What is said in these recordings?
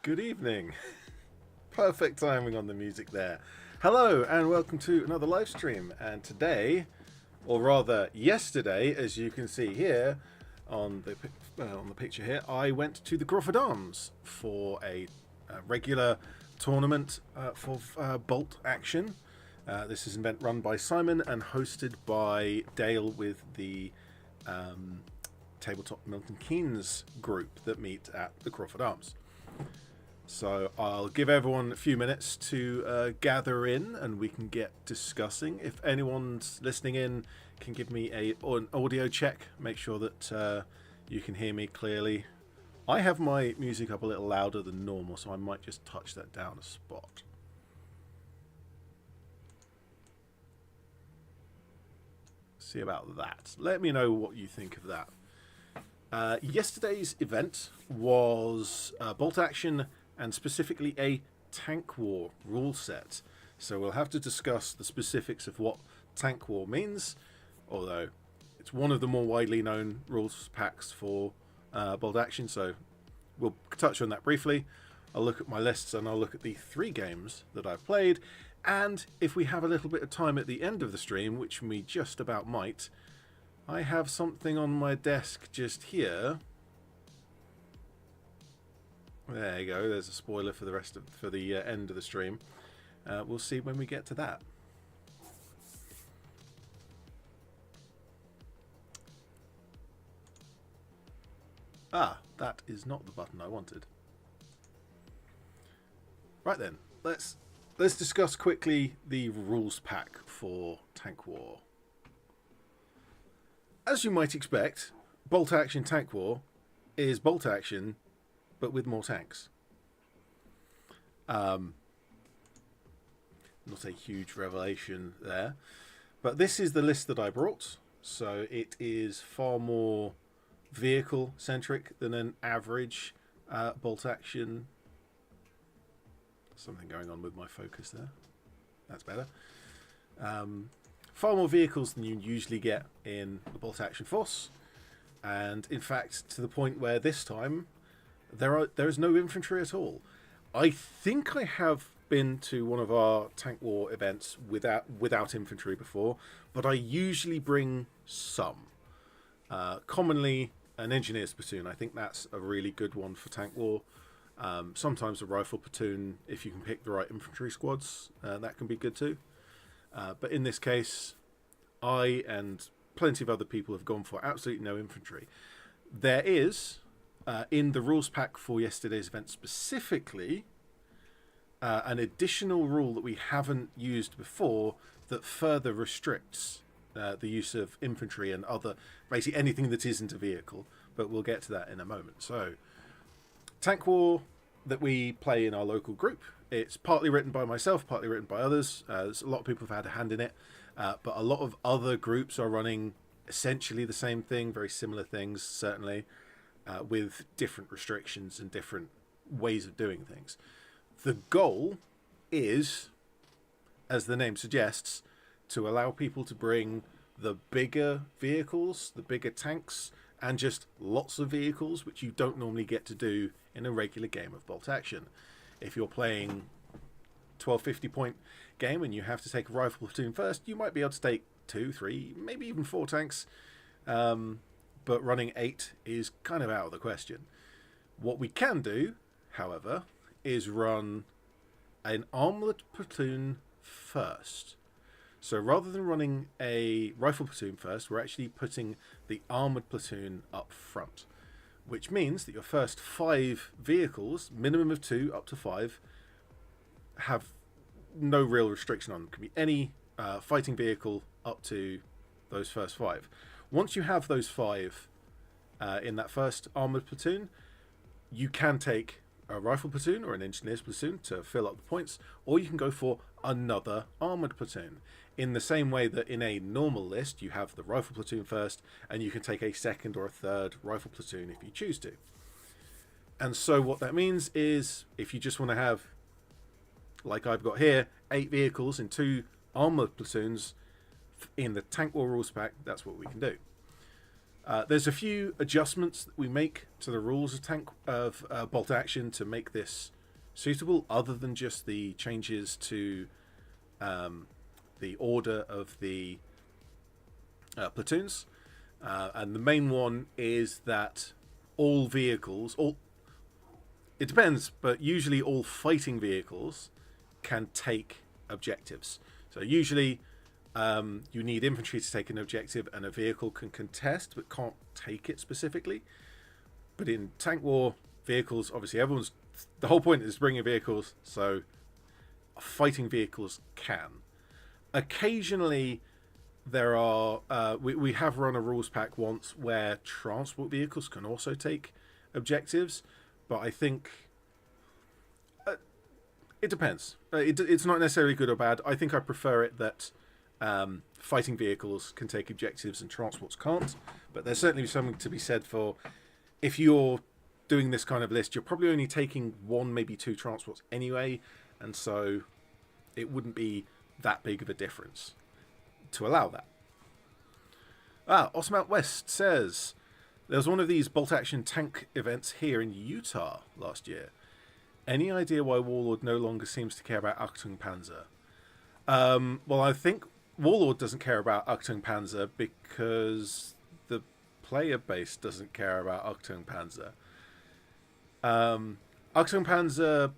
Good evening. Perfect timing on the music there. Hello and welcome to another live stream. And today, or rather yesterday, as you can see here on the picture here, I went to the Crawford Arms for a regular tournament for Bolt Action. This is an event run by Simon and hosted by Dale with the Tabletop Milton Keynes group that meet at the Crawford Arms. So I'll give everyone a few minutes to gather in and we can get discussing. If anyone's listening in can give me an audio check, make sure that you can hear me clearly. I have my music up a little louder than normal, so I might just touch that down a spot. See about that. Let me know what you think of that. Yesterday's event was Bolt Action and specifically a Tank War rule set. So we'll have to discuss the specifics of what Tank War means, although it's one of the more widely known rules packs for Bolt Action, so we'll touch on that briefly. I'll look at my lists and I'll look at the 3 games that I've played, and if we have a little bit of time at the end of the stream, which we just about might, I have something on my desk just here. There you go. There's a spoiler for the end of the stream. We'll see when we get to that. Ah, that is not the button I wanted. Right then, let's discuss quickly the rules pack for Tank War. As you might expect, Bolt Action Tank War is Bolt Action, but with more tanks. Not a huge revelation there, but this is the list that I brought. So it is far more vehicle centric than an average Bolt Action. Something going on with my focus there. That's better. Far more vehicles than you usually get in the Bolt Action Force, and in fact to the point where this time there is no infantry at all. I think I have been to one of our Tank War events without infantry before, but I usually bring some. Commonly an engineer's platoon. I think that's a really good one for Tank War. Sometimes a rifle platoon, if you can pick the right infantry squads, that can be good too. But in this case, I and plenty of other people have gone for absolutely no infantry. There is, in the rules pack for yesterday's event specifically, an additional rule that we haven't used before that further restricts the use of infantry and other, basically anything that isn't a vehicle, but we'll get to that in a moment. So, Tank War that we play in our local group, it's partly written by myself, partly written by others. There's a lot of people have had a hand in it, but a lot of other groups are running essentially the same thing, very similar things, certainly, with different restrictions and different ways of doing things. The goal is, as the name suggests, to allow people to bring the bigger vehicles, the bigger tanks, and just lots of vehicles, which you don't normally get to do in a regular game of Bolt Action. If you're playing 1250 point game and you have to take a rifle platoon first, you might be able to take 2, 3, maybe even 4 tanks, but running 8 is kind of out of the question. What we can do, however, is run an armoured platoon first. So rather than running a rifle platoon first, we're actually putting the armoured platoon up front, which means that your first 5 vehicles, minimum of 2 up to 5, have no real restriction on them. It can be any fighting vehicle up to those first 5. Once you have those 5 in that first armoured platoon, you can take a rifle platoon or an engineer's platoon to fill up the points, or you can go for another armoured platoon. In the same way that in a normal list, you have the rifle platoon first, and you can take a second or a third rifle platoon if you choose to. And so what that means is, if you just want to have, like I've got here, 8 vehicles in 2 armoured platoons, in the Tank War rules pack, that's what we can do. There's a few adjustments that we make to the rules of bolt action to make this suitable, other than just the changes to the order of the platoons. And the main one is that all vehicles, it depends, but usually all fighting vehicles can take objectives. So usually you need infantry to take an objective, and a vehicle can contest but can't take it specifically. But in tank war, vehicles, obviously the whole point is bringing vehicles, so fighting vehicles can. Occasionally there are we have run a rules pack once where transport vehicles can also take objectives, but I think it depends. It's not necessarily good or bad. I think I prefer it that fighting vehicles can take objectives and transports can't, but there's certainly something to be said for, if you're doing this kind of list, you're probably only taking one, maybe two transports anyway, and so it wouldn't be that big of a difference to allow that. Awesome Out West says, there was one of these bolt action tank events here in Utah last year. Any idea why Warlord no longer seems to care about Achtung Panzer? Well, I think Warlord doesn't care about Achtung Panzer because the player base doesn't care about Achtung Panzer. Achtung Panzer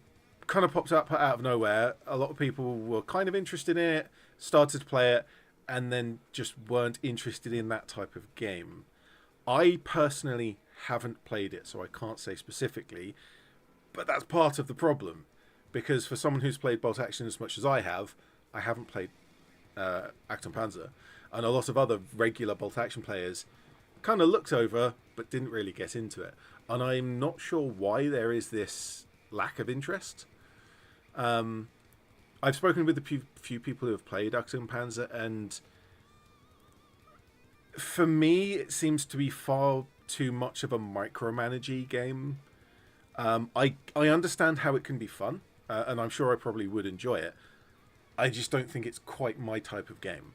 kind of popped up out of nowhere. A lot of people were kind of interested in it, started to play it, and then just weren't interested in that type of game. I personally haven't played it, so I can't say specifically, but that's part of the problem, because for someone who's played bolt action as much as I haven't played Achtung Panzer, and a lot of other regular bolt action players kind of looked over but didn't really get into it, and I'm not sure why there is this lack of interest. I've spoken with a few people who have played Achtung Panzer, and for me it seems to be far too much of a micromanagey game. I understand how it can be fun, and I'm sure I probably would enjoy it. I just don't think it's quite my type of game.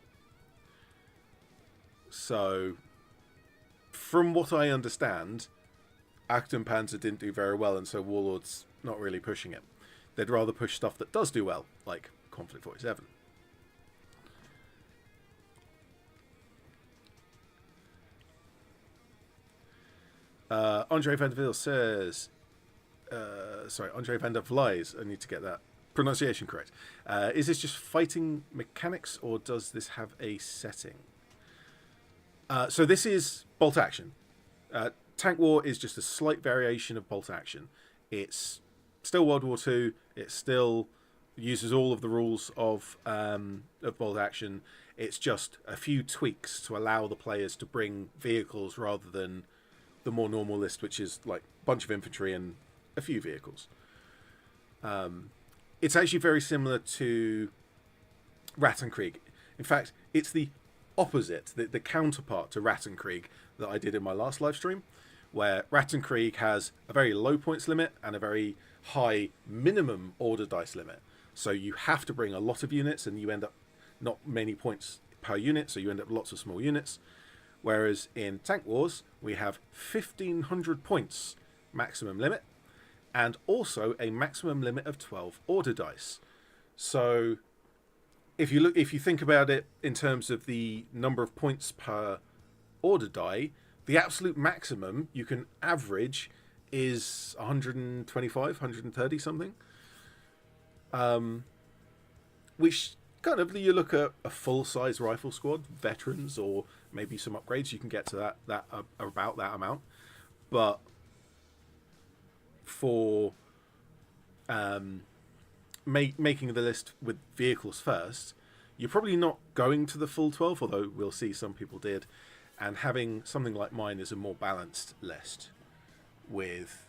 So, from what I understand, Achtung Panzer didn't do very well, and so Warlord's not really pushing it. They'd rather push stuff that does do well, like Conflict 47. Andre Vanderville says... Andre Van der Vlies, I need to get that pronunciation correct. Is this just fighting mechanics, or does this have a setting? So this is bolt action. Tank War is just a slight variation of bolt action. It's still World War II. It still uses all of the rules of bolt action. It's just a few tweaks to allow the players to bring vehicles rather than the more normal list, which is like a bunch of infantry and a few vehicles. It's actually very similar to Rattenkrieg. In fact, it's the opposite, the counterpart to Rattenkrieg that I did in my last live stream, where Rattenkrieg has a very low points limit and a very high minimum order dice limit. So you have to bring a lot of units, and you end up not many points per unit, so you end up lots of small units. Whereas in Tank Wars, we have 1,500 points maximum limit, and also a maximum limit of 12 order dice. So if you think about it in terms of the number of points per order die, the absolute maximum you can average is 125, 130 something. Which kind of, you look at a full-size rifle squad, veterans, or maybe some upgrades, you can get to that about that amount. But for making the list with vehicles first, you're probably not going to the full 12, although we'll see some people did, and having something like mine is a more balanced list with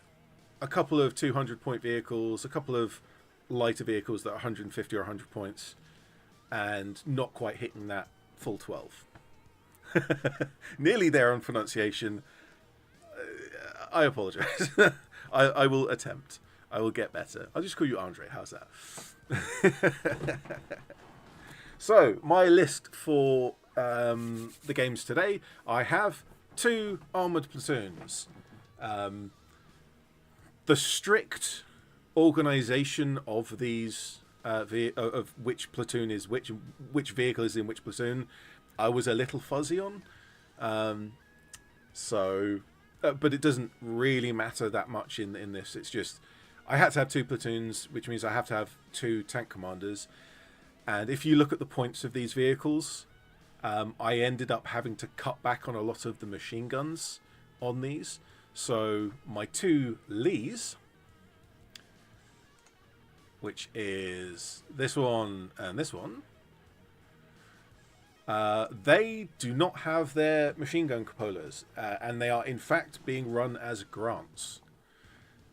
a couple of 200-point vehicles, a couple of lighter vehicles that are 150 or 100 points, and not quite hitting that full 12. Nearly there on pronunciation. I apologize. I will attempt. I will get better. I'll just call you Andre. How's that? So, my list for the games today. I have 2 armoured platoons. The strict organisation of these, of which platoon is which vehicle is in which platoon, I was a little fuzzy on. But it doesn't really matter that much in this. It's just I had to have 2 platoons, which means I have to have 2 tank commanders. And if you look at the points of these vehicles, I ended up having to cut back on a lot of the machine guns on these. So my 2 Lees, which is this one and this one, they do not have their machine gun cupolas, and they are in fact being run as grants.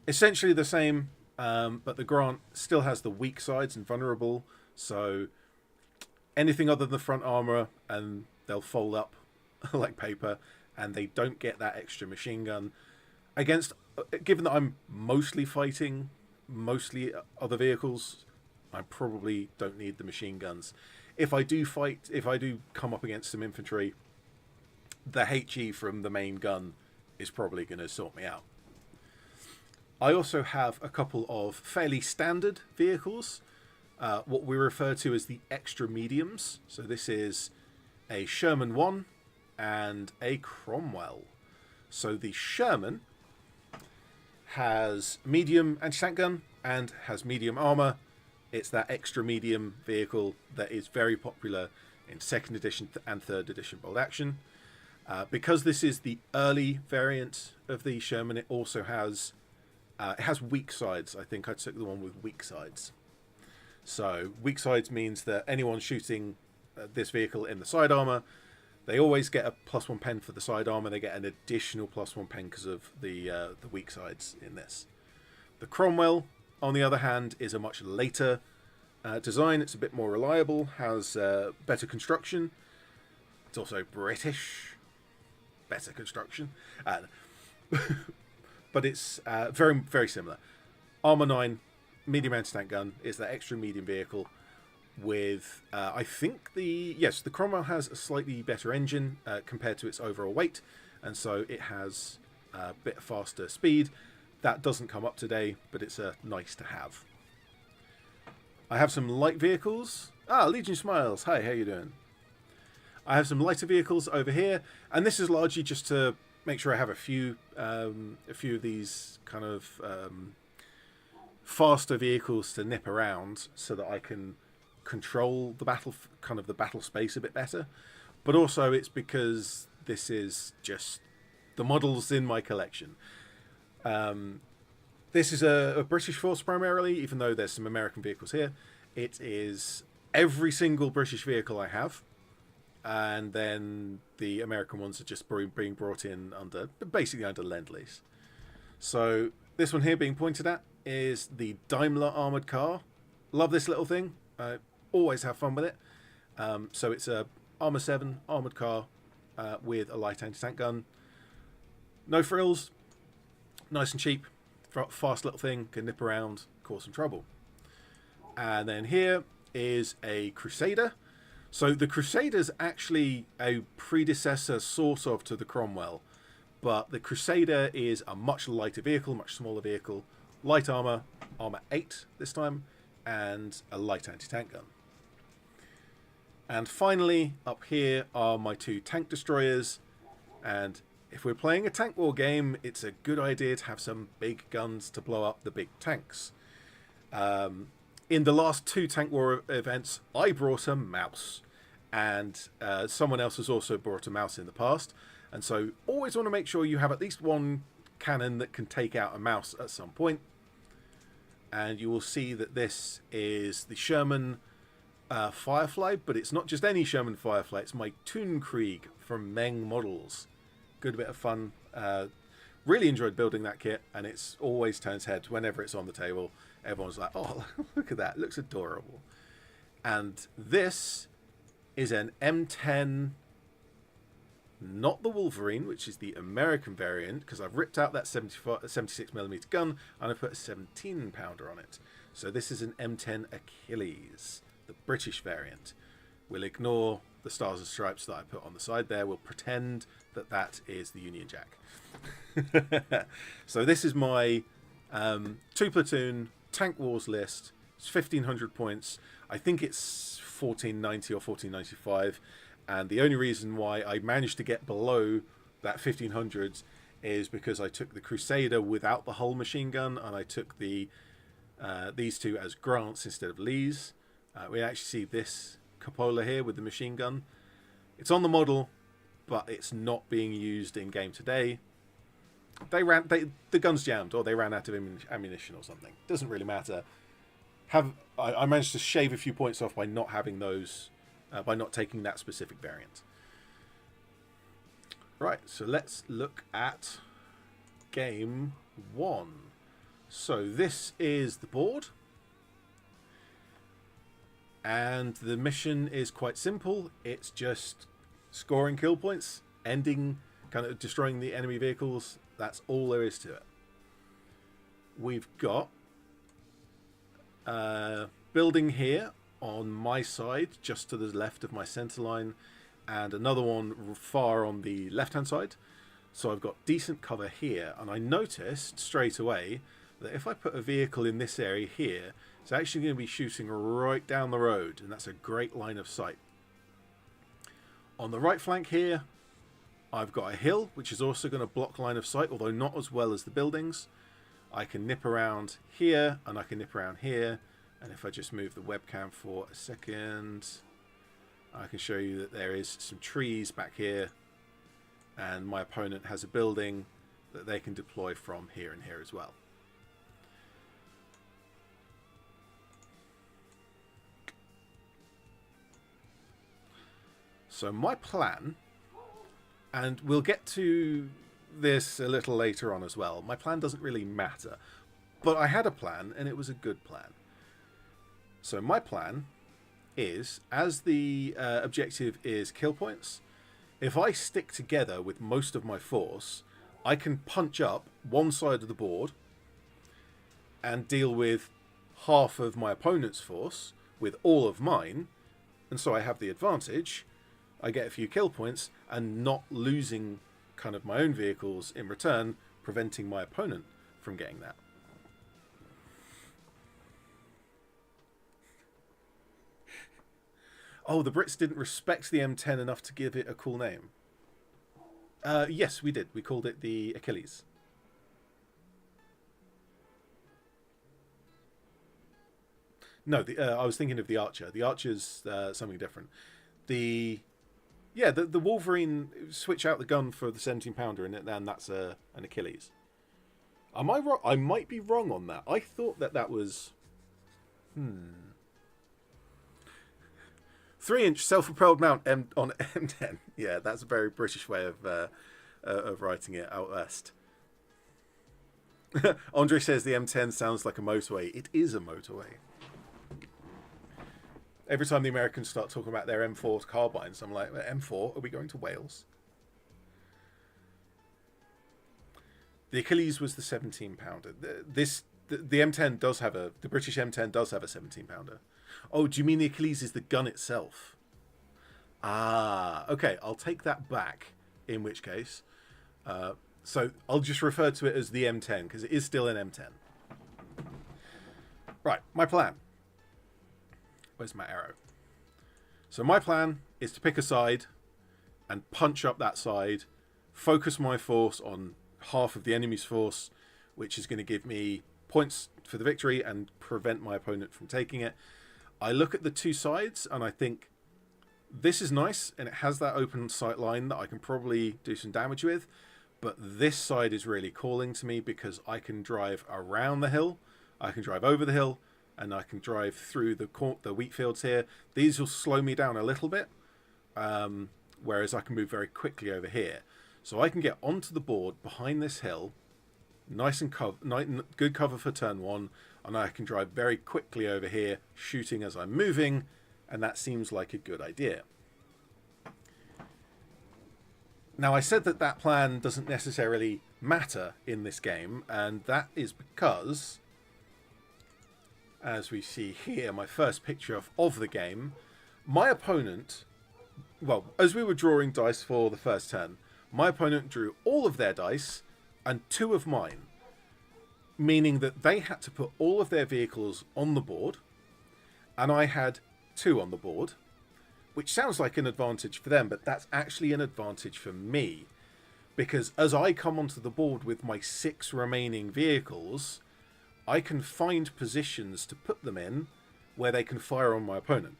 Essentially the same, but the grant still has the weak sides and vulnerable, so anything other than the front armor and they'll fold up like paper, and they don't get that extra machine gun. Against, given that I'm mostly fighting mostly other vehicles, I probably don't need the machine guns. If I do come up against some infantry, the HE from the main gun is probably going to sort me out. I also have a couple of fairly standard vehicles, what we refer to as the extra mediums. So this is a Sherman 1 and a Cromwell. So the Sherman has medium anti-tank gun and has medium armor. It's that extra medium vehicle that is very popular in 2nd edition and 3rd edition bolt action. Because this is the early variant of the Sherman, it also has weak sides. I think I took the one with weak sides. So weak sides means that anyone shooting this vehicle in the side armor, they always get a +1 pen for the side armor. They get an additional +1 pen because of the weak sides in this. The Cromwell, on the other hand, is a much later design. It's a bit more reliable, has better construction. It's also British, better construction, but it's very, very similar. Armor 9, medium anti-tank gun is that extra medium vehicle. With I think the Cromwell has a slightly better engine compared to its overall weight, and so it has a bit faster speed. That doesn't come up today, but it's nice to have. I have some light vehicles. Legion Smiles. Hi, how you doing? I have some lighter vehicles over here, and this is largely just to make sure I have a few of these kind of faster vehicles to nip around, so that I can control the battle space a bit better. But also it's because this is just the models in my collection. This is a British force primarily, even though there's some American vehicles here. It is every single British vehicle I have, and then the American ones are just being brought in basically under Lend-Lease. So this one here being pointed at is the Daimler armored car. Love this little thing. Always have fun with it. So it's a Armour 7 armoured car with a light anti-tank gun. No frills, nice and cheap, fast little thing, can nip around, cause some trouble. And then here is a Crusader. So the Crusader's actually a predecessor sort of to the Cromwell, but the Crusader is a much lighter vehicle, much smaller vehicle, light armour, armour 8 this time, and a light anti-tank gun. And finally, up here are my 2 tank destroyers. And if we're playing a tank war game, it's a good idea to have some big guns to blow up the big tanks. In the last 2 tank war events, I brought a mouse. And someone else has also brought a mouse in the past. And so always want to make sure you have at least one cannon that can take out a mouse at some point. And you will see that this is the Sherman Firefly, but it's not just any Sherman Firefly, it's my Toonkrieg from Meng Models. Good bit of fun. Really enjoyed building that kit, and it's always turns head whenever it's on the table. Everyone's like, oh, look at that, it looks adorable. And this is an M10, not the Wolverine, which is the American variant, because I've ripped out that 76mm gun and I put a 17 pounder on it. So this is an M10 Achilles, the British variant. We'll ignore the stars and stripes that I put on the side there. We'll pretend that that is the Union Jack. So this is my 2-platoon Tank Wars list. It's 1,500 points. I think it's 1,490 or 1,495. And the only reason why I managed to get below that 1,500 is because I took the Crusader without the hull machine gun, and I took the these two as Grants instead of Lees. We actually see this cupola here with the machine gun. It's on the model, but it's not being used in game today. The gun's jammed, or they ran out of ammunition or something. Doesn't really matter. I managed to shave a few points off by not having those, by not taking that specific variant. Right, so let's look at game 1. So this is the board, and the mission is quite simple. It's just scoring kill points, ending, kind of destroying the enemy vehicles. That's all there is to it. We've got a building here on my side, just to the left of my center line, and another one far on the left-hand side. So I've got decent cover here, and I noticed straight away that if I put a vehicle in this area here, it's actually going to be shooting right down the road, and that's a great line of sight. On the right flank here, I've got a hill, which is also going to block line of sight, although not as well as the buildings. I can nip around here, and I can nip around here, and if I just move the webcam for a second, I can show you that there is some trees back here, and my opponent has a building that they can deploy from here and here as well. So my plan, and we'll get to this a little later on as well, my plan doesn't really matter, but I had a plan and it was a good plan. So my plan is, as the objective is kill points, if I stick together with most of my force, I can punch up one side of the board and deal with half of my opponent's force with all of mine, and so I have the advantage. I get a few kill points and not losing kind of my own vehicles in return, preventing my opponent from getting that. Oh, the Brits didn't respect the M10 enough to give it a cool name. Yes, we did. We called it the Achilles. No, I was thinking of the Archer. The Archer's something different. The Wolverine, switch out the gun for the 17-pounder, and that's an Achilles. Am I wrong? I might be wrong on that. I thought that was... 3-inch self-propelled mount on M10. Yeah, that's a very British way of writing it out west. Andre says the M10 sounds like a motorway. It is a motorway. Every time the Americans start talking about their M4 carbines, I'm like, M4? Are we going to Wales? The Achilles was the 17-pounder. The M10 does have the British M10 does have a 17-pounder. Oh, do you mean the Achilles is the gun itself? Ah, okay. I'll take that back, in which case. So I'll just refer to it as the M10, because it is still an M10. Right, my plan. Where's my arrow? So my plan is to pick a side and punch up that side, focus my force on half of the enemy's force, which is going to give me points for the victory and prevent my opponent from taking it. I look at the two sides and I think this is nice and it has that open sight line that I can probably do some damage with, but this side is really calling to me because I can drive around the hill, I can drive over the hill, and I can drive through the wheat fields here. These will slow me down a little bit, whereas I can move very quickly over here. So I can get onto the board behind this hill, nice and good cover for turn 1, and I can drive very quickly over here, shooting as I'm moving, and that seems like a good idea. Now, I said that plan doesn't necessarily matter in this game, and that is because, as we see here, my first picture of the game, my opponent well, as we were drawing dice for the first turn, my opponent drew all of their dice and 2 of mine, meaning that they had to put all of their vehicles on the board, and I had 2 on the board, which sounds like an advantage for them, but that's actually an advantage for me, because as I come onto the board with my 6 remaining vehicles, I can find positions to put them in where they can fire on my opponent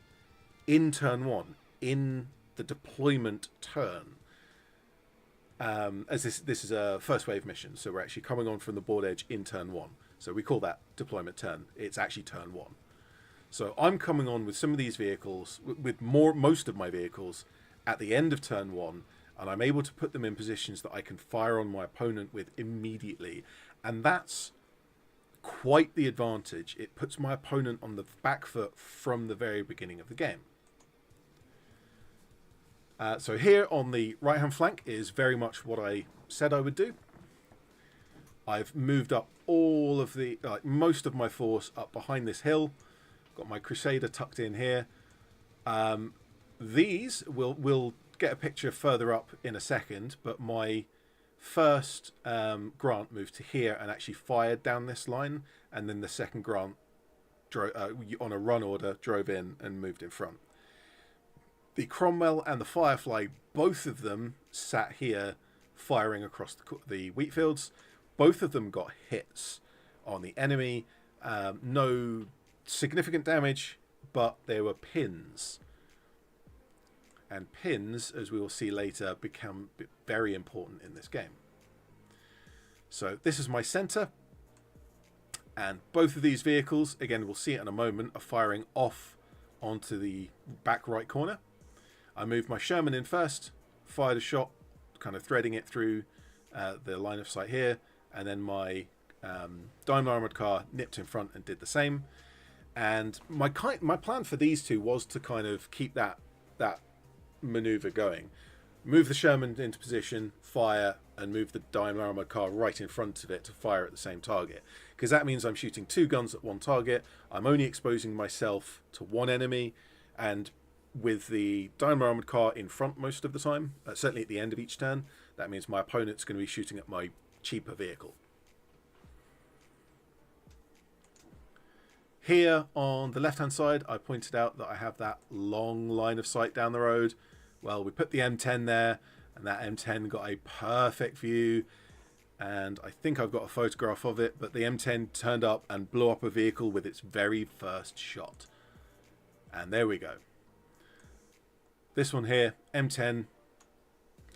in turn 1, in the deployment turn. As this is a first wave mission, so we're actually coming on from the board edge in turn 1. So we call that deployment turn. It's actually turn 1. So I'm coming on with some of these vehicles, with most of my vehicles, at the end of turn 1, and I'm able to put them in positions that I can fire on my opponent with immediately. And that's quite the advantage. It puts my opponent on the back foot from the very beginning of the game. So here on the right hand flank is very much what I said I would do. I've moved up all of the, most of my force up behind this hill. Got my Crusader tucked in here. These we'll get a picture further up in a second, but my first Grant moved to here and actually fired down this line, and then the second Grant on a run order drove in and moved in front. The Cromwell and the Firefly, both of them sat here firing across the wheat fields. Both of them got hits on the enemy. No significant damage, but there were pins. And pins, as we will see later, become very important in this game. So this is my center. And both of these vehicles, again, we'll see it in a moment, are firing off onto the back right corner. I moved my Sherman in first, fired a shot, kind of threading it through the line of sight here, and then my Daimler armored car nipped in front and did the same. And my plan for these two was to kind of keep that maneuver going. Move the Sherman into position, fire, and move the Daimler armored car right in front of it to fire at the same target. Because that means I'm shooting 2 guns at one target, I'm only exposing myself to one enemy, and with the Daimler armored car in front most of the time, certainly at the end of each turn, that means my opponent's going to be shooting at my cheaper vehicle. Here on the left hand side, I pointed out that I have that long line of sight down the road. Well, we put the M10 there, and that M10 got a perfect view, and I think I've got a photograph of it, but the M10 turned up and blew up a vehicle with its very first shot. And there we go. This one here, M10,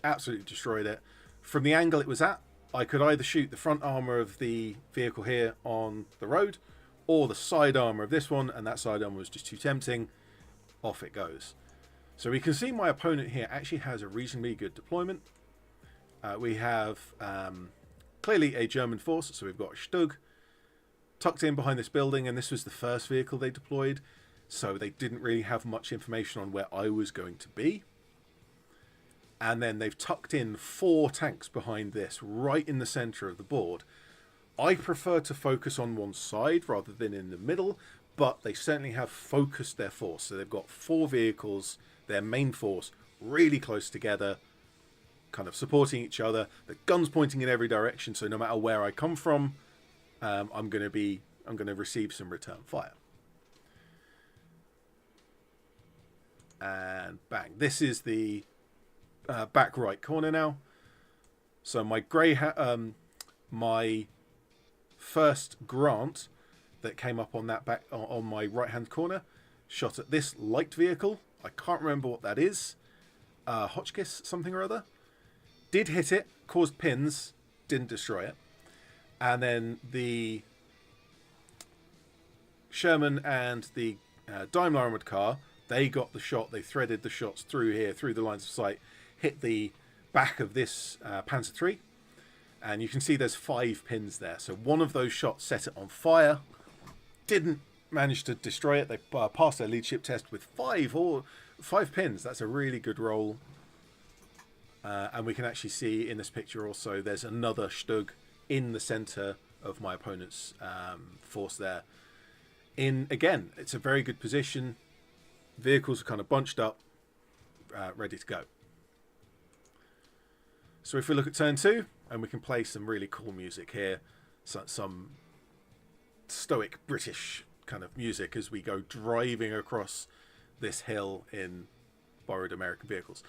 absolutely destroyed it. From the angle it was at, I could either shoot the front armor of the vehicle here on the road, or the side armor of this one, and that side armor was just too tempting. Off it goes. So we can see my opponent here actually has a reasonably good deployment. We have clearly a German force, so we've got a Stug tucked in behind this building, and this was the first vehicle they deployed. So they didn't really have much information on where I was going to be. And then they've tucked in 4 tanks behind this, right in the center of the board. I prefer to focus on one side rather than in the middle, but they certainly have focused their force. So they've got 4 vehicles, their main force, really close together, kind of supporting each other. The guns pointing in every direction, so no matter where I come from, I'm going to receive some return fire. And bang. This is the back right corner now. So my my first Grant that came up on that back on my right hand corner shot at this light vehicle. I can't remember what that is. Hotchkiss something or other. Did hit it, caused pins, didn't destroy it. And then the Sherman and the Daimler armored car, they got the shot, they threaded the shots through here, through the lines of sight, hit the back of this Panzer III, and you can see there's 5 pins there. So one of those shots set it on fire, didn't manage to destroy it. They passed their leadership test with 5 pins. That's a really good roll. And we can actually see in this picture also there's another Stug in the center of my opponent's force there. Again, it's a very good position. Vehicles are kind of bunched up. ready to go. So if we look at turn 2, and we can play some really cool music here, some stoic British kind of music as we go driving across this hill in borrowed American vehicles.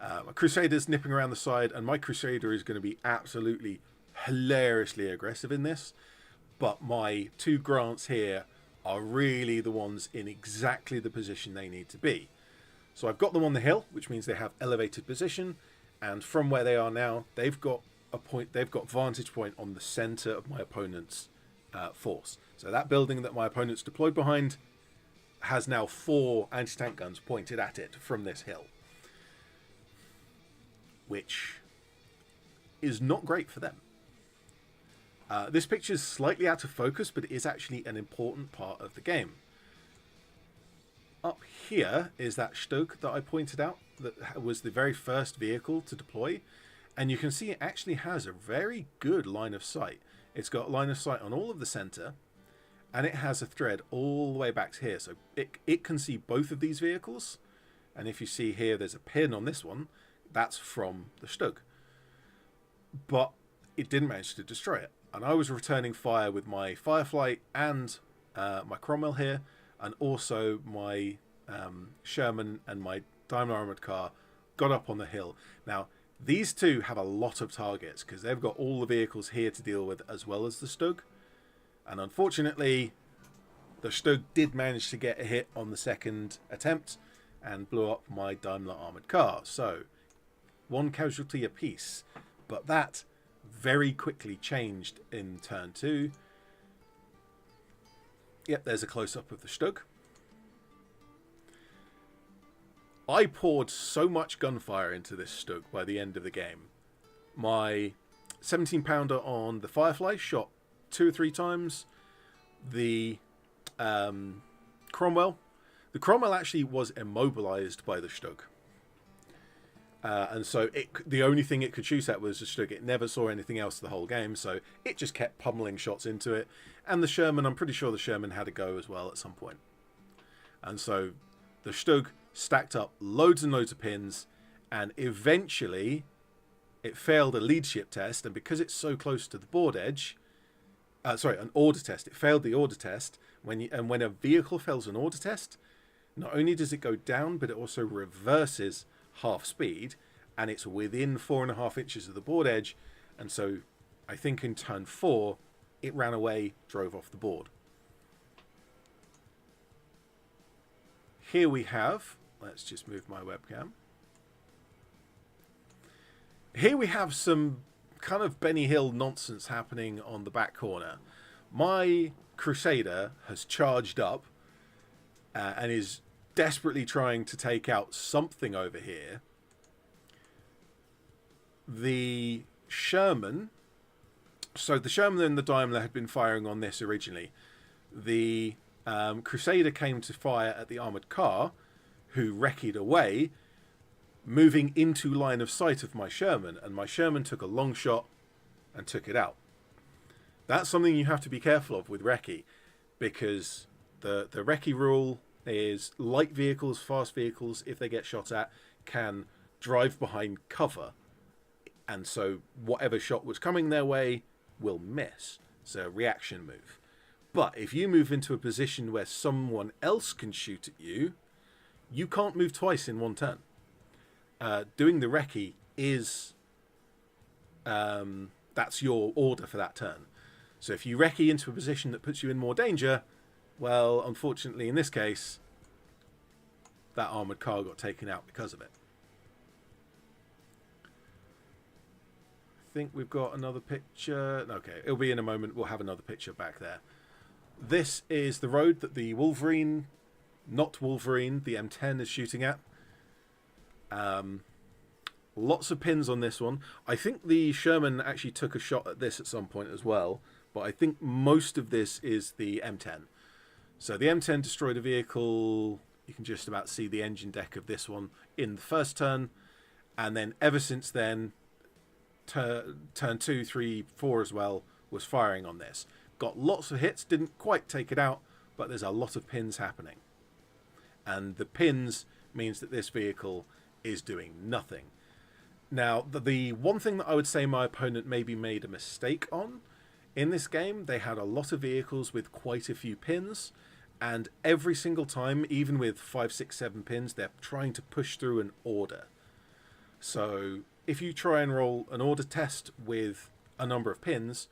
A Crusader's nipping around the side, and my Crusader is going to be absolutely hilariously aggressive in this, but my 2 Grants here are really the ones in exactly the position they need to be. So I've got them on the hill, which means they have elevated position, and from where they are now, they've got vantage point on the center of my opponent's force. So that building that my opponent's deployed behind has now 4 anti-tank guns pointed at it from this hill, which is not great for them. This picture is slightly out of focus, but it is actually an important part of the game. Up here is that Stug that I pointed out that was the very first vehicle to deploy, and you can see it actually has a very good line of sight. It's got line of sight on all of the center, and it has a thread all the way back to here, so it can see both of these vehicles. And if you see here, there's a pin on this one, that's from the Stug, but it didn't manage to destroy it. And I was returning fire with my Firefly and my Cromwell here, and also my Sherman and my Daimler armored car got up on the hill. Now these two have a lot of targets because they've got all the vehicles here to deal with as well as the Stug, and unfortunately the Stug did manage to get a hit on the second attempt and blew up my Daimler armored car. So 1 casualty apiece, but that very quickly changed in turn 2. Yep, there's a close-up of the Stug. I poured so much gunfire into this Stug by the end of the game. My 17-pounder on the Firefly shot 2 or 3 times. The Cromwell actually was immobilized by the Stug. And so the only thing it could shoot at was the Stug. It never saw anything else the whole game, so it just kept pummeling shots into it. And the Sherman, I'm pretty sure the Sherman had a go as well at some point. And so the Stug stacked up loads and loads of pins, and eventually it failed a leadership test, and because it's so close to the board edge, an order test, it failed the order test. When a vehicle fails an order test, not only does it go down, but it also reverses half speed, and it's within 4.5 inches of the board edge. And so I think in turn 4 it ran away, drove off the board. Here we have, let's just move my webcam. Here we have some kind of Benny Hill nonsense happening on the back corner. My Crusader has charged up and is desperately trying to take out something over here. The Sherman, so the Sherman and the Daimler had been firing on this originally. The Crusader came to fire at the armoured car, who wrecked away, moving into line of sight of my Sherman, and my Sherman took a long shot and took it out. That's something you have to be careful of with recce, because the recce rule is light vehicles, fast vehicles, if they get shot at, can drive behind cover, and so whatever shot was coming their way will miss. So reaction move. But if you move into a position where someone else can shoot at you, you can't move twice in one turn. Doing the recce is that's your order for that turn. So if you recce into a position that puts you in more danger, well, unfortunately in this case, that armoured car got taken out because of it. I think we've got another picture. Okay, it'll be in a moment. We'll have another picture back there. This is the road that the Wolverine, not Wolverine, the M10 is shooting at. Lots of pins on this one. I think the Sherman actually took a shot at this at some point as well, but I think most of this is the M10. So the M10 destroyed a vehicle. You can just about see the engine deck of this one in the first turn, and then ever since then, turn 2, 3, 4 as well was firing on this. Got lots of hits, didn't quite take it out, but there's a lot of pins happening. And the pins means that this vehicle is doing nothing. Now, the one thing that I would say my opponent maybe made a mistake on in this game, they had a lot of vehicles with quite a few pins, and every single time, even with 5, 6, 7 pins, they're trying to push through an order. So if you try and roll an order test with a number of pins,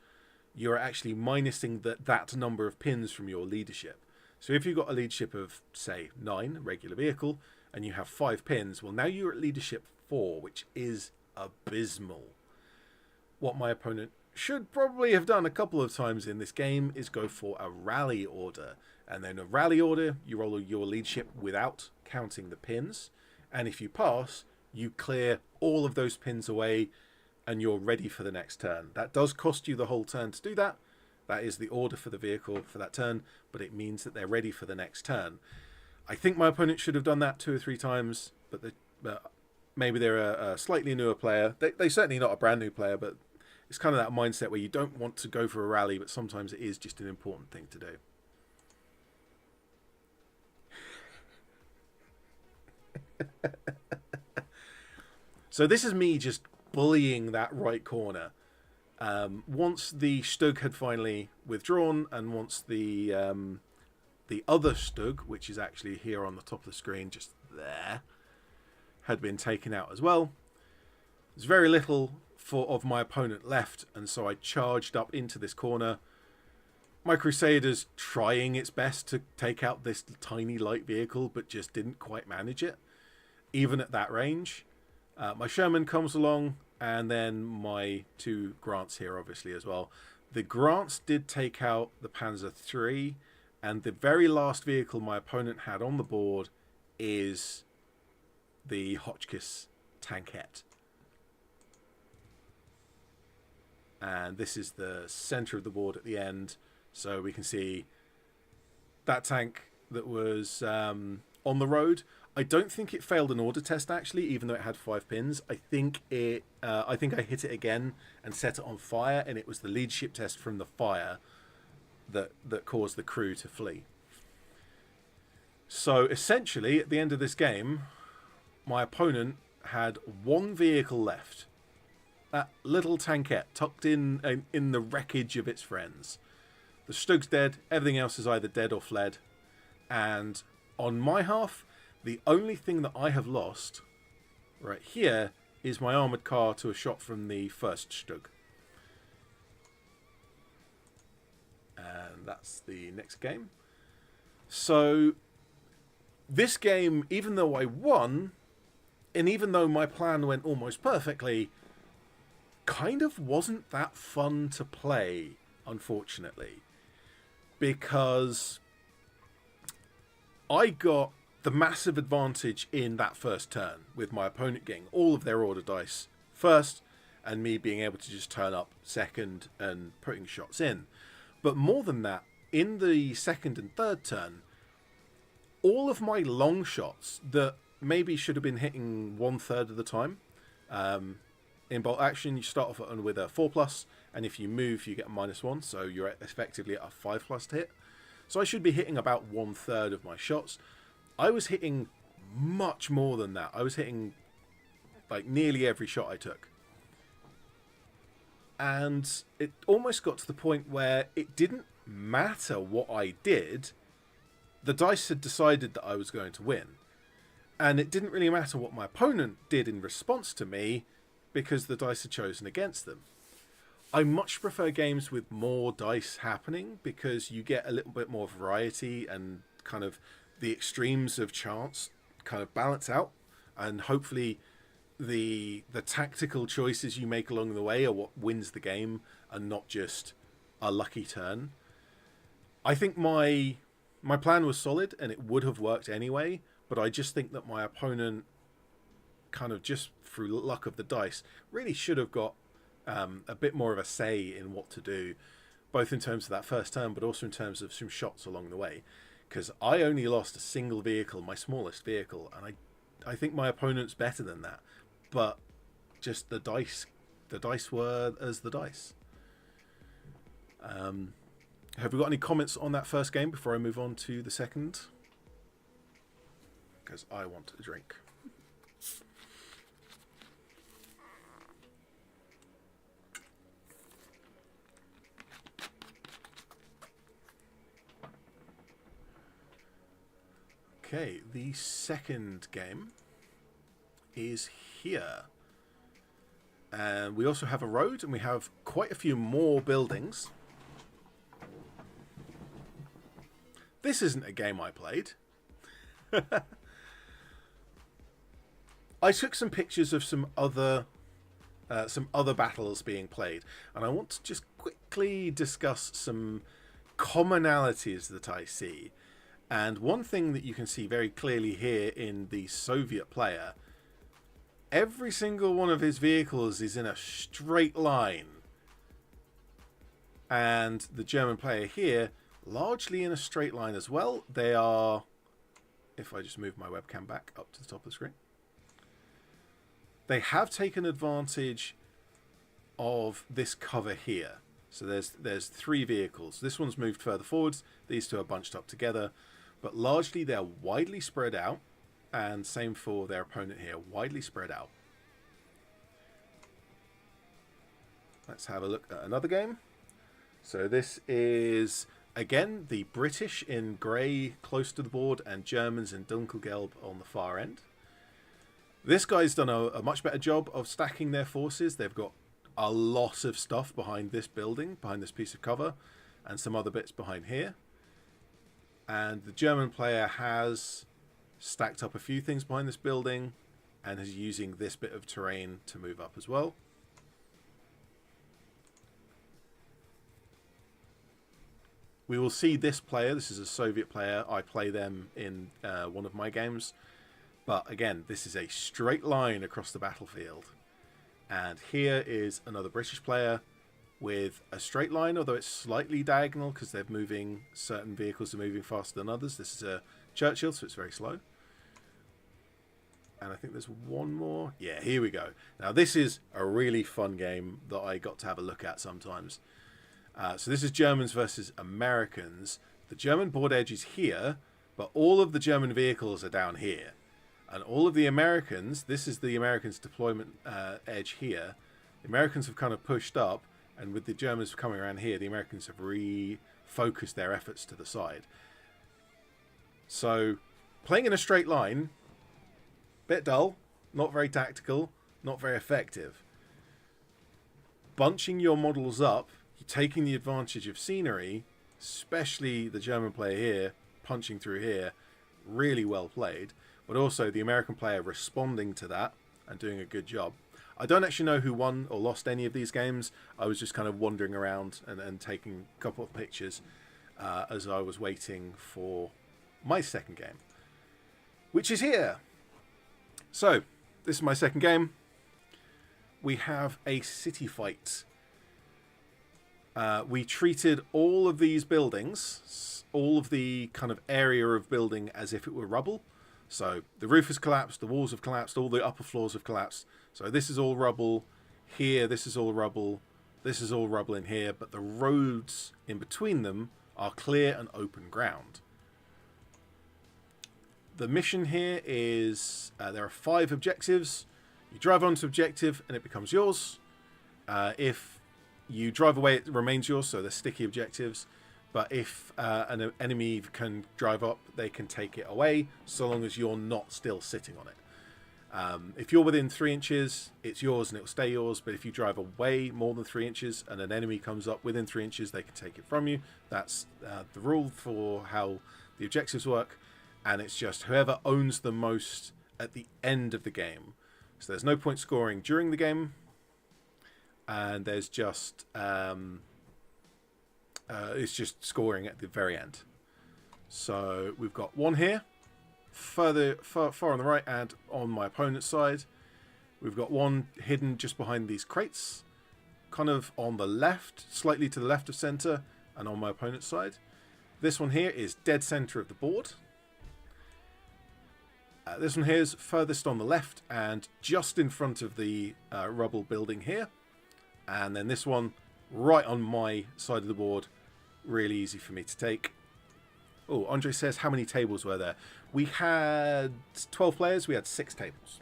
you're actually minusing that number of pins from your leadership. So if you've got a leadership of, say, 9, regular vehicle, and you have 5 pins, well, now you're at leadership 4, which is abysmal. What my opponent should probably have done a couple of times in this game is go for a rally order. And then a rally order, you roll your leadership without counting the pins. And if you pass, you clear all of those pins away and you're ready for the next turn. That does cost you the whole turn to do that. That is the order for the vehicle for that turn, but it means that they're ready for the next turn. I think my opponent should have done that 2 or 3 times, but maybe they're a slightly newer player. They're certainly not a brand new player, but it's kind of that mindset where you don't want to go for a rally, but sometimes it is just an important thing to do. So this is me just bullying that right corner. Once the Stug had finally withdrawn, and once the other Stug, which is actually here on the top of the screen, just there, had been taken out as well, there's very little of my opponent left, and so I charged up into this corner. My Crusader's trying its best to take out this tiny light vehicle, but just didn't quite manage it, even at that range. My Sherman comes along, and then my 2 Grants here, obviously, as well. The Grants did take out the Panzer III, and the very last vehicle my opponent had on the board is the Hotchkiss tankette. And this is the center of the board at the end. So we can see that tank that was on the road. I don't think it failed an order test, actually, even though it had 5 pins. I think I hit it again and set it on fire, and it was the leadership test from the fire that caused the crew to flee. So essentially, at the end of this game, my opponent had 1 vehicle left. That little tankette tucked in the wreckage of its friends. The Stug's dead. Everything else is either dead or fled. And on my half, the only thing that I have lost right here is my armoured car to a shot from the first Stug. And that's the next game. So this game, even though I won, and even though my plan went almost perfectly, kind of wasn't that fun to play, unfortunately. Because I got the massive advantage in that first turn, with my opponent getting all of their order dice first, and me being able to just turn up second and putting shots in. But more than that, in the second and third turn, all of my long shots that maybe should have been hitting 1/3 of the time, in bolt action you start off with a 4+, and if you move you get a -1, so you're effectively at a 5+ to hit. So I should be hitting about 1/3 of my shots. I was hitting much more than that. I was hitting like nearly every shot I took. And it almost got to the point where it didn't matter what I did. The dice had decided that I was going to win. And it didn't really matter what my opponent did in response to me, because the dice had chosen against them. I much prefer games with more dice happening, because you get a little bit more variety, and kind of the extremes of chance kind of balance out, and hopefully the tactical choices you make along the way are what wins the game, and not just a lucky turn. I think my plan was solid, and it would have worked anyway, but I just think that my opponent, kind of just through luck of the dice, really should have got a bit more of a say in what to do, both in terms of that first turn, but also in terms of some shots along the way. Because I only lost a single vehicle, my smallest vehicle, and I think my opponent's better than that. But just the dice were as the dice. Have we got any comments on that first game before I move on to the second? Because I want a drink. Okay, the second game is here. And we also have a road, and we have quite a few more buildings. This isn't a game I played. I took some pictures of some other battles being played, and I want to just quickly discuss some commonalities that I see. And one thing that you can see very clearly here in the Soviet player, every single one of his vehicles is in a straight line. And the German player here, largely in a straight line as well. They are, if I just move my webcam back up to the top of the screen, they have taken advantage of this cover here. So there's three vehicles. This one's moved further forwards. These two are bunched up together. But largely they're widely spread out. And same for their opponent here, widely spread out. Let's have a look at another game. So this is, again, the British in grey close to the board and Germans in Dunkelgelb on the far end. This guy's done a much better job of stacking their forces. They've got a lot of stuff behind this building, behind this piece of cover, and some other bits behind here. And the German player has stacked up a few things behind this building and is using this bit of terrain to move up as well. We will see this player. This is a Soviet player. I play them in one of my games. But again, this is a straight line across the battlefield. And here is another British player with a straight line, although it's slightly diagonal because they're moving, certain vehicles are moving faster than others. This is a Churchill, so it's very slow. And I think there's one more. Yeah, here we go. Now, this is a really fun game that I got to have a look at sometimes. So this is Germans versus Americans. The German board edge is here, but all of the German vehicles are down here. And all of the Americans, this is the Americans' deployment edge here. The Americans have kind of pushed up, and with the Germans coming around here, the Americans have refocused their efforts to the side. So, playing in a straight line, bit dull, not very tactical, not very effective. Bunching your models up, you're taking the advantage of scenery, especially the German player here, punching through here, really well played. But also the American player responding to that and doing a good job. I don't actually know who won or lost any of these games. I was just kind of wandering around and taking a couple of pictures as I was waiting for my second game, which is here. So, this is my second game. We have a city fight. We treated all of these buildings, all of the kind of area of building as if it were rubble. So the roof has collapsed, the walls have collapsed, all the upper floors have collapsed. So this is all rubble. Here, this is all rubble. This is all rubble in here. But the roads in between them are clear and open ground. The mission here is, there are 5 objectives. You drive onto objective and it becomes yours. If you drive away, it remains yours, so they're sticky objectives. But if an enemy can drive up, they can take it away, so long as you're not still sitting on it. If you're within 3 inches, it's yours and it will stay yours. But if you drive away more than 3 inches and an enemy comes up within 3 inches, they can take it from you. That's the rule for how the objectives work. And it's just whoever owns the most at the end of the game. So there's no point scoring during the game. And there's just... it's just scoring at the very end. So we've got one here, far on the right and on my opponent's side. We've got one hidden just behind these crates, kind of on the left, slightly to the left of center, and on my opponent's side. This one here is dead center of the board. This one here is furthest on the left and just in front of the rubble building here. And then this one right on my side of the board. Really easy for me to take. Oh, Andre says, how many tables were there? We had 12 players. We had 6 tables.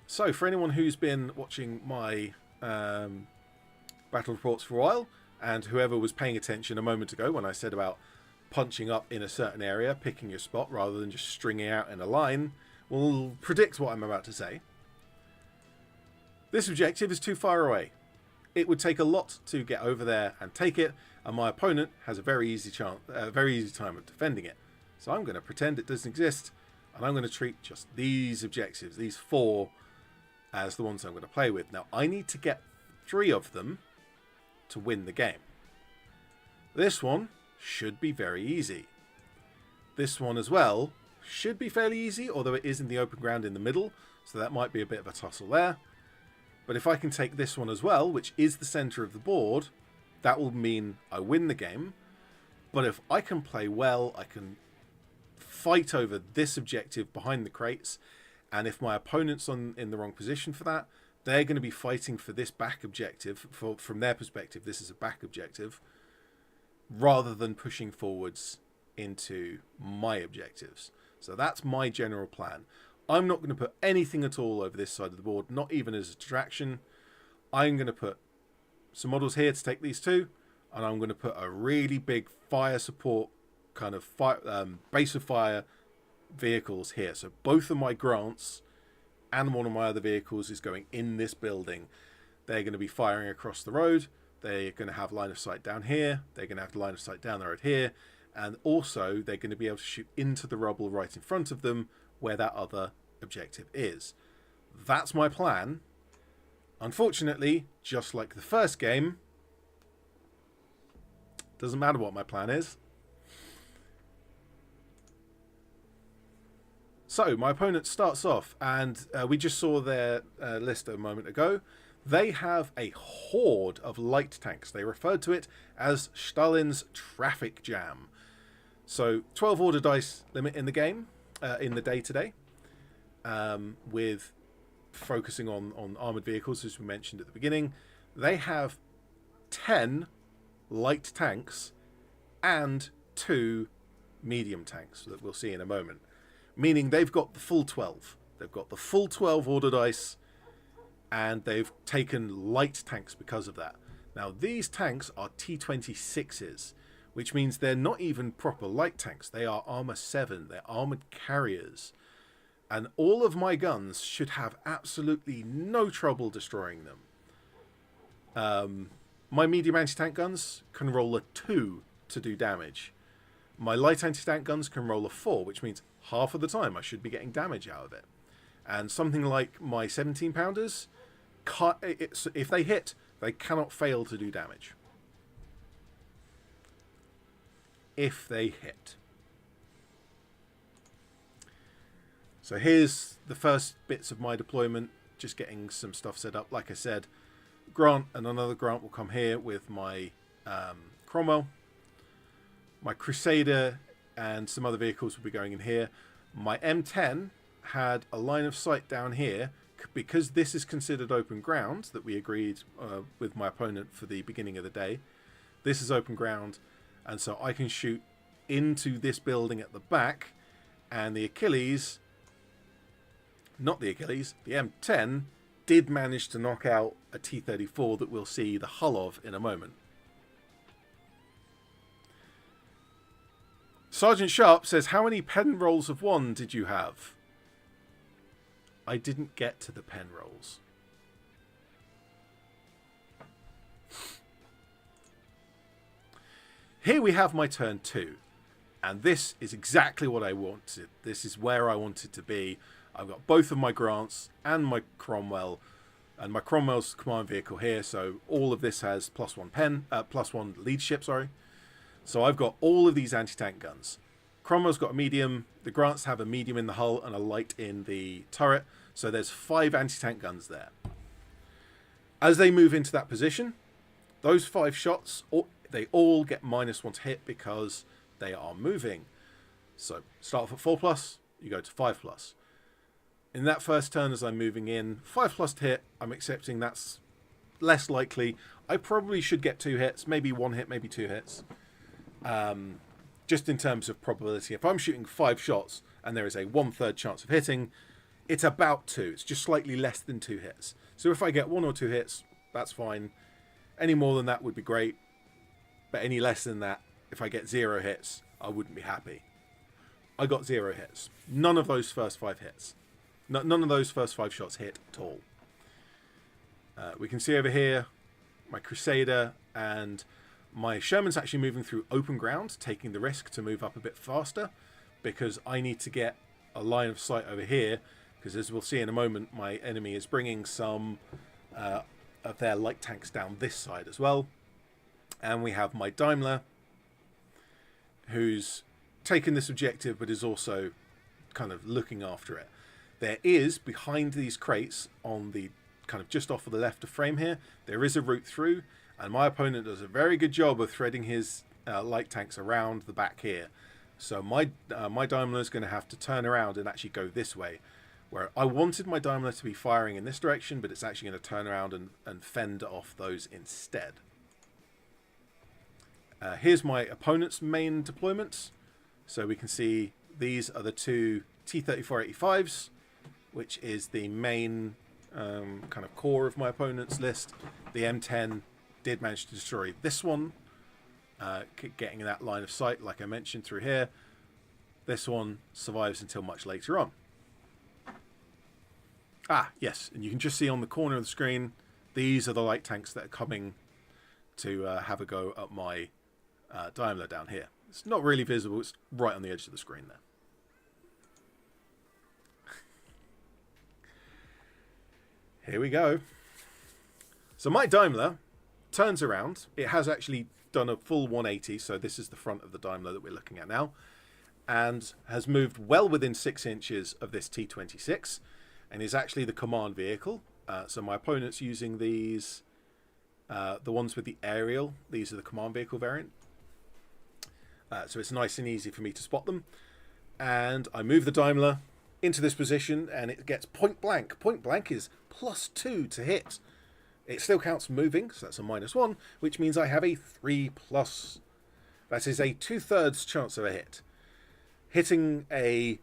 So, for anyone who's been watching my battle reports for a while, And whoever was paying attention a moment ago when I said about punching up in a certain area, picking your spot rather than just stringing out in a line, will predict what I'm about to say. This objective is too far away. It would take a lot to get over there and take it, and my opponent has a very easy time of defending it. So I'm going to pretend it doesn't exist, and I'm going to treat just these objectives, these 4, as the ones I'm going to play with. Now, I need to get 3 of them to win the game. This one should be very easy. This one as well should be fairly easy, although it is in the open ground in the middle, so that might be a bit of a tussle there. But if I can take this one as well, which is the center of the board, that will mean I win the game. But if I can play well, I can fight over this objective behind the crates, and if my opponent's in the wrong position for that, they're going to be fighting for this back objective. From their perspective, this is a back objective, rather than pushing forwards into my objectives. So that's my general plan. I'm not going to put anything at all over this side of the board, not even as a distraction. I'm going to put some models here to take these 2, and I'm going to put a really big fire support kind of base of fire vehicles here. So both of my grants and one of my other vehicles is going in this building. They're going to be firing across the road. They're going to have line of sight down here. They're going to have line of sight down the road here. And also they're going to be able to shoot into the rubble right in front of them where that other objective is. That's my plan. Unfortunately, just like the first game, doesn't matter what my plan is. So my opponent starts off, and we just saw their list a moment ago. They have a horde of light tanks. They referred to it as Stalin's traffic jam. So 12 order dice limit in the game, in the day today, with focusing on armored vehicles, as we mentioned at the beginning. They have 10 light tanks and 2 medium tanks that we'll see in a moment. Meaning they've got the full 12. They've got the full 12 order dice, and they've taken light tanks because of that. Now, these tanks are T-26s, which means they're not even proper light tanks. They are armor 7. They're armored carriers. And all of my guns should have absolutely no trouble destroying them. My medium anti-tank guns can roll a 2 to do damage. My light anti-tank guns can roll a 4, which means half of the time I should be getting damage out of it. And something like my 17-pounders, if they hit, they cannot fail to do damage. If they hit. So here's the first bits of my deployment, just getting some stuff set up. Like I said, Grant and another Grant will come here with my Cromwell. My Crusader and some other vehicles will be going in here. My M10 had a line of sight down here because this is considered open ground that we agreed with my opponent for the beginning of the day. This is open ground, and so I can shoot into this building at the back, and the Achilles, not the Achilles, the M10 did manage to knock out a T-34 that we'll see the hull of in a moment. Sergeant Sharp says, how many pen rolls of 1 did you have? I didn't get to the pen rolls. Here we have my turn 2. And this is exactly what I wanted. This is where I wanted to be. I've got both of my Grants and my Cromwell. And my Cromwell's command vehicle here. So all of this has +1 leadership, sorry. So I've got all of these anti-tank guns. Cromwell's got a medium. The Grants have a medium in the hull and a light in the turret. So there's 5 anti-tank guns there. As they move into that position, those 5 shots, they all get -1 to hit because they are moving. So start off at 4+, you go to 5+. In that first turn as I'm moving in, 5+ to hit, I'm accepting that's less likely. I probably should get 2 hits, maybe 1 hit, maybe 2 hits. Just in terms of probability. If I'm shooting 5 shots and there is a 1/3 chance of hitting, it's about 2. It's just slightly less than 2 hits. So if I get 1 or 2 hits, that's fine. Any more than that would be great. But any less than that, if I get 0 hits, I wouldn't be happy. I got 0 hits. None of those first 5 hits. None of those first 5 shots hit at all. We can see over here my Crusader and my Sherman's actually moving through open ground, taking the risk to move up a bit faster because I need to get a line of sight over here because, as we'll see in a moment, my enemy is bringing some of their light tanks down this side as well. And we have my Daimler, who's taken this objective but is also kind of looking after it. There is, behind these crates, on the kind of just off of the left of frame here, there is a route through, and my opponent does a very good job of threading his light tanks around the back here. So my Daimler is going to have to turn around and actually go this way, where I wanted my Daimler to be firing in this direction, but it's actually going to turn around and fend off those instead. Here's my opponent's main deployments. So we can see these are the 2 T-34-85s, which is the main kind of core of my opponent's list. The M10 did manage to destroy this one, getting that line of sight, like I mentioned, through here. This one survives until much later on. Ah, yes, and you can just see on the corner of the screen, these are the light tanks that are coming to have a go at my Daimler down here. It's not really visible, it's right on the edge of the screen there. Here we go. So my Daimler turns around. It has actually done a full 180, so this is the front of the Daimler that we're looking at now, and has moved well within 6 inches of this T-26, and is actually the command vehicle. So my opponent's using these, the ones with the aerial. These are the command vehicle variant. So it's nice and easy for me to spot them. And I move the Daimler into this position, and it gets point blank. Point blank is +2 to hit. It still counts moving, so that's a -1, which means I have a 3+. That is a 2/3 chance of a hit. Hitting a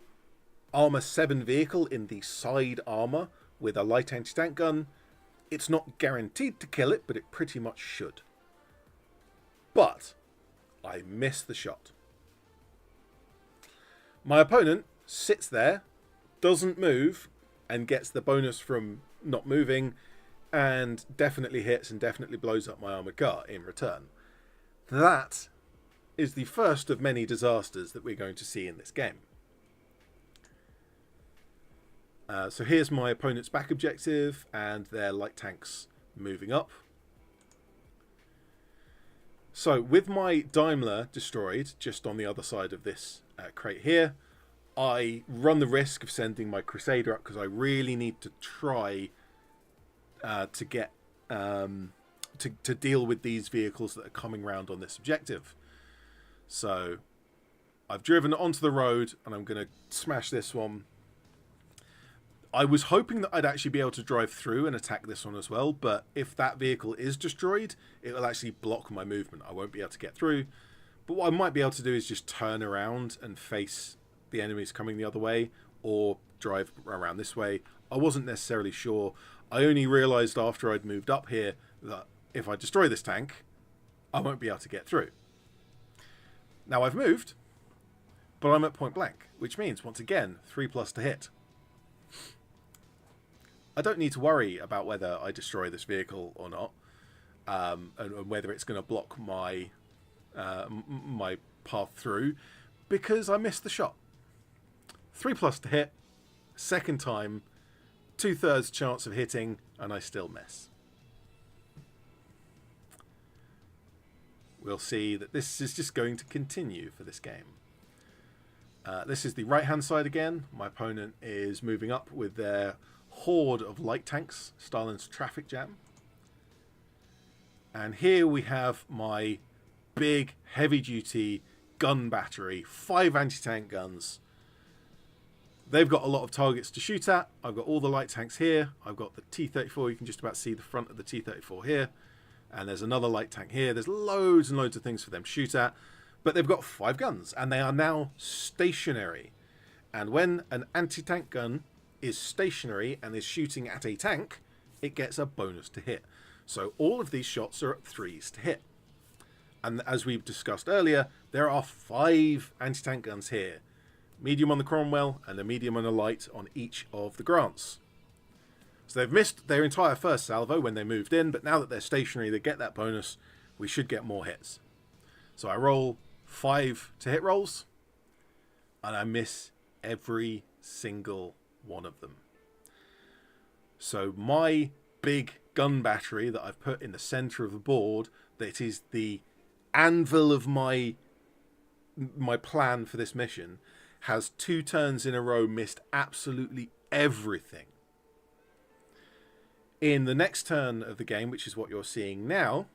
armor 7 vehicle in the side armor with a light anti-tank gun, it's not guaranteed to kill it, but it pretty much should. But I miss the shot. My opponent sits there, doesn't move, and gets the bonus from not moving, and definitely hits and definitely blows up my armored car in return. That is the first of many disasters that we're going to see in this game. So here's my opponent's back objective and their light tanks moving up. So with my Daimler destroyed just on the other side of this crate here, I run the risk of sending my Crusader up because I really need to try to get to deal with these vehicles that are coming round on this objective. So I've driven onto the road and I'm going to smash this one. I was hoping that I'd actually be able to drive through and attack this one as well, but if that vehicle is destroyed, it will actually block my movement. I won't be able to get through. But what I might be able to do is just turn around and face the enemies coming the other way, or drive around this way. I wasn't necessarily sure. I only realised after I'd moved up here that if I destroy this tank, I won't be able to get through. Now I've moved, but I'm at point blank, which means, once again, 3+ to hit. I don't need to worry about whether I destroy this vehicle or not, and whether it's going to block my my path through, because I missed the shot. 3+ to hit, second time, 2/3 chance of hitting, and I still miss. We'll see that this is just going to continue for this game. This is the right-hand side again. My opponent is moving up with their horde of light tanks, Stalin's traffic jam. And here we have my big, heavy-duty gun battery, 5 anti-tank guns. They've got a lot of targets to shoot at. I've got all the light tanks here. I've got the T-34. You can just about see the front of the T-34 here. And there's another light tank here. There's loads and loads of things for them to shoot at. But they've got 5 guns, and they are now stationary. And when an anti-tank gun is stationary and is shooting at a tank, it gets a bonus to hit. So all of these shots are at 3s to hit. And as we've discussed earlier, there are 5 anti-tank guns here. Medium on the Cromwell and a medium and a light on each of the Grants. So they've missed their entire first salvo when they moved in, but now that they're stationary, they get that bonus. We should get more hits. So I roll 5 to hit rolls, and I miss every single one of them. So my big gun battery that I've put in the center of the board, that is the anvil of my plan for this mission, has 2 turns in a row missed absolutely everything. In the next turn of the game, which is what you're seeing now,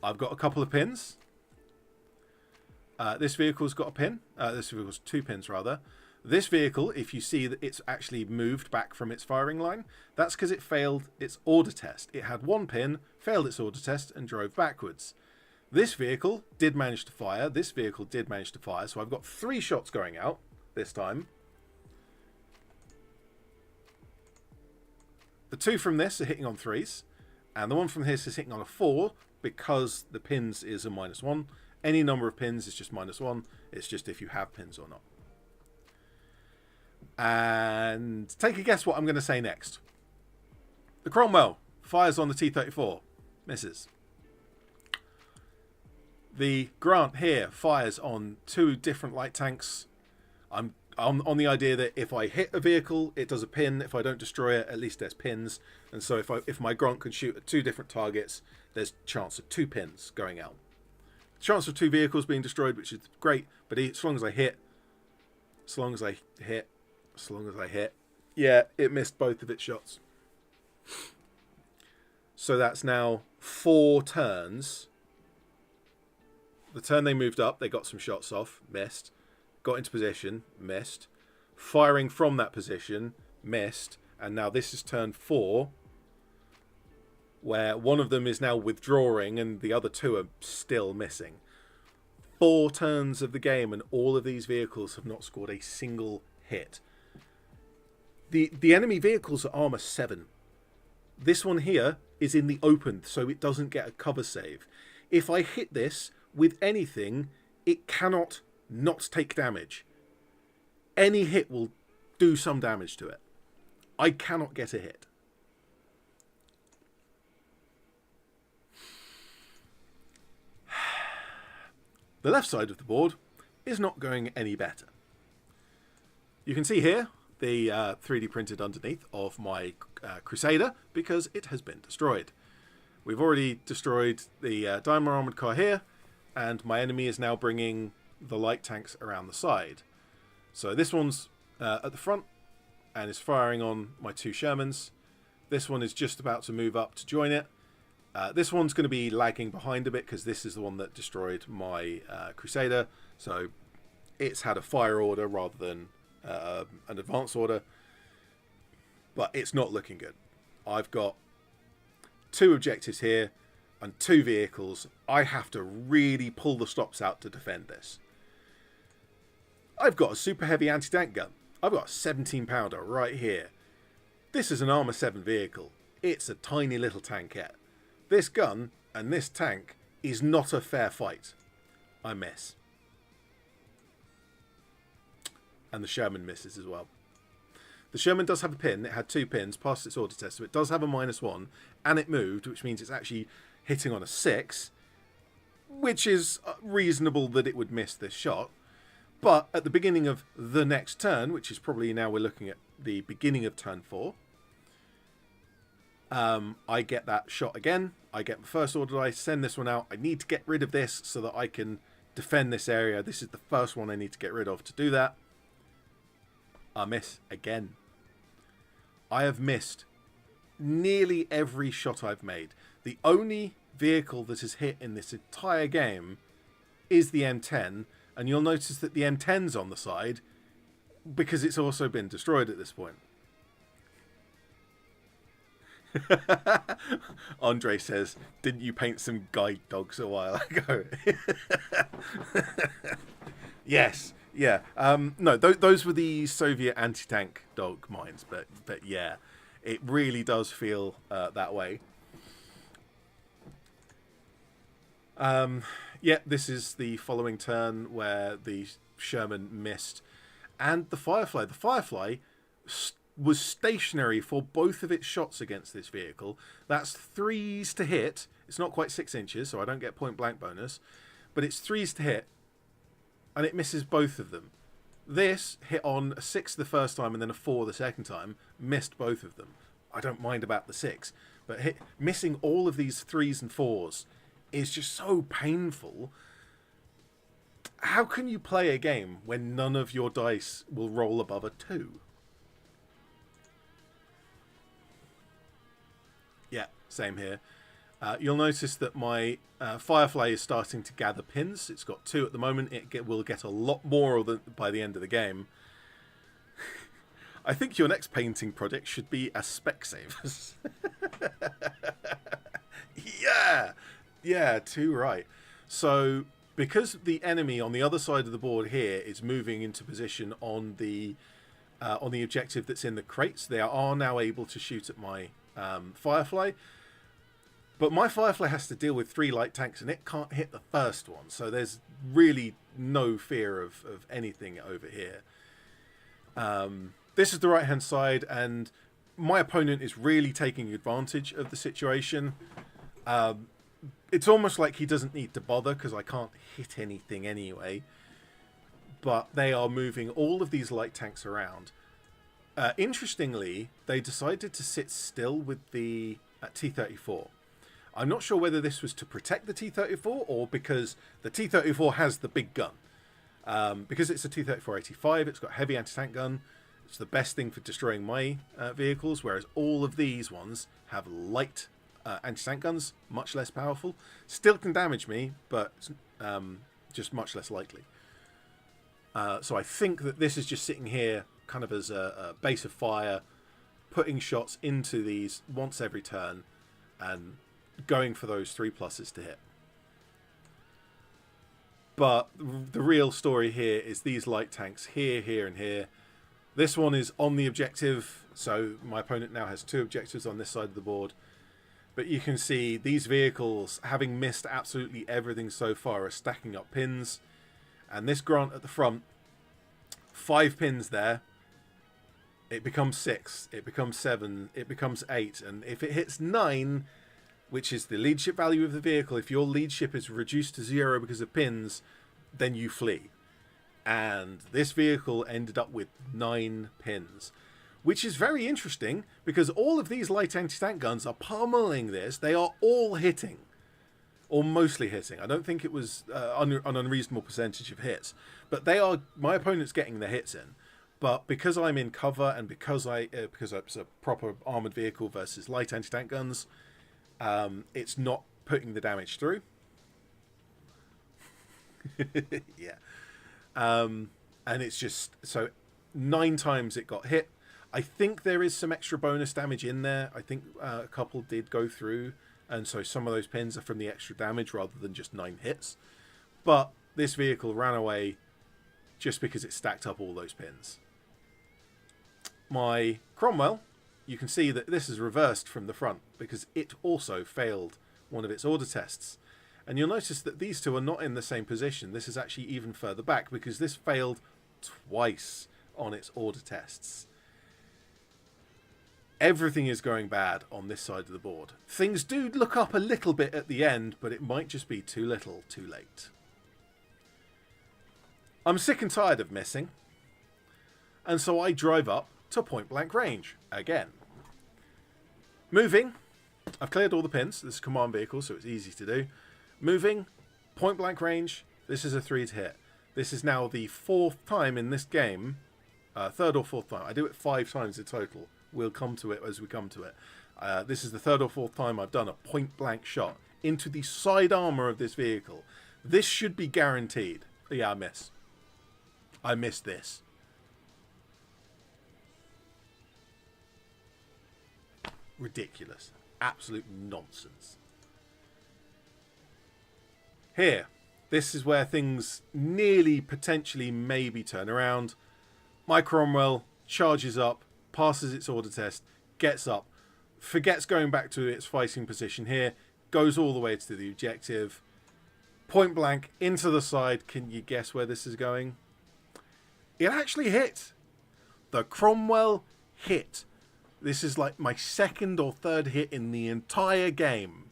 I've got a couple of pins. This vehicle's got a pin. This vehicle's 2 pins, rather. This vehicle, if you see that it's actually moved back from its firing line, that's because it failed its order test. It had 1 pin, failed its order test, and drove backwards. This vehicle did manage to fire. This vehicle did manage to fire. So I've got 3 shots going out this time. The 2 from this are hitting on 3s. And the one from this is hitting on a 4 because the pins is a -1. Any number of pins is just -1. It's just if you have pins or not. And take a guess what I'm going to say next. The Cromwell fires on the T-34. Misses. The Grant here fires on 2 different light tanks. I'm on the idea that if I hit a vehicle, it does a pin. If I don't destroy it, at least there's pins. And so if my Grant can shoot at 2 different targets, there's chance of 2 pins going out. Chance of 2 vehicles being destroyed, which is great. But as long as I hit, yeah, it missed both of its shots. So that's now 4 turns. The turn they moved up, they got some shots off, missed. Got into position, missed. Firing from that position, missed. And now this is turn 4, where one of them is now withdrawing and the other 2 are still missing. 4 turns of the game and all of these vehicles have not scored a single hit. The enemy vehicles are armor 7. This one here is in the open, so it doesn't get a cover save. If I hit this with anything, it cannot not take damage. Any hit will do some damage to it. I cannot get a hit. The left side of the board is not going any better. You can see here the 3D printed underneath of my Crusader because it has been destroyed. We've already destroyed the Diamond Armoured Car here, and my enemy is now bringing the light tanks around the side. So this one's at the front and is firing on my 2 Shermans. This one is just about to move up to join it. This one's going to be lagging behind a bit because this is the one that destroyed my Crusader. So it's had a fire order rather than an advance order. But it's not looking good. I've got 2 objectives here and 2 vehicles. I have to really pull the stops out to defend this. I've got a super heavy anti-tank gun. I've got a 17 pounder right here. This is an armor 7 vehicle. It's a tiny little tankette. This gun and this tank is not a fair fight. I miss. And the Sherman misses as well. The Sherman does have a pin. It had 2 pins, passed its order test, so it does have a -1, and it moved, which means it's actually hitting on a 6, which is reasonable that it would miss this shot. But at the beginning of the next turn, which is probably now we're looking at the beginning of turn 4, I get that shot again. I get my first order dice, send this one out. I need to get rid of this so that I can defend this area. This is the first one I need to get rid of to do that. I miss again. I have missed nearly every shot I've made. The only vehicle that has hit in this entire game is the M10, and you'll notice that the M10's on the side because it's also been destroyed at this point. Andre says, didn't you paint some guide dogs a while ago? Yes, yeah. No, those were the Soviet anti-tank dog mines, but yeah, it really does feel that way. Yeah, this is the following turn where the Sherman missed. And the Firefly. The Firefly was stationary for both of its shots against this vehicle. That's 3s to hit. It's not quite 6 inches, so I don't get point blank bonus. But it's 3s to hit, and it misses both of them. This hit on a 6 the first time and then a 4 the second time. Missed both of them. I don't mind about the 6. But missing all of these 3s and 4s is just so painful. How can you play a game when none of your dice will roll above a 2? Yeah, same here. You'll notice that my Firefly is starting to gather pins. It's got 2 at the moment. Will get a lot more by the end of the game. I think your next painting project should be a Specsavers. Yeah, 2 right. So because the enemy on the other side of the board here is moving into position on the objective that's in the crates, they are now able to shoot at my Firefly. But my Firefly has to deal with 3 light tanks, and it can't hit the first one. So there's really no fear of anything over here. This is the right-hand side, and my opponent is really taking advantage of the situation. It's almost like he doesn't need to bother, because I can't hit anything anyway. But they are moving all of these light tanks around. Interestingly, they decided to sit still with the T-34. I'm not sure whether this was to protect the T-34 or because the T-34 has the big gun. Because it's a T-34-85, it's got heavy anti-tank gun. It's the best thing for destroying my vehicles, whereas all of these ones have light anti-tank guns, much less powerful. Still can damage me, but just much less likely. So I think that this is just sitting here kind of as a base of fire, putting shots into these once every turn and going for those 3+ to hit. But the real story here is these light tanks here, here, and here. This one is on the objective, so my opponent now has 2 objectives on this side of the board. But you can see these vehicles, having missed absolutely everything so far, are stacking up pins. And this Grant at the front, 5 pins there. It becomes 6, it becomes 7, it becomes 8. And if it hits 9, which is the leadership value of the vehicle, if your leadership is reduced to 0 because of pins, then you flee. And this vehicle ended up with 9 pins, which is very interesting because all of these light anti-tank guns are pummeling this. They are all hitting, or mostly hitting. I don't think it was an unreasonable percentage of hits, but they are. My opponent's getting their hits in, but because I'm in cover and because it's a proper armored vehicle versus light anti-tank guns, it's not putting the damage through. Yeah. And it's just, so 9 times it got hit. I think there is some extra bonus damage in there. I think a couple did go through, and so some of those pins are from the extra damage rather than just 9 hits. But this vehicle ran away just because it stacked up all those pins. My Cromwell, you can see that this is reversed from the front because it also failed one of its order tests. And you'll notice that these 2 are not in the same position. This is actually even further back because this failed twice on its order tests. Everything is going bad on this side of the board. Things do look up a little bit at the end, but it might just be too little, too late. I'm sick and tired of missing. And so I drive up to point blank range again. Moving. I've cleared all the pins. This is a command vehicle, so it's easy to do. Moving, point blank range, this is a 3 to hit. This is now the 4th time in this game, 3rd or 4th time. I do it 5 times in total. We'll come to it as we come to it. This is the 3rd or 4th time I've done a point blank shot into the side armor of this vehicle. This should be guaranteed. Yeah, I miss. I missed this. Ridiculous. Absolute nonsense. Here, this is where things nearly, potentially, maybe turn around. My Cromwell charges up, passes its order test, gets up, forgets going back to its fighting position here, goes all the way to the objective, Point blank into the side. Can you guess where this is going? It actually hit. The Cromwell hit. This is like my second or third hit in the entire game.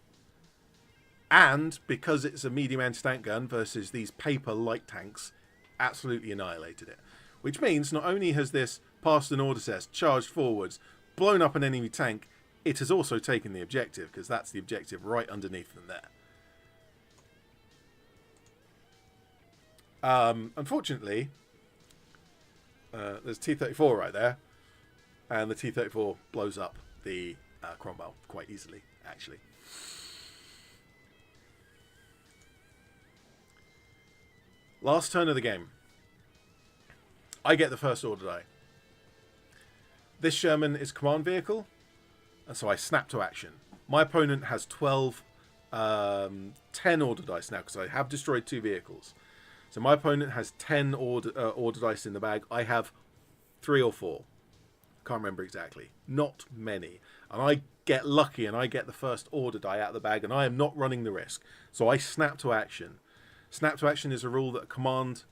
And because it's a medium anti-tank gun versus these paper light tanks, absolutely annihilated it. Which means not only has this passed an order test, charged forwards, blown up an enemy tank, it has also taken the objective, because that's the objective right underneath them there. Unfortunately, there's T-34 right there, and the T-34 blows up the Cromwell quite easily, actually. Last turn of the game. I get the first order die. This Sherman is command vehicle, and so I snap to action. My opponent has 10 order dice now, because I have destroyed 2 vehicles. So my opponent has 10 order dice in the bag. I have 3 or 4. Can't remember exactly. Not many. And I get lucky and I get the first order die out of the bag, and I am not running the risk. So I snap to action. Snap to action is a rule that a command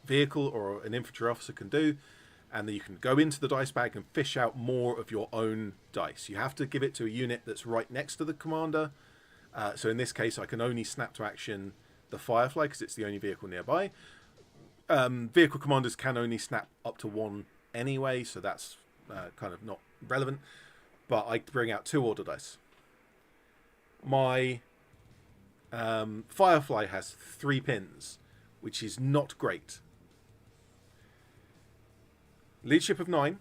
vehicle or an infantry officer can do, and then you can go into the dice bag and fish out more of your own dice. You have to give it to a unit that's right next to the commander. So in this case, I can only snap to action the Firefly because it's the only vehicle nearby. Vehicle commanders can only snap up to 1 anyway, so that's kind of not relevant. But I bring out 2 order dice. My Firefly has 3 pins, which is not great. Leadership of 9,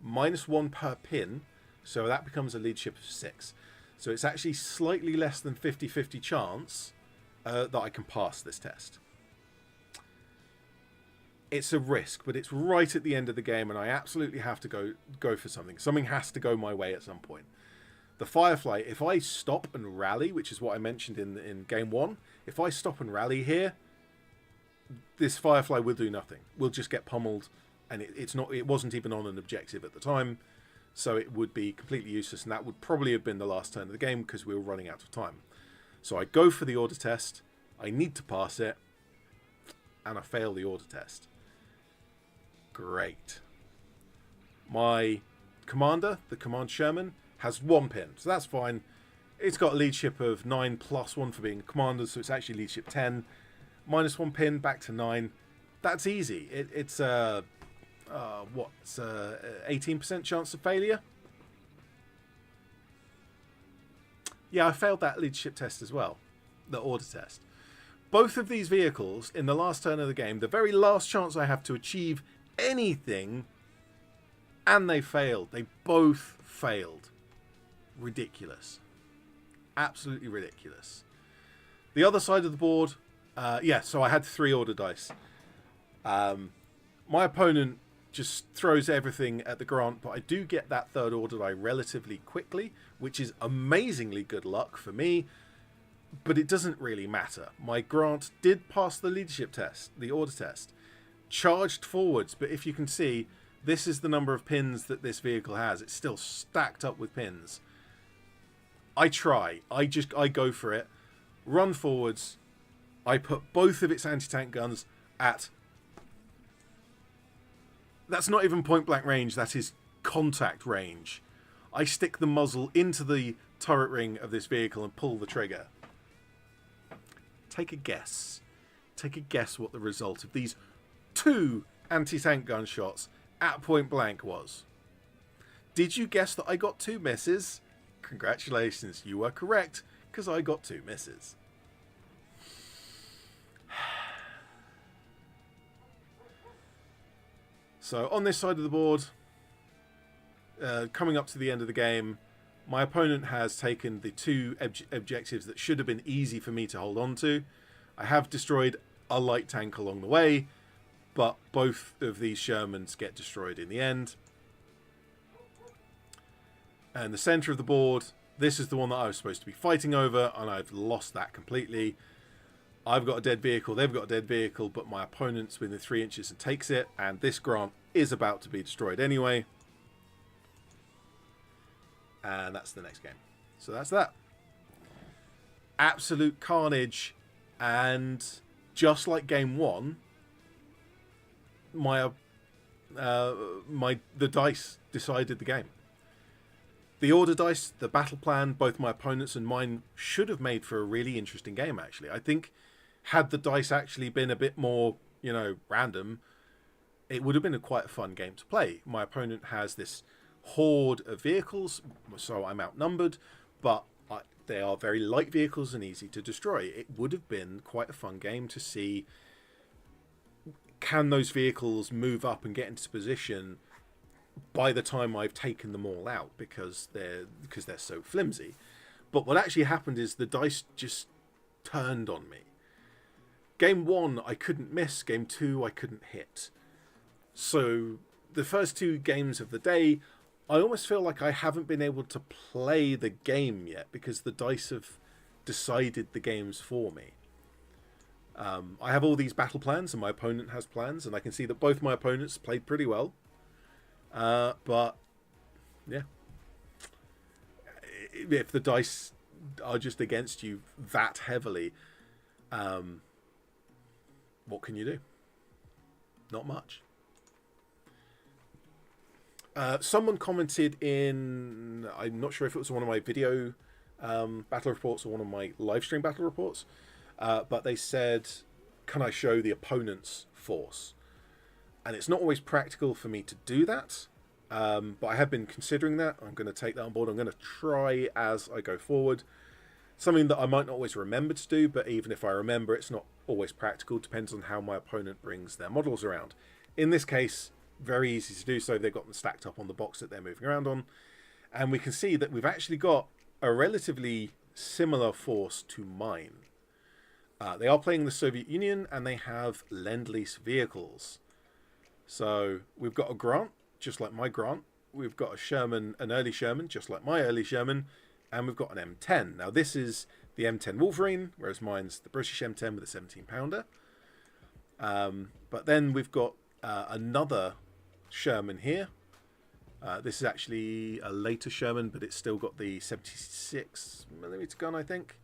-1 per pin, so that becomes a leadership of 6. So it's actually slightly less than 50-50 chance that I can pass this test. It's a risk, but it's right at the end of the game, and I absolutely have to go for something. Something has to go my way at some point. The Firefly, if I stop and rally, which is what I mentioned in game 1, if I stop and rally here, this Firefly will do nothing. We'll just get pummeled, and it wasn't even on an objective at the time, so it would be completely useless, and that would probably have been the last turn of the game because we were running out of time. So I go for the order test, I need to pass it, and I fail the order test. Great. My commander, the Command Sherman, has 1 pin, so that's fine. It's got a leadership of 9 + 1 for being a commander, so it's actually leadership 10. -1 pin, back to 9. That's easy. It's a 18% chance of failure. Yeah, I failed that leadership test as well, the order test. Both of these vehicles, in the last turn of the game, the very last chance I have to achieve anything, and they failed. They both failed. Ridiculous. Absolutely ridiculous. The other side of the board, so I had 3 order dice. My opponent just throws everything at the Grant, but I do get that 3rd order die relatively quickly, which is amazingly good luck for me, but it doesn't really matter. My Grant did pass the leadership test, the order test, charged forwards, but if you can see, this is the number of pins that this vehicle has. It's still stacked up with pins. I try. I go for it. Run forwards. I put both of its anti-tank guns at... That's not even point-blank range. That is contact range. I stick the muzzle into the turret ring of this vehicle and pull the trigger. Take a guess. Take a guess what the result of these 2 anti-tank gunshots at point-blank was. Did you guess that I got 2 misses? Congratulations, you were correct, because I got 2 misses. So on this side of the board, coming up to the end of the game, my opponent has taken the 2 objectives that should have been easy for me to hold on to. I have destroyed a light tank along the way, but both of these Shermans get destroyed in the end. And the center of the board, this is the one that I was supposed to be fighting over, and I've lost that completely. I've got a dead vehicle, they've got a dead vehicle, but my opponent's within 3 inches and takes it, and this Grant is about to be destroyed anyway. And that's the next game. So that's that. Absolute carnage, And just like game one, the dice decided the game. The order dice, the battle plan, both my opponents and mine should have made for a really interesting game, actually. I think had the dice actually been a bit more, random, it would have been quite a fun game to play. My opponent has this horde of vehicles, so I'm outnumbered, but they are very light vehicles and easy to destroy. It would have been quite a fun game to see, can those vehicles move up and get into position by the time I've taken them all out, because they're so flimsy. But what actually happened is the dice just turned on me. Game one, I couldn't miss. Game two, I couldn't hit. So the first two games of the day, I almost feel like I haven't been able to play the game yet because the dice have decided the games for me. I have all these battle plans and my opponent has plans, and I can see that both my opponents played pretty well. But yeah, if the dice are just against you that heavily, what can you do? Not much. Someone commented in, I'm not sure if it was one of my video battle reports or one of my live stream battle reports, but they said, can I show the opponent's force? And it's not always practical for me to do that, but I have been considering that. I'm going to take that on board. I'm going to try as I go forward. Something that I might not always remember to do, but even if I remember, it's not always practical. Depends on how my opponent brings their models around. In this case, very easy to do so. They've got them stacked up on the box that they're moving around on. And we can see that we've actually got a relatively similar force to mine. They are playing the Soviet Union and they have Lend-Lease vehicles. So we've got a Grant, just like my Grant. We've got a Sherman, an early Sherman, just like my early Sherman. And we've got an M10. Now this is the M10 Wolverine, whereas mine's the British M10 with a 17-pounder. But then we've got another Sherman here. This is actually a later Sherman, but it's still got the 76mm gun, I think.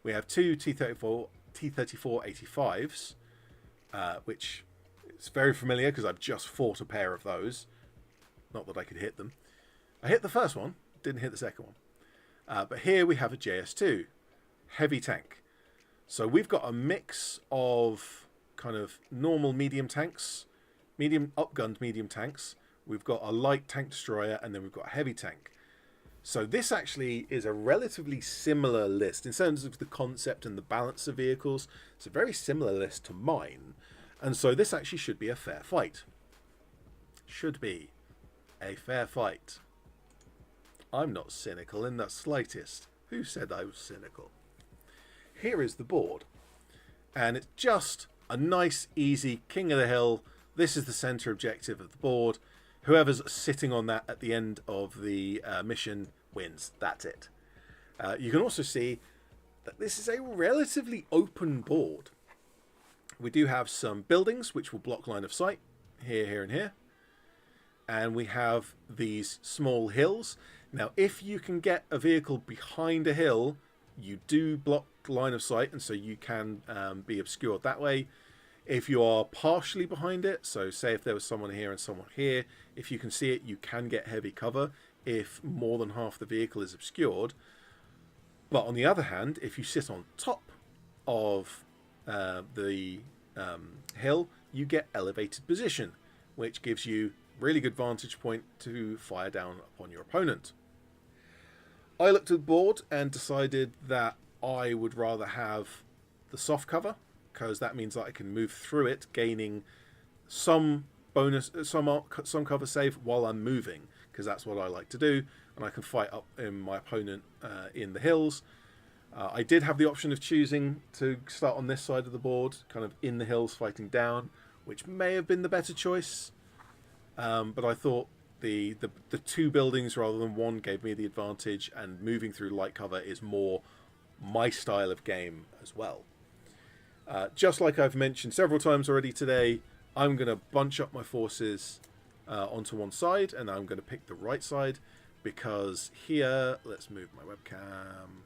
We have two T-34 85s, which is very familiar because I've just fought a pair of those. Not that I could hit them. I hit the first one, didn't hit the second one. But here we have a JS2, heavy tank. So we've got a mix of kind of normal medium tanks, medium upgunned medium tanks. We've got a light tank destroyer, and then we've got a heavy tank. So this actually is a relatively similar list in terms of the concept and the balance of vehicles. It's a very similar list to mine. And so this actually should be a fair fight. Should be a fair fight. I'm not cynical in the slightest. Who said I was cynical? Here is the board. And it's just a nice, easy king of the hill. This is the center objective of the board. Whoever's sitting on that at the end of the mission wins. That's it. You can also see that this is a relatively open board. We do have some buildings which will block line of sight. Here, here, and here. And we have these small hills. Now, if you can get a vehicle behind a hill, you do block line of sight, and so you can be obscured that way. If you are partially behind it, so say if there was someone here and someone here, if you can see it, you can get heavy cover if more than half the vehicle is obscured. But on the other hand, if you sit on top of the hill, you get elevated position, which gives you really good vantage point to fire down upon your opponent. I looked at the board and decided that I would rather have the soft cover, because that means that I can move through it, gaining some bonus, some cover save while I'm moving, because that's what I like to do, and I can fight up in my opponent in the hills. I did have the option of choosing to start on this side of the board, kind of in the hills fighting down, which may have been the better choice, but I thought the two buildings rather than one gave me the advantage, and moving through light cover is more my style of game as well. Just like I've mentioned several times already today, I'm going to bunch up my forces onto one side, and I'm going to pick the right side, because here, let's move my webcam.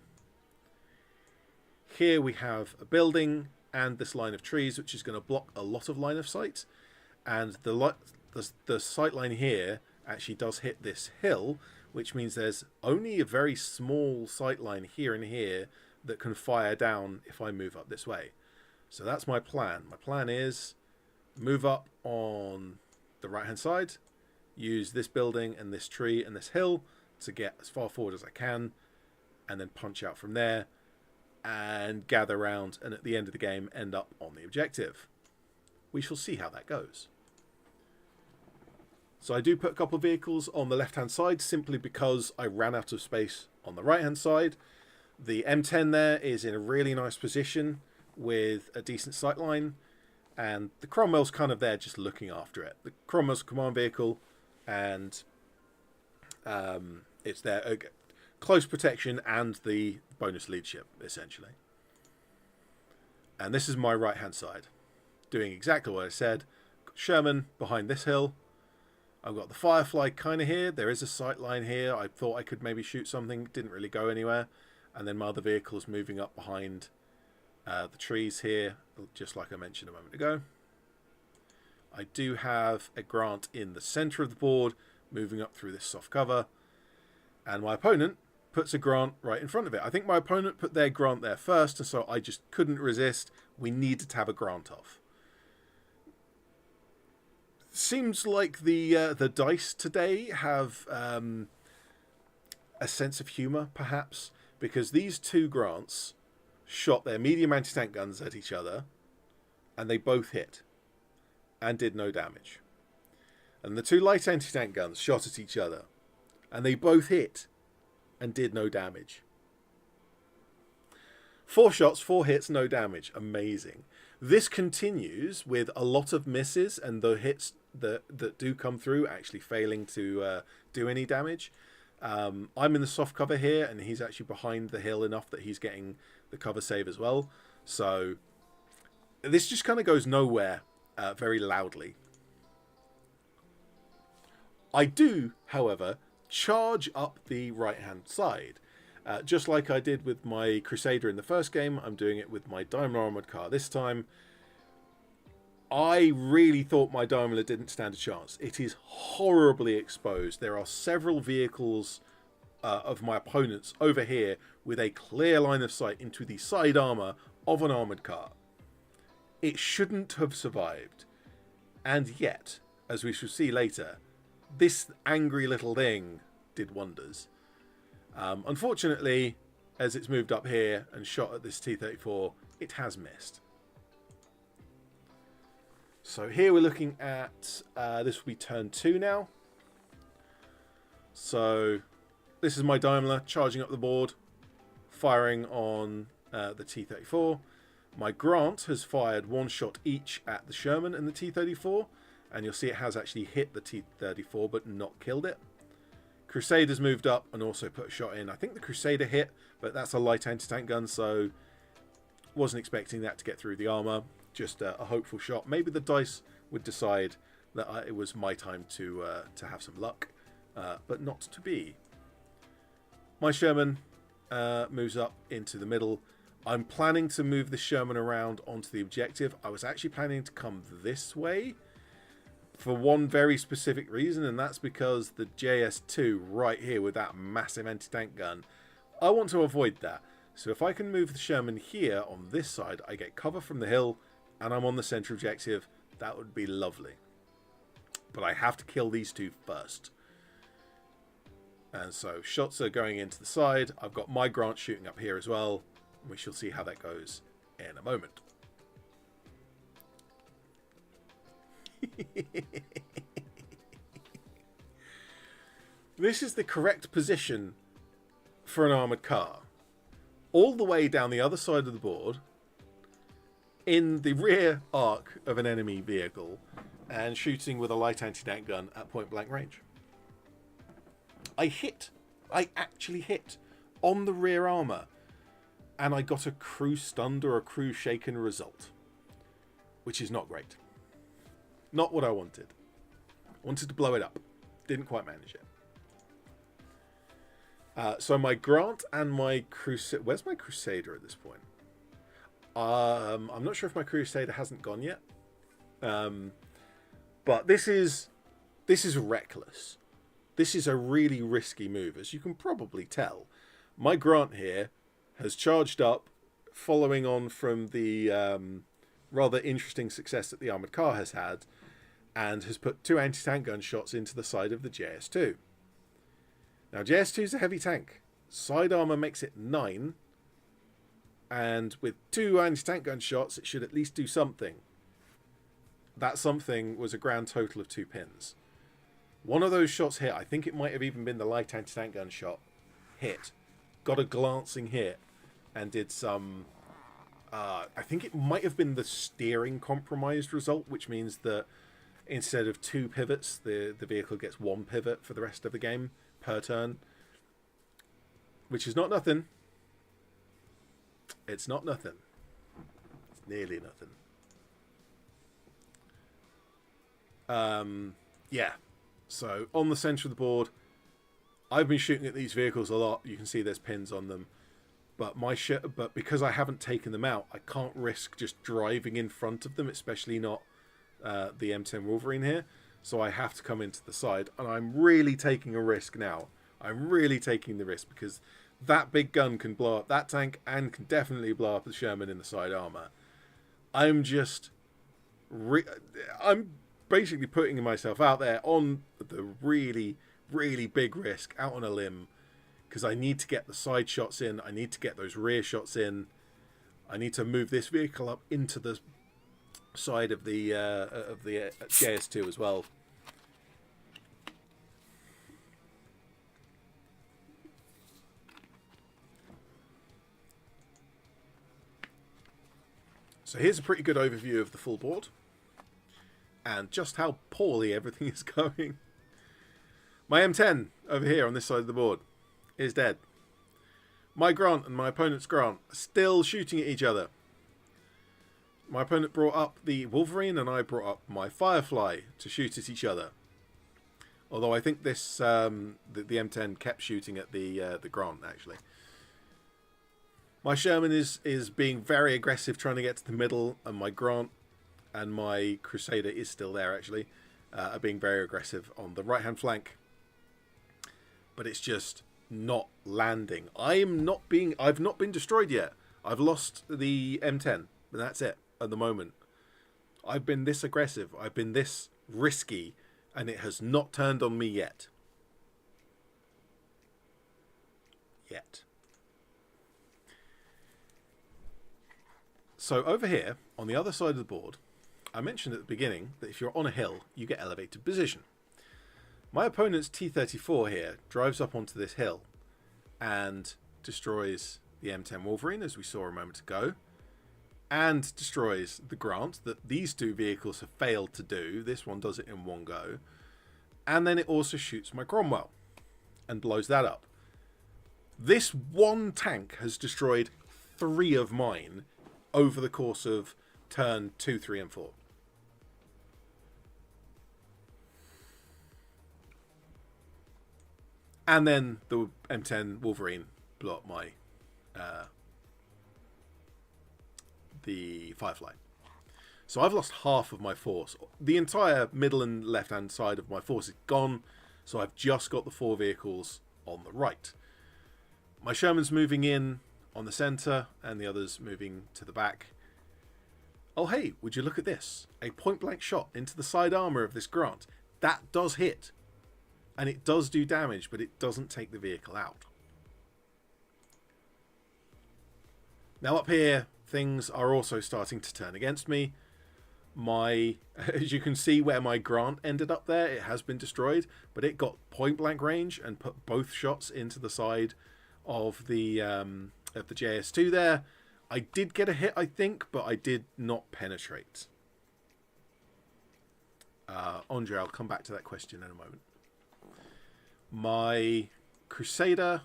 Here we have a building and this line of trees, which is going to block a lot of line of sight. And the sight line here actually does hit this hill, which means there's only a very small sight line here and here that can fire down if I move up this way. So that's my plan. My plan is move up on the right hand side, use this building and this tree and this hill to get as far forward as I can, and then punch out from there and gather around, and at the end of the game end up on the objective. We shall see how that goes. So I do put a couple of vehicles on the left hand side simply because I ran out of space on the right hand side. The M10 there is in a really nice position with a decent sight line, and the Cromwell's kind of there just looking after it. The Cromwell's a command vehicle, and it's there, close protection and the bonus leadership essentially. And this is my right hand side, doing exactly what I said. Got Sherman behind this hill. I've got the Firefly kind of here. There is a sight line here. I thought I could maybe shoot something. Didn't really go anywhere. And then my other vehicle is moving up behind the trees here, just like I mentioned a moment ago. I do have a Grant in the center of the board, moving up through this soft cover. And my opponent puts a Grant right in front of it. I think my opponent put their Grant there first, and so I just couldn't resist. We needed to have a Grant off. Seems like the dice today have a sense of humour, perhaps, because these two Grants shot their medium anti-tank guns at each other, and they both hit and did no damage. And the two light anti-tank guns shot at each other, and they both hit and did no damage. 4 shots, 4 hits, no damage. Amazing. This continues with a lot of misses, and the hits that do come through actually failing to do any damage. I'm in the soft cover here, and he's actually behind the hill enough that he's getting the cover save as well. So this just kind of goes nowhere very loudly. I do, however, charge up the right-hand side. Just like I did with my Crusader in the first game, I'm doing it with my Daimler armoured car this time. I really thought my Daimler didn't stand a chance. It is horribly exposed. There are several vehicles of my opponents over here with a clear line of sight into the side armour of an armoured car. It shouldn't have survived. And yet, as we shall see later, this angry little thing did wonders. Unfortunately, as it's moved up here and shot at this T-34, it has missed. So here we're looking at, this will be turn 2 now. So this is my Daimler charging up the board, firing on the T-34. My Grant has fired 1 shot each at the Sherman and the T-34, and you'll see it has actually hit the T-34 but not killed it. Crusader's moved up and also put a shot in. I think the Crusader hit, but that's a light anti-tank gun, so wasn't expecting that to get through the armour. Just a hopeful shot. Maybe the dice would decide that it was my time to have some luck, but not to be. My Sherman moves up into the middle. I'm planning to move the Sherman around onto the objective. I was actually planning to come this way for one very specific reason, and that's because the JS2 right here with that massive anti-tank gun, I want to avoid that. So if I can move the Sherman here on this side, I get cover from the hill and I'm on the center objective. That would be lovely. But I have to kill these two first. And so shots are going into the side. I've got my Grant shooting up here as well. We shall see how that goes in a moment. This is the correct position for an armoured car. All the way down the other side of the board, in the rear arc of an enemy vehicle, and shooting with a light anti-tank gun at point blank range. I actually hit on the rear armour, and I got a crew stunned or a crew shaken result, which is not great. Not what I wanted. I wanted to blow it up. Didn't quite manage it. So my Grant and my Crusader... Where's my Crusader at this point? I'm not sure if my Crusader hasn't gone yet. But this is reckless. This is a really risky move, as you can probably tell. My Grant here has charged up, following on from the rather interesting success that the Armoured Car has had, and has put 2 anti-tank gun shots into the side of the JS2. Now, JS2 is a heavy tank. Side armour makes it 9, and with 2 anti-tank gun shots, it should at least do something. That something was a grand total of 2 pins. One of those shots hit, I think it might have even been the light anti-tank gun shot, hit. Got a glancing hit, and did some... I think it might have been the steering compromised result, which means that instead of 2 pivots, the vehicle gets 1 pivot for the rest of the game per turn. Which is not nothing. It's not nothing. It's nearly nothing. Yeah. So on the center of the board, I've been shooting at these vehicles a lot. You can see there's pins on them. But but because I haven't taken them out, I can't risk just driving in front of them, especially not the M10 Wolverine here. So I have to come into the side, and I'm really taking a risk now. I'm really taking the risk because that big gun can blow up that tank and can definitely blow up the Sherman in the side armor. I'm just... I'm basically putting myself out there on the really, really big risk, out on a limb, because I need to get the side shots in. I need to get those rear shots in. I need to move this vehicle up into the side of the JS2 as well. So here's a pretty good overview of the full board and just how poorly everything is going. My M10 over here on this side of the board is dead. My Grant and my opponent's Grant are still shooting at each other. My opponent brought up the Wolverine and I brought up my Firefly to shoot at each other. Although I think this the M10 kept shooting at the Grant, actually. My Sherman is being very aggressive, trying to get to the middle, and my Grant and my Crusader is still there, actually, are being very aggressive on the right-hand flank. But it's just not landing. I've not been destroyed yet. I've lost the M10, and that's it at the moment. I've been this aggressive. I've been this risky, and it has not turned on me yet. So over here, on the other side of the board, I mentioned at the beginning that if you're on a hill, you get elevated position. My opponent's T-34 here drives up onto this hill and destroys the M10 Wolverine, as we saw a moment ago, and destroys the Grant that these 2 vehicles have failed to do. This one does it in one go. And then it also shoots my Cromwell and blows that up. This one tank has destroyed 3 of mine over the course of turn 2, 3, and 4. And then the M10 Wolverine blew up my the Firefly. So I've lost half of my force. The entire middle and left-hand side of my force is gone, so I've just got the 4 vehicles on the right. My Sherman's moving in on the centre, and the others moving to the back. Oh hey, would you look at this? A point-blank shot into the side armour of this Grant. That does hit. And it does do damage, but it doesn't take the vehicle out. Now up here, things are also starting to turn against me. As you can see where my Grant ended up there, it has been destroyed, but it got point-blank range and put both shots into the side of the JS2 there. I did get a hit, I think, but I did not penetrate. Andre, I'll come back to that question in a moment. My Crusader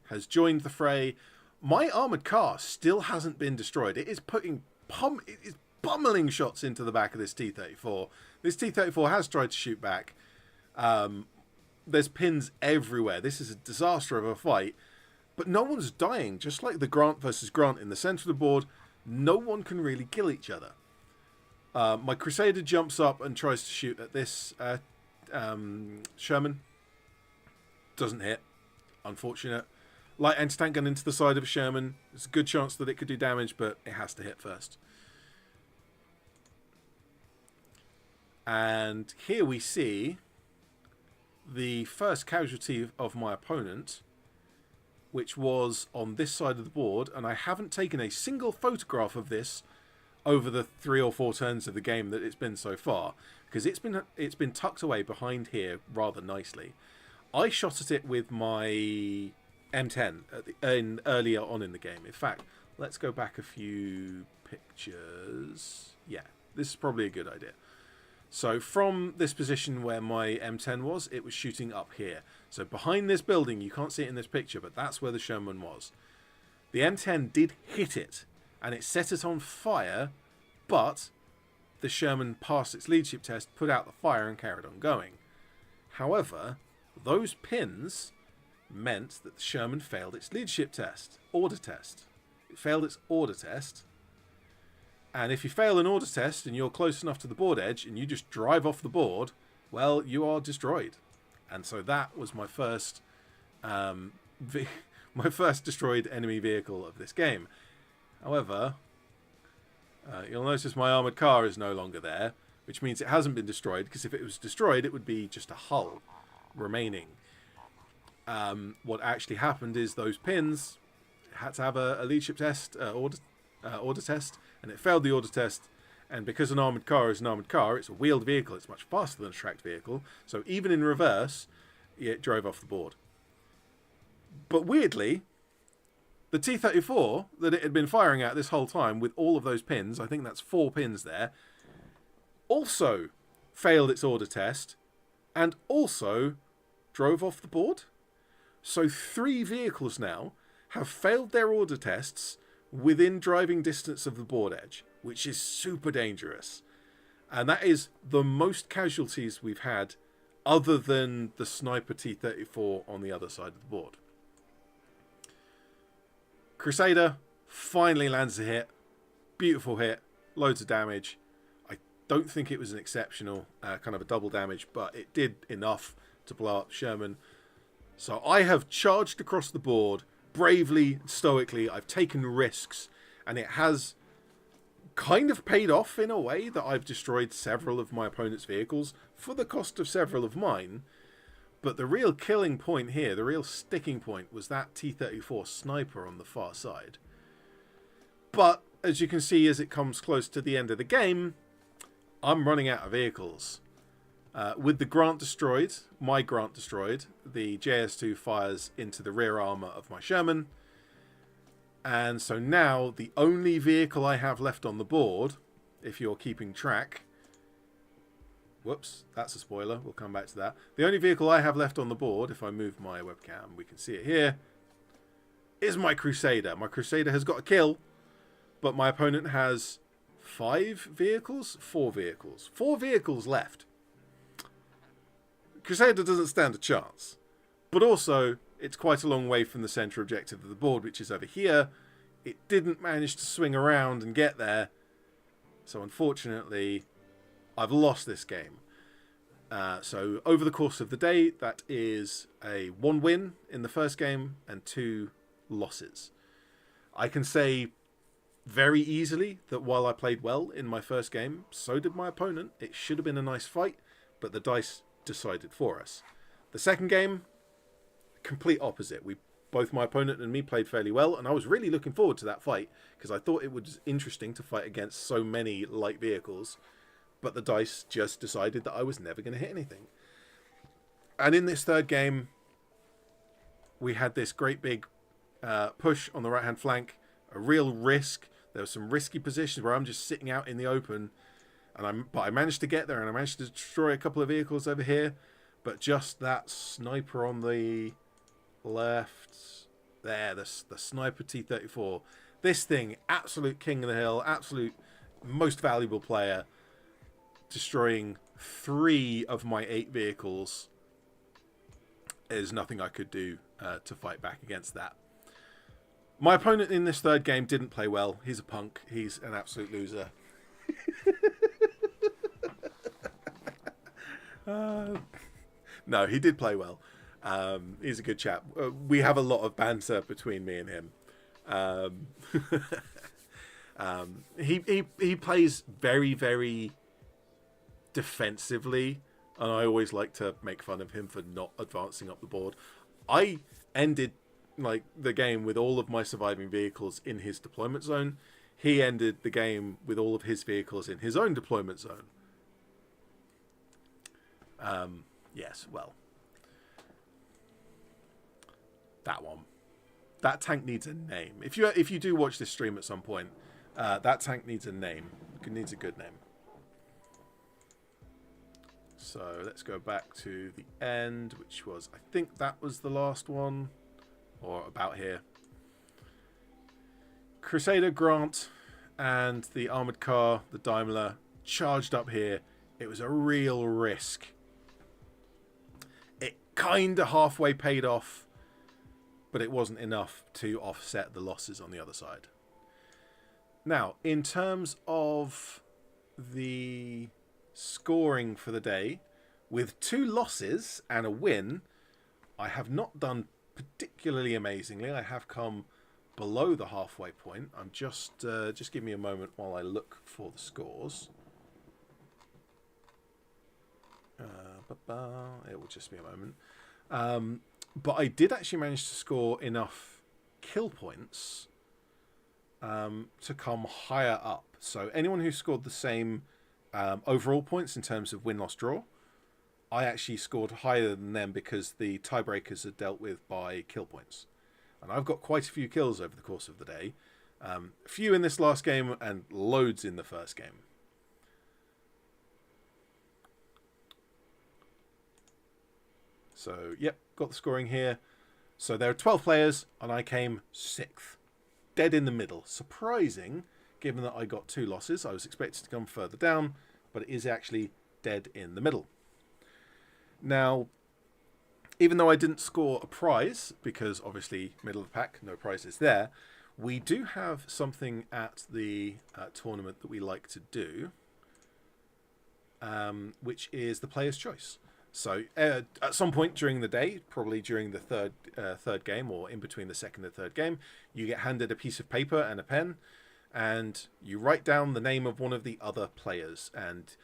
has joined the fray. My armoured car still hasn't been destroyed. It is pummeling shots into the back of this T-34. This T-34 has tried to shoot back. There's pins everywhere. This is a disaster of a fight. But no one's dying. Just like the Grant versus Grant in the centre of the board, no one can really kill each other. My Crusader jumps up and tries to shoot at this Sherman. Doesn't hit. Unfortunate. Light anti-tank gun into the side of a Sherman. There's a good chance that it could do damage, but it has to hit first. And here we see the first casualty of my opponent, which was on this side of the board, and I haven't taken a single photograph of this over the 3 or 4 turns of the game that it's been so far, because it's been tucked away behind here rather nicely. I shot at it with my M10 earlier on in the game. In fact, let's go back a few pictures. Yeah, this is probably a good idea. So from this position where my M10 was, it was shooting up here. So behind this building, you can't see it in this picture, but that's where the Sherman was. The M10 did hit it, and it set it on fire, but the Sherman passed its leadership test, put out the fire, and carried on going. However, those pins meant that the Sherman failed its leadership test, order test. It failed its order test. And if you fail an order test and you're close enough to the board edge and you just drive off the board, well, you are destroyed. And so that was my first, my first destroyed enemy vehicle of this game. However, you'll notice my armoured car is no longer there, which means it hasn't been destroyed, because if it was destroyed, it would be just a hull remaining. What actually happened is those pins had to have a leadership test, order test, and it failed the order test. And because an armoured car is an armoured car, it's a wheeled vehicle, it's much faster than a tracked vehicle, so even in reverse, it drove off the board. But weirdly, the T-34 that it had been firing at this whole time with all of those pins, I think that's 4 pins there, also failed its order test and also drove off the board. So 3 vehicles now have failed their order tests within driving distance of the board edge, which is super dangerous. And that is the most casualties we've had other than the sniper T-34 on the other side of the board. Crusader finally lands a hit. Beautiful hit. Loads of damage. I don't think it was an exceptional kind of a double damage, but it did enough to blow up Sherman. So I have charged across the board bravely, stoically. I've taken risks, and it has kind of paid off in a way that I've destroyed several of my opponent's vehicles for the cost of several of mine. But the real killing point here, the real sticking point, was that T-34 sniper on the far side. But as you can see, as it comes close to the end of the game, I'm running out of vehicles. With the Grant destroyed, my Grant destroyed, the JS2 fires into the rear armour of my Sherman. And so now the only vehicle I have left on the board, if you're keeping track... Whoops, that's a spoiler. We'll come back to that. The only vehicle I have left on the board, if I move my webcam, we can see it here, is my Crusader. My Crusader has got a kill, but my opponent has 5 vehicles? 4 vehicles. 4 vehicles left. Crusader doesn't stand a chance. But also, it's quite a long way from the centre objective of the board, which is over here. It didn't manage to swing around and get there. So unfortunately, I've lost this game. So over the course of the day, that is a 1 win in the first game and 2 losses. I can say very easily that while I played well in my first game, so did my opponent. It should have been a nice fight, but the dice decided for us. The second game, complete opposite. Both my opponent and me played fairly well, and I was really looking forward to that fight because I thought it was interesting to fight against so many light vehicles. But the dice just decided that I was never going to hit anything. And in this third game, we had this great big push on the right-hand flank, a real risk. There were some risky positions where I'm just sitting out in the open, but I managed to get there, and I managed to destroy a couple of vehicles over here. But just that sniper on the left there, the sniper T-34, this thing, absolute king of the hill, absolute most valuable player, destroying 3 of my 8 vehicles. There's nothing I could do to fight back against that. My opponent in this third game didn't play well. He's a punk. He's an absolute loser. No, he did play well. He's a good chap. We have a lot of banter between me and him. Um, he plays very, very defensively, and I always like to make fun of him for not advancing up the board. I ended like the game with all of my surviving vehicles in his deployment zone. He ended the game with all of his vehicles in his own deployment zone. Yes, well, that one. That tank needs a name. If you do watch this stream at some point, that tank needs a name. It needs a good name. So let's go back to the end, which was, I think that was the last one, or about here. Crusader Grant and the armored car, the Daimler, charged up here. It was a real risk. It kind of halfway paid off, but it wasn't enough to offset the losses on the other side. Now, in terms of the scoring for the day, with 2 losses and a win, I have not done particularly amazingly. I have come below the halfway point. I'm just give me a moment while I look for the scores. It will just be a moment. But I did actually manage to score enough kill points to come higher up. So anyone who scored the same overall points in terms of win, loss, draw, I actually scored higher than them because the tiebreakers are dealt with by kill points. And I've got quite a few kills over the course of the day. A few in this last game and loads in the first game. So, yep, got the scoring here. So there are 12 players, and I came 6th. Dead in the middle. Surprising, given that I got 2 losses. I was expected to come further down, but it is actually dead in the middle. Now, even though I didn't score a prize, because obviously middle of the pack, no prizes there, we do have something at the tournament that we like to do, which is the player's choice. So at some point during the day, probably during the third game or in between the second and third game, you get handed a piece of paper and a pen, and you write down the name of one of the other players. And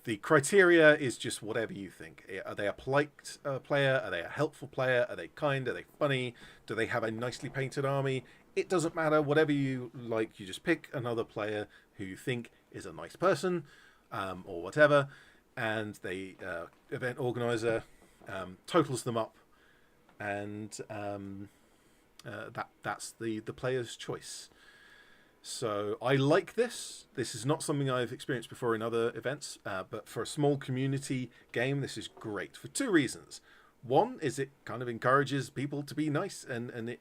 the criteria is just whatever you think. Are they a polite player? Are they a helpful player? Are they kind? Are they funny? Do they have a nicely painted army? It doesn't matter. Whatever you like, you just pick another player who you think is a nice person or whatever. And the event organizer totals them up, and that's the player's choice. So I like this. This is not something I've experienced before in other events, but for a small community game, this is great for 2 reasons. One is it kind of encourages people to be nice, and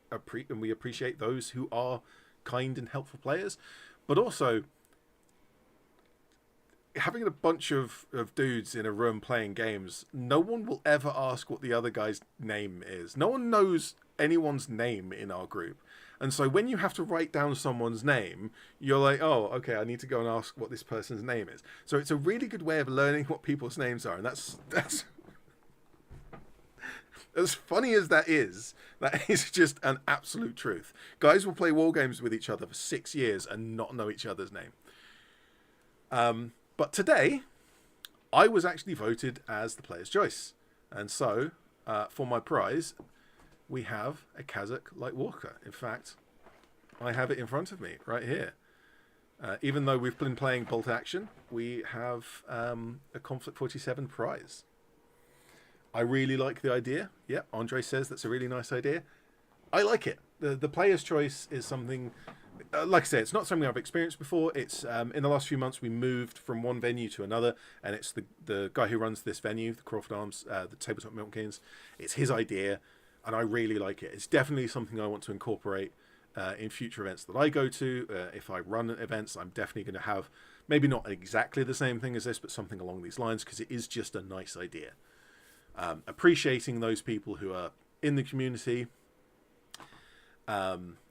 we appreciate those who are kind and helpful players, but also having a bunch of dudes in a room playing games, no one will ever ask what the other guy's name is. No one knows anyone's name in our group. And so when you have to write down someone's name, you're like, oh, okay, I need to go and ask what this person's name is. So it's a really good way of learning what people's names are. And that's as funny as that is just an absolute truth. Guys will play war games with each other for 6 years and not know each other's name. But today, I was actually voted as the player's choice. And so, for my prize, we have a Kazakh Light Walker. In fact, I have it in front of me, right here. Even though we've been playing Bolt Action, we have a Conflict 47 prize. I really like the idea. Yeah, Andre says that's a really nice idea. I like it. The player's choice is something... like I say, it's not something I've experienced before. It's in the last few months we moved from one venue to another, and it's the guy who runs this venue, the Crawford Arms, the Tabletop Milkins. It's his idea, and I really like it. It's definitely something I want to incorporate in future events that I go to. If I run events, I'm definitely going to have maybe not exactly the same thing as this, but something along these lines, because it is just a nice idea. Appreciating those people who are in the community.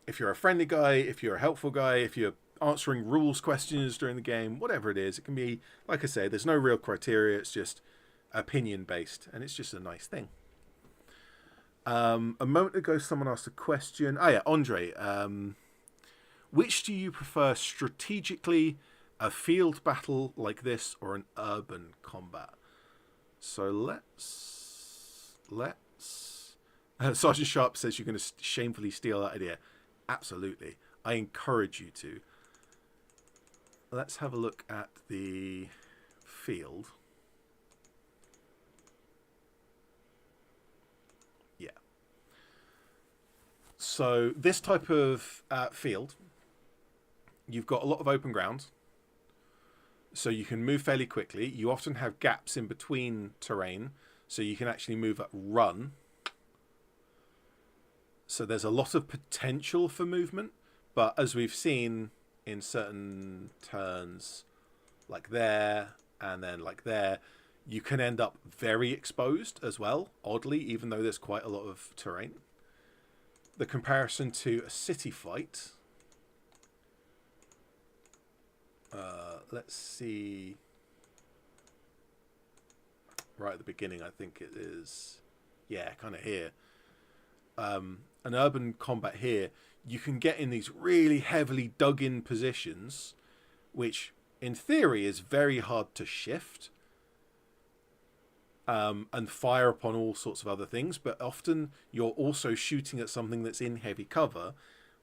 if you're a friendly guy, if you're a helpful guy, if you're answering rules questions during the game, whatever it is, it can be, like I say, there's no real criteria. It's just opinion based, and it's just a nice thing. A moment ago, someone asked a question. Oh yeah, Andre. Which do you prefer strategically, a field battle like this or an urban combat? So let's. Sergeant Sharp says you're going to shamefully steal that idea. Absolutely. I encourage you to. Let's have a look at the field. Yeah. So this type of field, you've got a lot of open ground. So you can move fairly quickly. You often have gaps in between terrain, so you can actually move at run. So there's a lot of potential for movement, but as we've seen in certain turns, like there and then like there, you can end up very exposed as well, oddly, even though there's quite a lot of terrain. The comparison to a city fight. Let's see. Right at the beginning, I think it is. Yeah, kind of here. An urban combat here, you can get in these really heavily dug in positions, which in theory is very hard to shift and fire upon all sorts of other things, but often you're also shooting at something that's in heavy cover,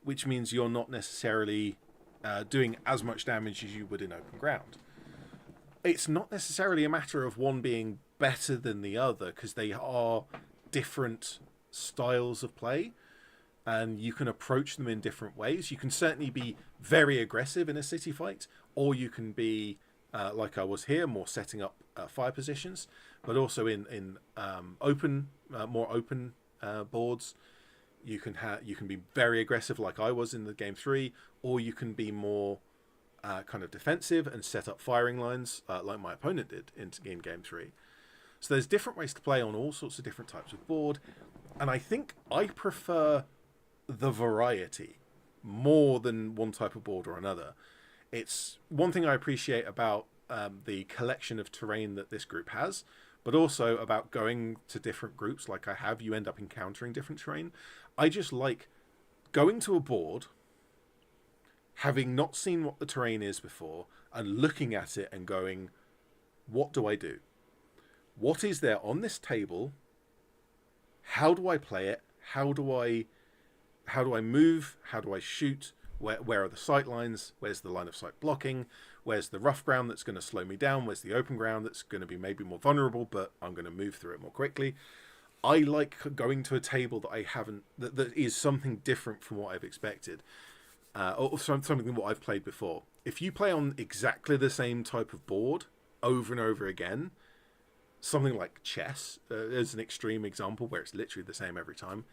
which means you're not necessarily doing as much damage as you would in open ground. It's not necessarily a matter of one being better than the other, because they are different styles of play and you can approach them in different ways. You can certainly be very aggressive in a city fight, or you can be like I was here, more setting up fire positions, but also in open, more open boards. You can be very aggressive like I was in the game 3, or you can be more kind of defensive and set up firing lines like my opponent did in game 3. So there's different ways to play on all sorts of different types of board, and I think I prefer the variety more than one type of board or another. It's one thing I appreciate about the collection of terrain that this group has, but also about going to different groups like I have. You end up encountering different terrain. I just like going to a board, having not seen what the terrain is before, and looking at it and going, what do I do? What is there on this table? How do I play it? How do I move? How do I shoot? Where are the sight lines? Where's the line of sight blocking? Where's the rough ground that's going to slow me down? Where's the open ground that's going to be maybe more vulnerable, but I'm going to move through it more quickly? I like going to a table that I haven't, that is something different from what I've expected, or something what I've played before. If you play on exactly the same type of board over and over again, something like chess is an extreme example where it's literally the same every time.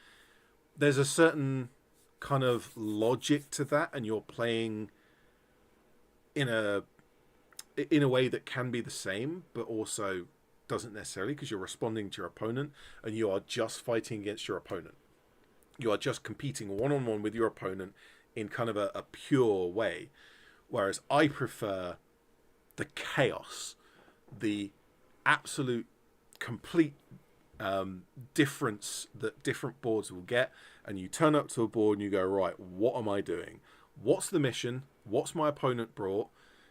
There's a certain kind of logic to that, and you're playing in a way that can be the same, but also doesn't necessarily, because you're responding to your opponent, and you are just fighting against your opponent. You are just competing one-on-one with your opponent in kind of a pure way. Whereas I prefer the chaos, the absolute complete difference that different boards will get, and you turn up to a board and you go, right, what am I doing? What's the mission? What's my opponent brought?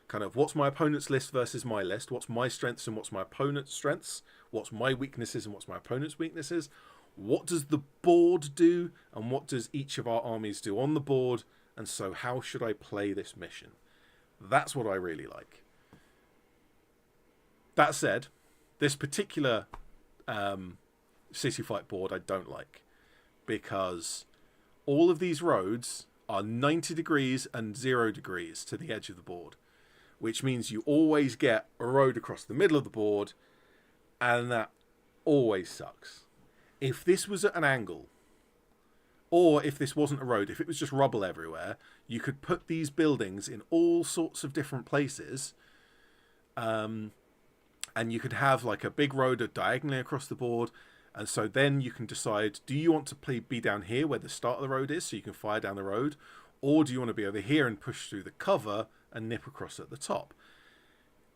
Kind of what's my opponent's list versus my list? What's my strengths and what's my opponent's strengths? What's my weaknesses and what's my opponent's weaknesses? What does the board do, and what does each of our armies do on the board? And so how should I play this mission? That's what I really like. That said, this particular city fight board I don't like, because all of these roads are 90 degrees and 0 degrees to the edge of the board, which means you always get a road across the middle of the board, and that always sucks. If this was at an angle, or if this wasn't a road, if it was just rubble everywhere, you could put these buildings in all sorts of different places, and you could have like a big road diagonally across the board, And so then you can decide, do you want to be down here where the start of the road is so you can fire down the road? Or do you want to be over here and push through the cover and nip across at the top?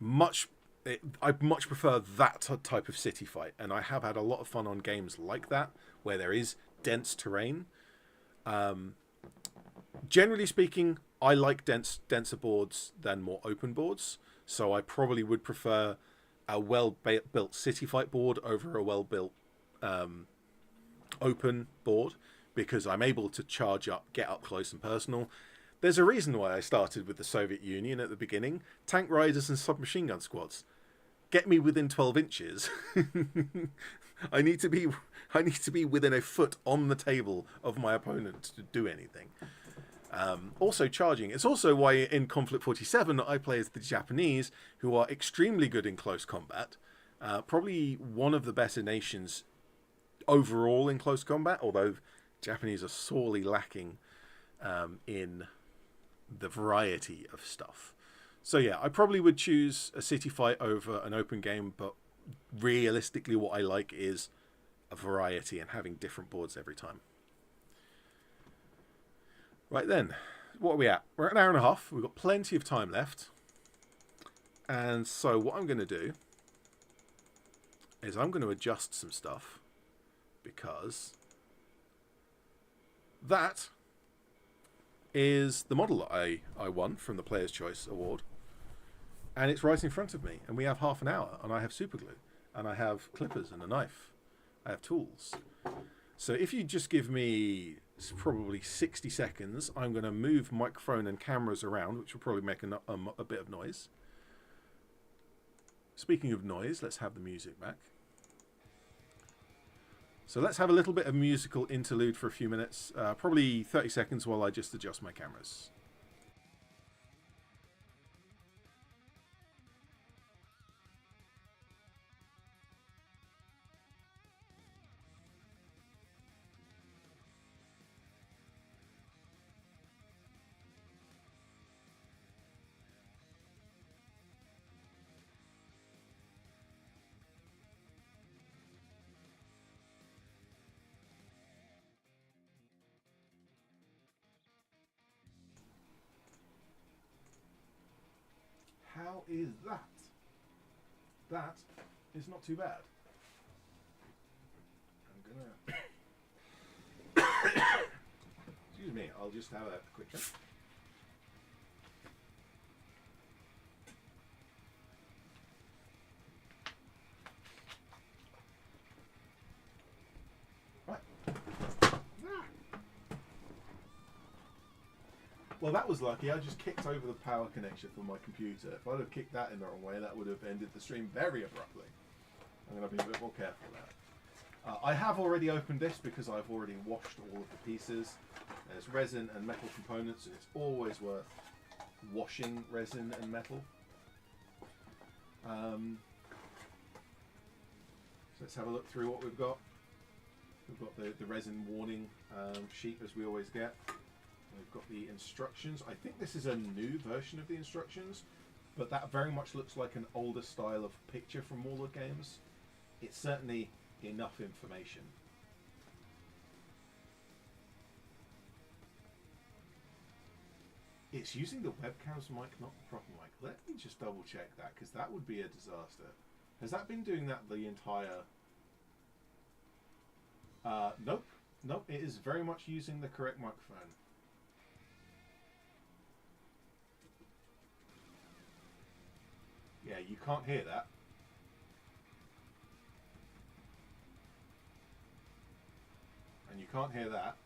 I much prefer that type of city fight. And I have had a lot of fun on games like that, where there is dense terrain. Generally speaking, I like denser boards than more open boards. So I probably would prefer a well-built city fight board over a well-built open board, because I'm able to charge up, get up close and personal. There's a reason why I started with the Soviet Union at the beginning. Tank riders and submachine gun squads. Get me within 12 inches. I need to be within a foot on the table of my opponent to do anything. Also charging. It's also why in Conflict 47 I play as the Japanese, who are extremely good in close combat. Probably one of the better nations overall in close combat, although Japanese are sorely lacking in the variety of stuff. So yeah, I probably would choose a city fight over an open game, but realistically what I like is a variety and having different boards every time. Right then, what are we at? We're at an hour and a half. We've got plenty of time left. And so what I'm going to do is I'm going to adjust some stuff, because that is the model that I won from the Player's Choice Award. And it's right in front of me. And we have half an hour. And I have super glue. And I have clippers and a knife. I have tools. So if you just give me probably 60 seconds, I'm going to move microphone and cameras around, which will probably make a bit of noise. Speaking of noise, let's have the music back. So let's have a little bit of musical interlude for a few minutes, probably 30 seconds while I just adjust my cameras. How is that? That is not too bad. I'm gonna... Excuse me, I'll just have a quick check. Well, that was lucky. I just kicked over the power connection for my computer. If I'd have kicked that in the wrong way, that would have ended the stream very abruptly. I'm going to be a bit more careful now. I have already opened this because I've already washed all of the pieces. There's resin and metal components, and it's always worth washing resin and metal. So let's have a look through what we've got. We've got the resin warning sheet, as we always get. We've got the instructions. I think this is a new version of the instructions, but that very much looks like an older style of picture from Warlord games. It's certainly enough information. It's using the webcam's mic, not the proper mic. Let me just double check that, because that would be a disaster. Has that been doing that the entire... Nope. Nope, it is very much using the correct microphone. Yeah, you can't hear that. And you can't hear that.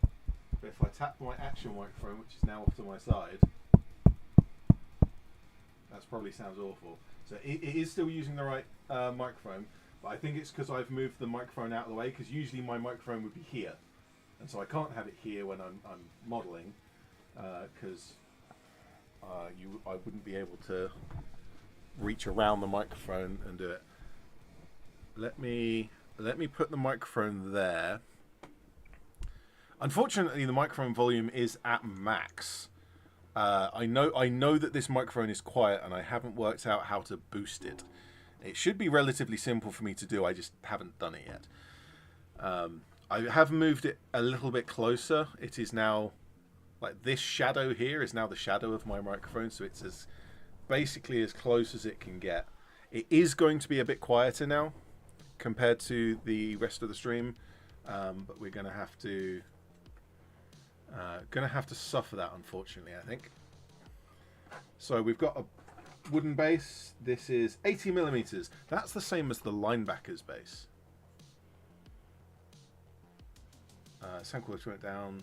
But if I tap my actual microphone, which is now off to my side, that probably sounds awful. So it is still using the right microphone, but I think it's because I've moved the microphone out of the way, because usually my microphone would be here. And so I can't have it here when I'm modelling, because I wouldn't be able to reach around the microphone and do it. Let me put the microphone there. Unfortunately, the microphone volume is at max. I know that this microphone is quiet, and I haven't worked out how to boost it. It should be relatively simple for me to do. I just haven't done it yet. I have moved it a little bit closer. It is now, like, this shadow here is now the shadow of my microphone, so it's as basically as close as it can get. It is going to be a bit quieter now compared to the rest of the stream, but we're going to have to suffer that, unfortunately, I think. So we've got a wooden base. This is 80 millimeters. That's the same as the linebacker's base. Sound quality went down.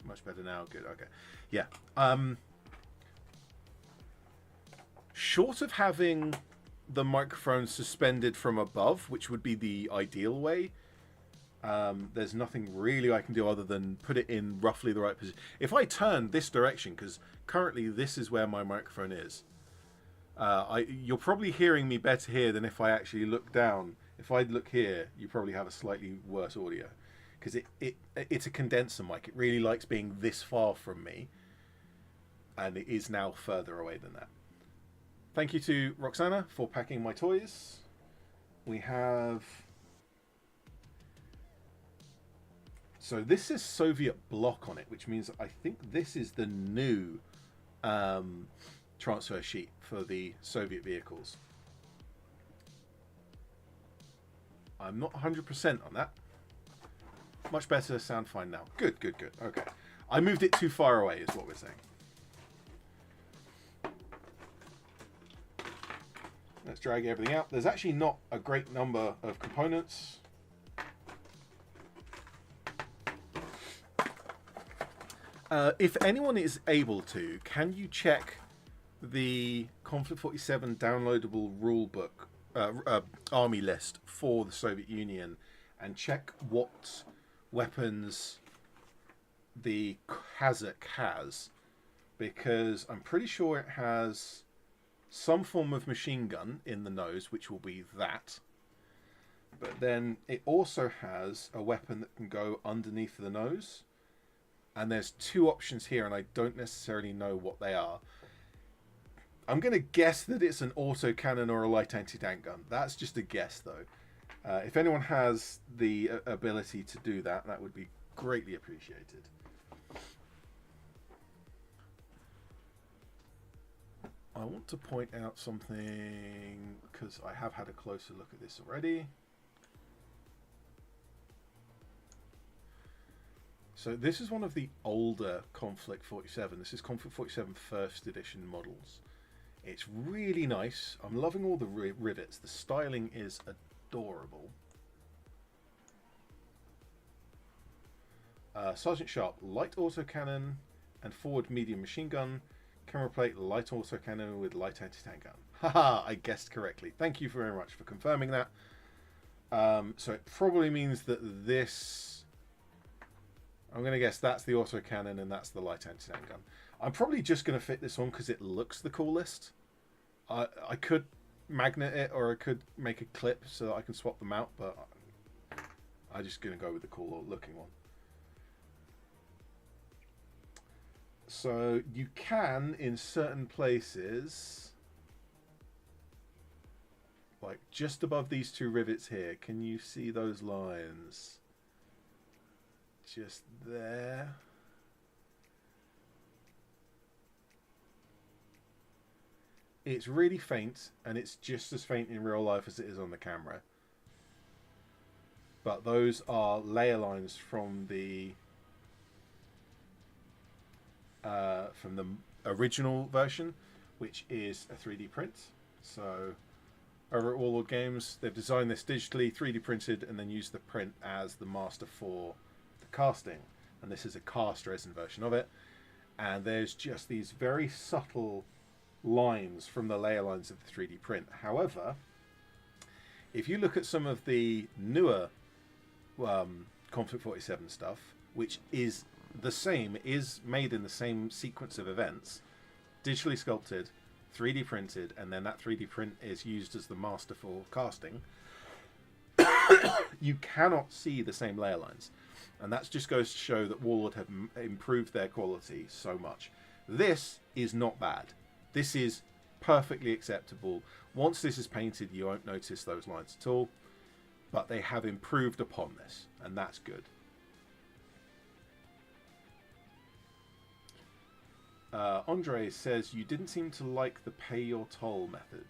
Much better now. Good. Okay. Yeah. Short of having the microphone suspended from above, which would be the ideal way, there's nothing really I can do other than put it in roughly the right position. If I turn this direction, because currently this is where my microphone is, you're probably hearing me better here than if I actually look down. If I look here, you probably have a slightly worse audio, because it's a condenser mic. It really likes being this far from me, and it is now further away than that. Thank you to Roxana for packing my toys. We have... So this is Soviet block on it, which means I think this is the new transfer sheet for the Soviet vehicles. I'm not 100% on that. Much better, sound fine now. Good, good, good. Okay. I moved it too far away is what we're saying. Let's drag everything out. There's actually not a great number of components. If anyone is able to, can you check the Conflict 47 downloadable rulebook army list for the Soviet Union and check what weapons the Kazakh has? Because I'm pretty sure it has some form of machine gun in the nose, which will be that. But then it also has a weapon that can go underneath the nose. And there's two options here, and I don't necessarily know what they are. I'm going to guess that it's an autocannon or a light anti-tank gun. That's just a guess, though. If anyone has the ability to do that, that would be greatly appreciated. I want to point out something, because I have had a closer look at this already. So this is one of the older Conflict 47. This is Conflict 47 first edition models. It's really nice. I'm loving all the rivets. The styling is adorable. Sergeant Sharp, light autocannon and forward medium machine gun. Camera plate, light autocannon with light anti-tank gun. Haha, I guessed correctly. Thank you very much for confirming that. So it probably means that this... I'm going to guess that's the autocannon and that's the light anti-tank gun. I'm probably just going to fit this on because it looks the coolest. I could magnet it, or I could make a clip so that I can swap them out, but I'm just going to go with the cool looking one. So you can, in certain places, like just above these two rivets here, can you see those lines? Just there. It's really faint, and it's just as faint in real life as it is on the camera. But those are layer lines from the original version, which is a 3D print. So over at Warlord Games, they've designed this digitally, 3D printed, and then used the print as the master for the casting. And this is a cast resin version of it. And there's just these very subtle lines from the layer lines of the 3D print. However, if you look at some of the newer Conflict 47 stuff, which is the same, is made in the same sequence of events, digitally sculpted, 3D printed, and then that 3D print is used as the master for casting, you cannot see the same layer lines. And that just goes to show that Warlord have improved their quality so much. This is not bad. This is perfectly acceptable. Once this is painted, you won't notice those lines at all. but they have improved upon this, and that's good. Andre says, you didn't seem to like the pay your toll method.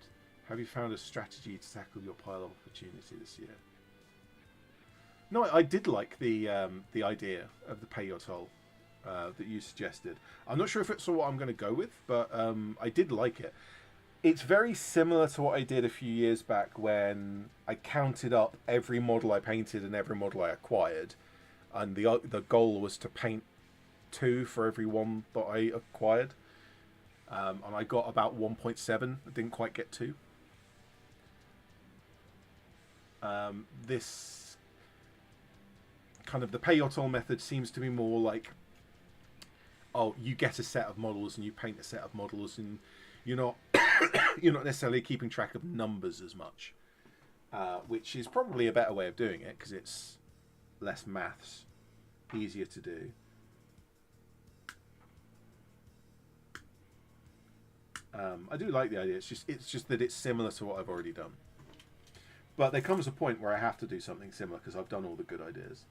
Have you found a strategy to tackle your pile of opportunity this year? No, I did like the idea of the pay your toll that you suggested. I'm not sure if it's what I'm going to go with, but I did like it. It's very similar to what I did a few years back when I counted up every model I painted and every model I acquired, and the goal was to paint 2 for every one that I acquired, and I got about 1.7. I didn't quite get 2. This kind of the pay your toll method seems to be more like, oh, you get a set of models and you paint a set of models, and you're not you're not necessarily keeping track of numbers as much, which is probably a better way of doing it because it's less maths, easier to do. I do like the idea. It's just that it's similar to what I've already done. But there comes a point where I have to do something similar because I've done all the good ideas.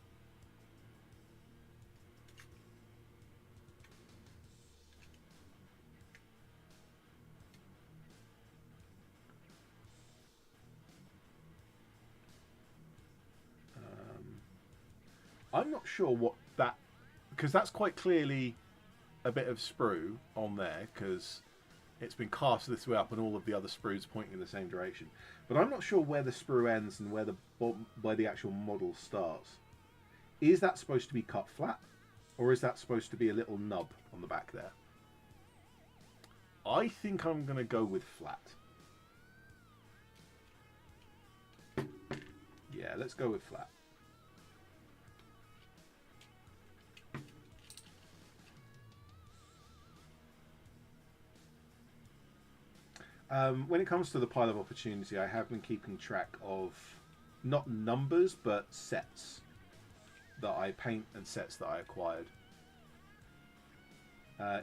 I'm not sure what that... because that's quite clearly a bit of sprue on there because it's been cast this way up and all of the other sprues pointing in the same direction. But I'm not sure where the sprue ends and where the actual model starts. Is that supposed to be cut flat? Or is that supposed to be a little nub on the back there? I think I'm going to go with flat. Yeah, let's go with flat. When it comes to the pile of opportunity, I have been keeping track of not numbers, but sets that I paint and sets that I acquired.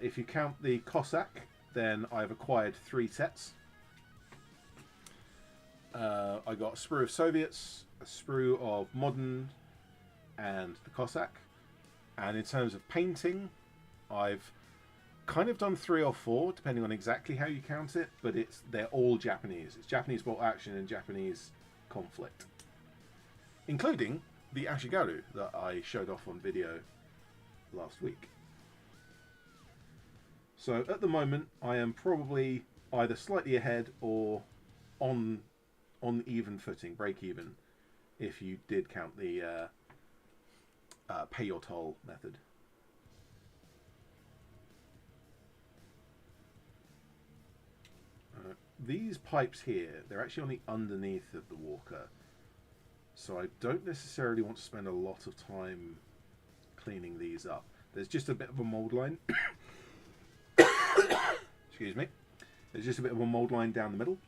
If you count the Cossack, then I've acquired 3 sets. I got a sprue of Soviets, a sprue of Modern, and the Cossack. And in terms of painting, I've kind of done 3 or 4, depending on exactly how you count it, but they're all Japanese. It's Japanese bolt action and Japanese conflict, including the Ashigaru that I showed off on video last week. So at the moment, I am probably either slightly ahead or on even footing, break even, if you did count the pay your toll method. These pipes here, they're actually on the underneath of the walker, so I don't necessarily want to spend a lot of time cleaning these up. There's just a bit of a mold line. Excuse me. There's just a bit of a mold line down the middle.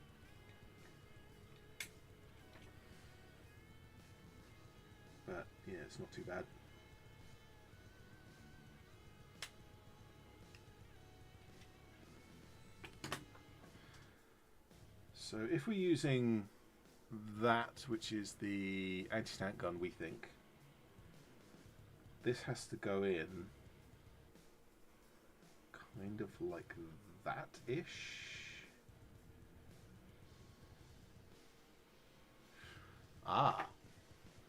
But yeah, it's not too bad. So if we're using that, which is the anti-tank gun, we think this has to go in kind of like that-ish. Ah,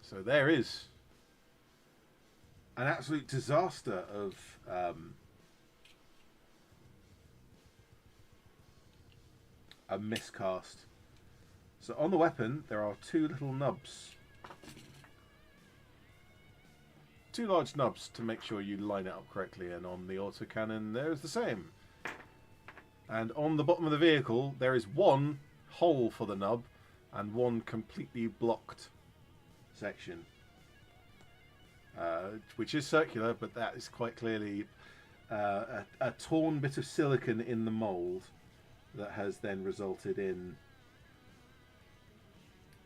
so there is an absolute disaster of a miscast. So on the weapon there are 2 little nubs, 2 large nubs to make sure you line it up correctly, and on the autocannon there's the same. And on the bottom of the vehicle there is 1 hole for the nub and 1 completely blocked section, which is circular, but that is quite clearly a torn bit of silicon in the mold that has then resulted in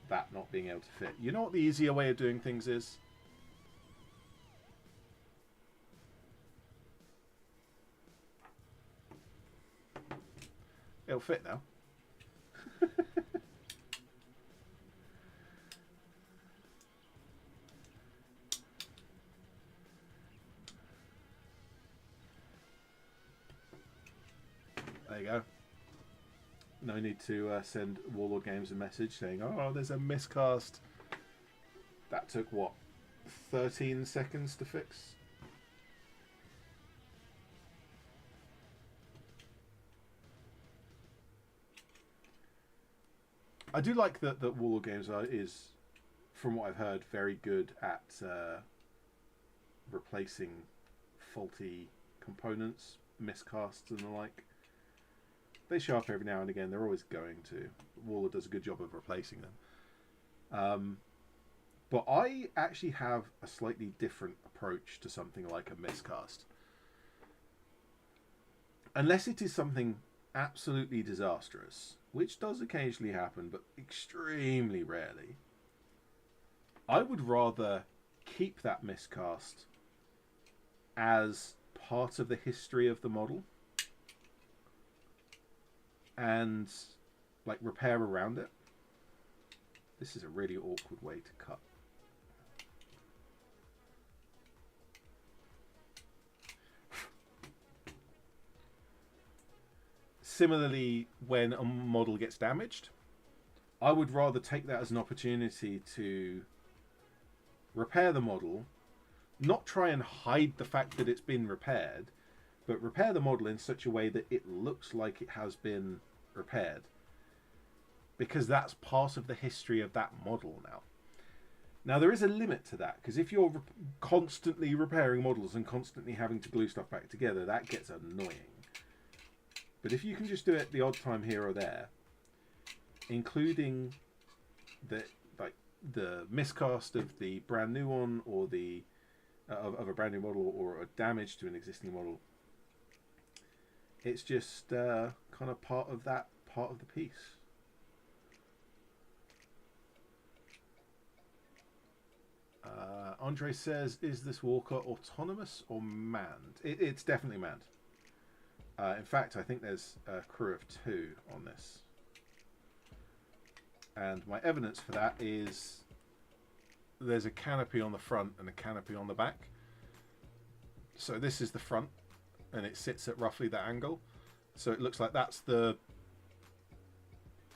that not being able to fit. You know what the easier way of doing things is? It'll fit now. we go. No need to send Warlord Games a message saying, oh, there's a miscast. That took, what, 13 seconds to fix? I do like that Warlord Games is, from what I've heard, very good at replacing faulty components, miscasts and the like. They show up every now and again. They're always going to. Warlord does a good job of replacing them. But I actually have a slightly different approach to something like a miscast. Unless it is something absolutely disastrous, which does occasionally happen, but extremely rarely, I would rather keep that miscast as part of the history of the model and like repair around it. This is a really awkward way to cut. Similarly, when a model gets damaged, I would rather take that as an opportunity to repair the model, not try and hide the fact that it's been repaired, but repair the model in such a way that it looks like it has been repaired. Because that's part of the history of that model now. Now, there is a limit to that, because if you're constantly repairing models and constantly having to glue stuff back together, that gets annoying. But if you can just do it the odd time here or there, including the miscast of the brand new one, or the of a brand new model, or a damage to an existing model, it's just kind of part of the piece. Andre says, is this walker autonomous or manned? It's definitely manned. In fact, I think there's a crew of 2 on this. And my evidence for that is there's a canopy on the front and a canopy on the back. So this is the front, and it sits at roughly that angle. So it looks like that's the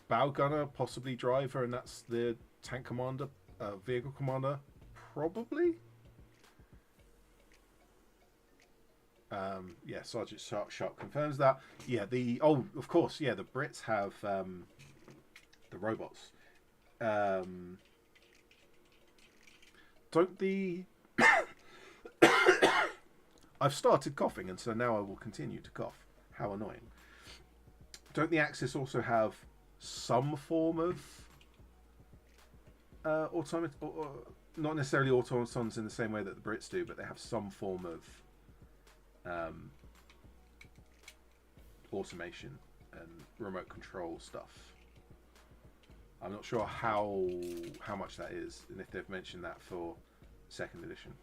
bow gunner, possibly driver, and that's the tank commander, vehicle commander, probably. Yeah, Sergeant Sharp confirms that. Yeah, of course, yeah, the Brits have the robots. Don't the I've started coughing, and so now I will continue to cough. How annoying. Don't the Axis also have some form of automat, or not necessarily automatons in the same way that the Brits do, but they have some form of automation and remote control stuff. I'm not sure how much that is, and if they've mentioned that for 2nd edition.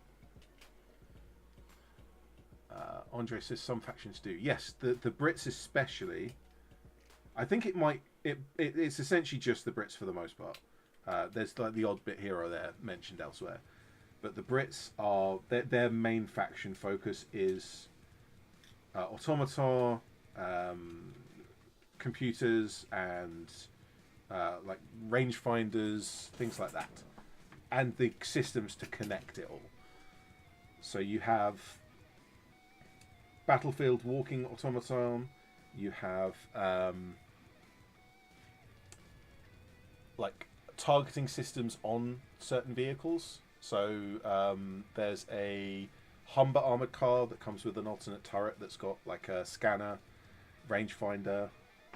Andre says some factions do. Yes, the Brits especially. I think it's essentially just the Brits for the most part. There's like the odd bit here or there mentioned elsewhere, but the Brits are their main faction focus is automaton, computers, and like rangefinders, things like that, and the systems to connect it all. So you have battlefield walking automaton, you have like targeting systems on certain vehicles. So there's a Humber armored car that comes with an alternate turret that's got like a scanner, rangefinder,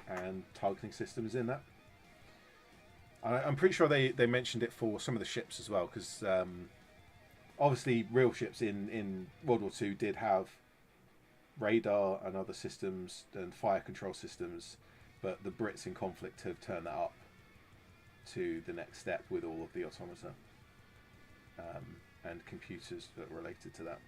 and targeting systems in that. I'm pretty sure they mentioned it for some of the ships as well, because obviously real ships in World War II did have radar and other systems and fire control systems, but the Brits in conflict have turned that up to the next step with all of the automata and computers that are related to that.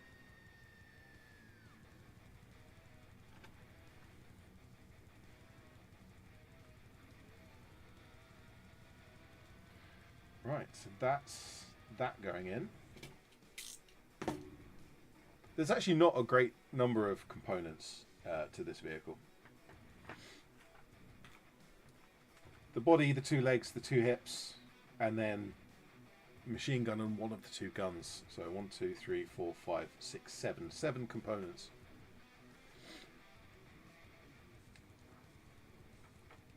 Right, so that's that going in. There's actually not a great number of components to this vehicle. the body, the two legs, the two hips, and then machine gun on one of the two guns. So 1, 2, 3, 4, 5, 6, 7. 7 components.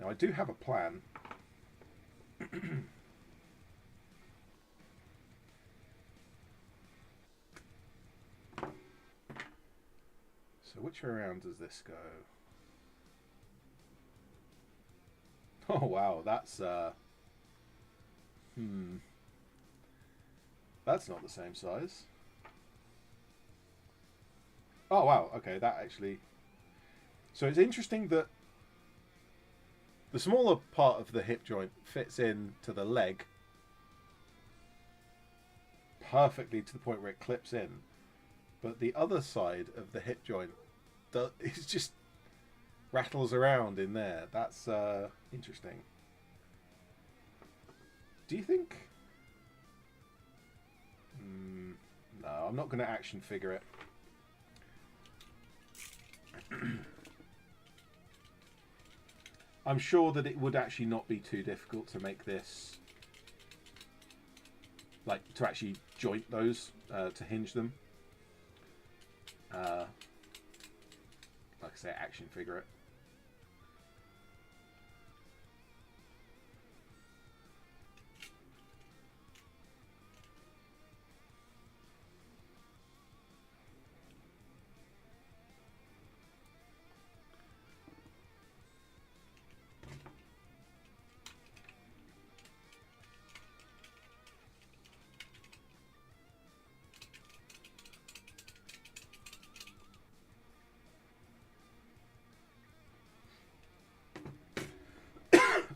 Now I do have a plan. So which way around does this go? Oh wow, that's that's not the same size. Oh wow, okay, that actually... So it's interesting that the smaller part of the hip joint fits into the leg perfectly to the point where it clips in, but the other side of the hip joint it just rattles around in there. That's interesting. Do you think... no, I'm not going to action figure it. I'm sure that it would actually not be too difficult to make this, like, to actually joint those, to hinge them. Like I say, action figure it.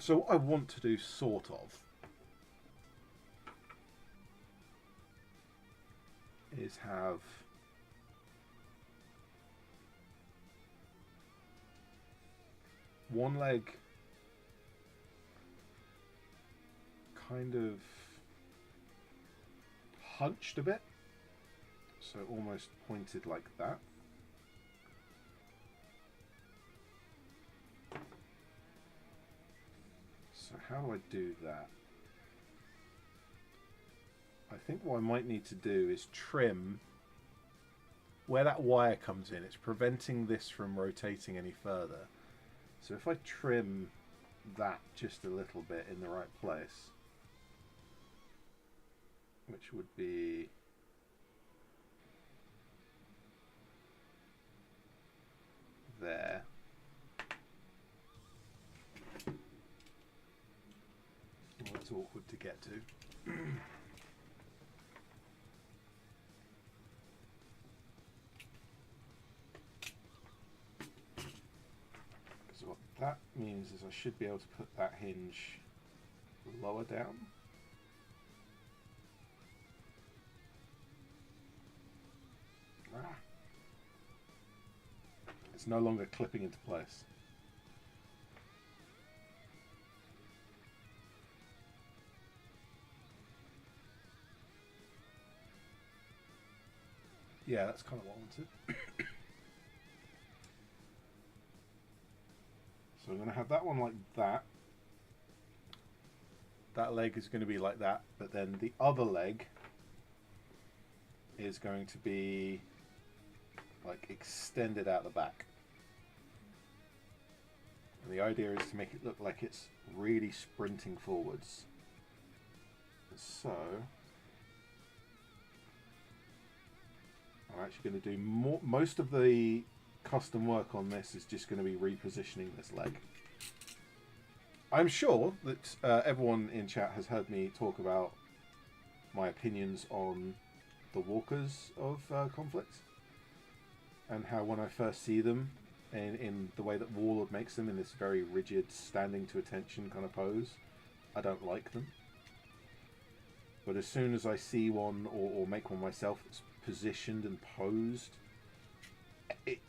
So what I want to do, sort of, is have one leg kind of hunched a bit, so almost pointed like that. So how do I do that? I think what I might need to do is trim where that wire comes in. It's preventing this from rotating any further. So if I trim that just a little bit in the right place, which would be there. Well, that's awkward to get to. Because what that means is I should be able to put that hinge lower down. It's no longer clipping into place. Yeah, that's kind of what I wanted. So I'm going to have that one like that. That leg is going to be like that, but then the other leg is going to be like extended out the back. And the idea is to make it look like it's really sprinting forwards. So I'm actually going to do most of the custom work on this is just going to be repositioning this leg. I'm sure that everyone in chat has heard me talk about my opinions on the walkers of Conflict, and how when I first see them in the way that Warlord makes them in this very rigid standing to attention kind of pose, I don't like them. But as soon as I see one or make one myself that's positioned and posed,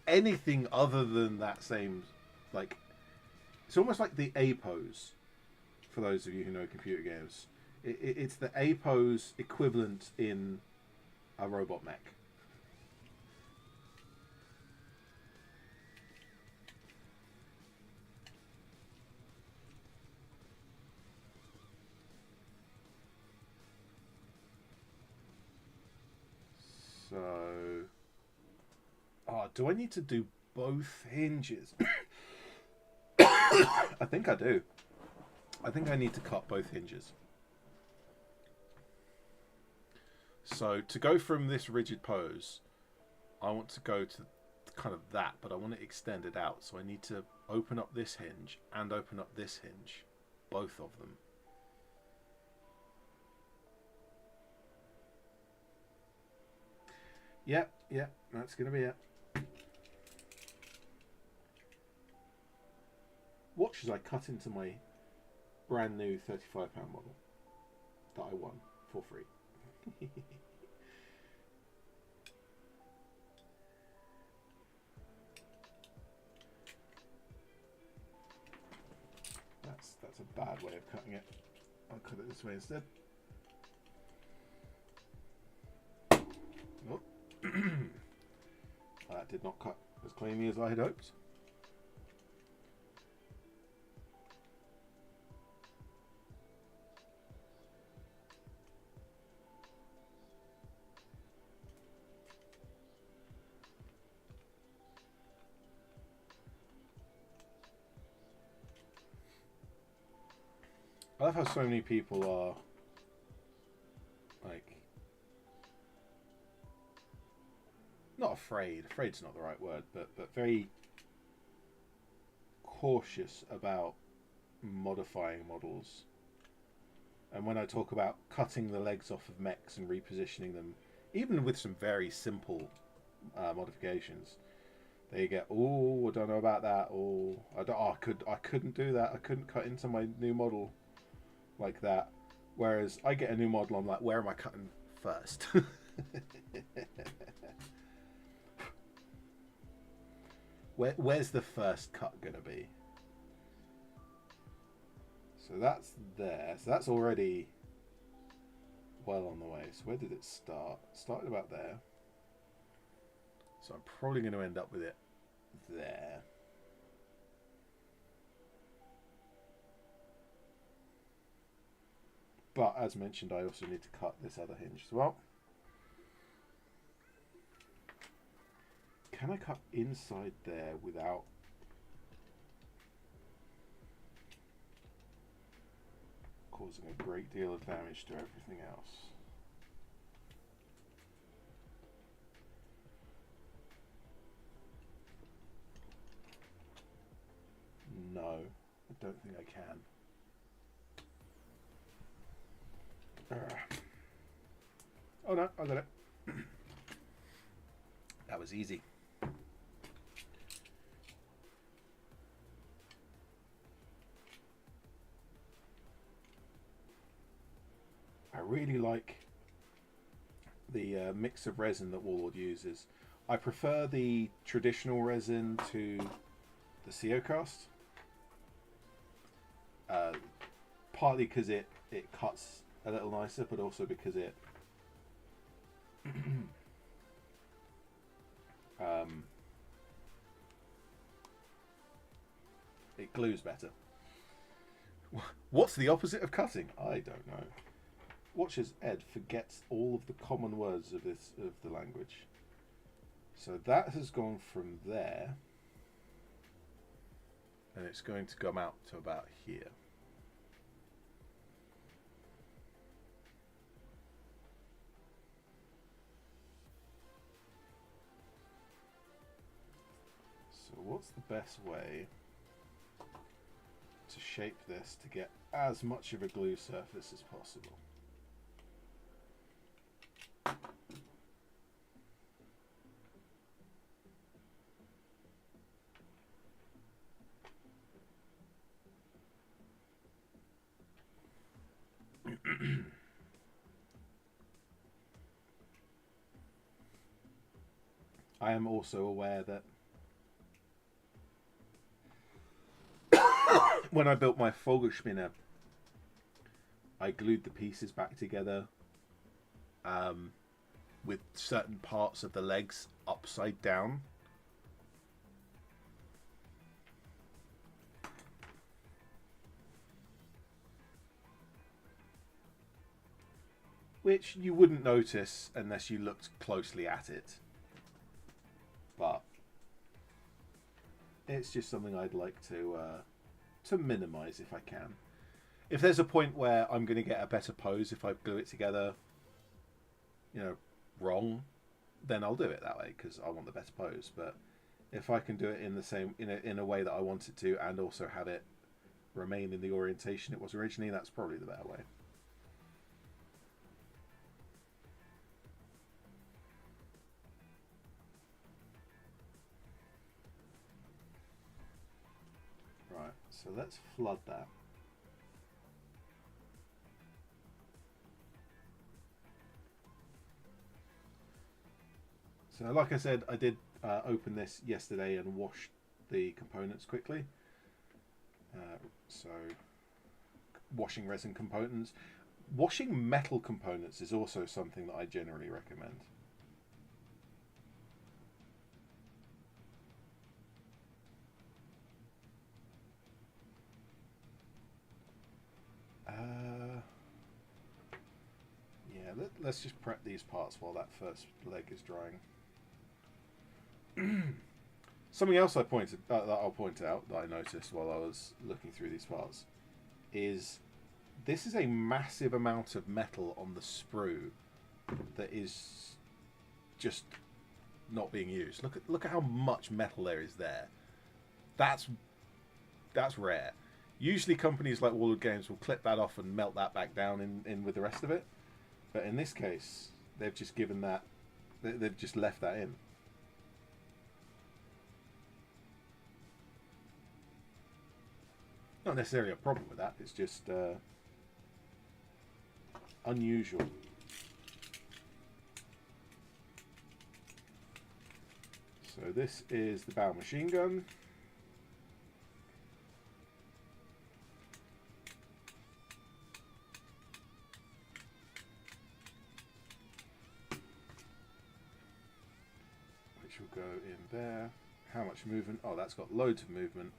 anything other than that same, like, it's almost like the A pose, for those of you who know computer games. It's the A pose equivalent in a robot mech. So, do I need to do both hinges? I think I do. I think I need to cut both hinges. So to go from this rigid pose, I want to go to kind of that, but I want to extend it out. So I need to open up this hinge and open up this hinge, both of them. Yep, that's going to be it. Watch as I cut into my brand new £35 model that I won for free. That's a bad way of cutting it. I'll cut it this way instead. Oh. That did not cut as cleanly as I had hoped. I love how so many people are like not afraid. Afraid's not the right word, but very cautious about modifying models. And when I talk about cutting the legs off of mechs and repositioning them, even with some very simple modifications, they get, oh, I don't know about that, or I couldn't do that. I couldn't cut into my new model like that. Whereas I get a new model, I'm like, where am I cutting first? Where's the first cut gonna be? So that's there. So that's already well on the way. So where did it start? It started about there. So I'm probably going to end up with it there. But as mentioned, I also need to cut this other hinge as well. Can I cut inside there without causing a great deal of damage to everything else? No, I don't think I can. Oh no, I got it. That was easy. I really like the mix of resin that Warlord uses. I prefer the traditional resin to the ED-SKaR. Partly because it cuts a little nicer, but also because it it glues better. What's the opposite of cutting? I don't know. Watch as Ed forgets all of the common words of the language. So that has gone from there, and it's going to come out to about here. So what's the best way to shape this to get as much of a glue surface as possible? I am also aware that when I built my Vogelspinner, I glued the pieces back together with certain parts of the legs upside down. which you wouldn't notice unless you looked closely at it. But it's just something I'd like to minimise if I can. If there's a point where I'm going to get a better pose if I glue it together, wrong, then I'll do it that way because I want the better pose. But if I can do it in the same in a way that I want it to, and also have it remain in the orientation it was originally, that's probably the better way. Right, so let's flood that. So like I said, I did open this yesterday and washed the components quickly. So washing resin components. Washing metal components is also something that I generally recommend. Yeah, let's just prep these parts while that first leg is drying. Something else that I'll point out that I noticed while I was looking through these parts is this is a massive amount of metal on the sprue that is just not being used. Look at how much metal there is there. That's rare. Usually companies like Warlord Games will clip that off and melt that back down in with the rest of it. But in this case, they've just given that, they've just left that in. Not necessarily a problem with that, it's just unusual. So this is the bow machine gun. Which will go in there. How much movement? Oh, that's got loads of movement.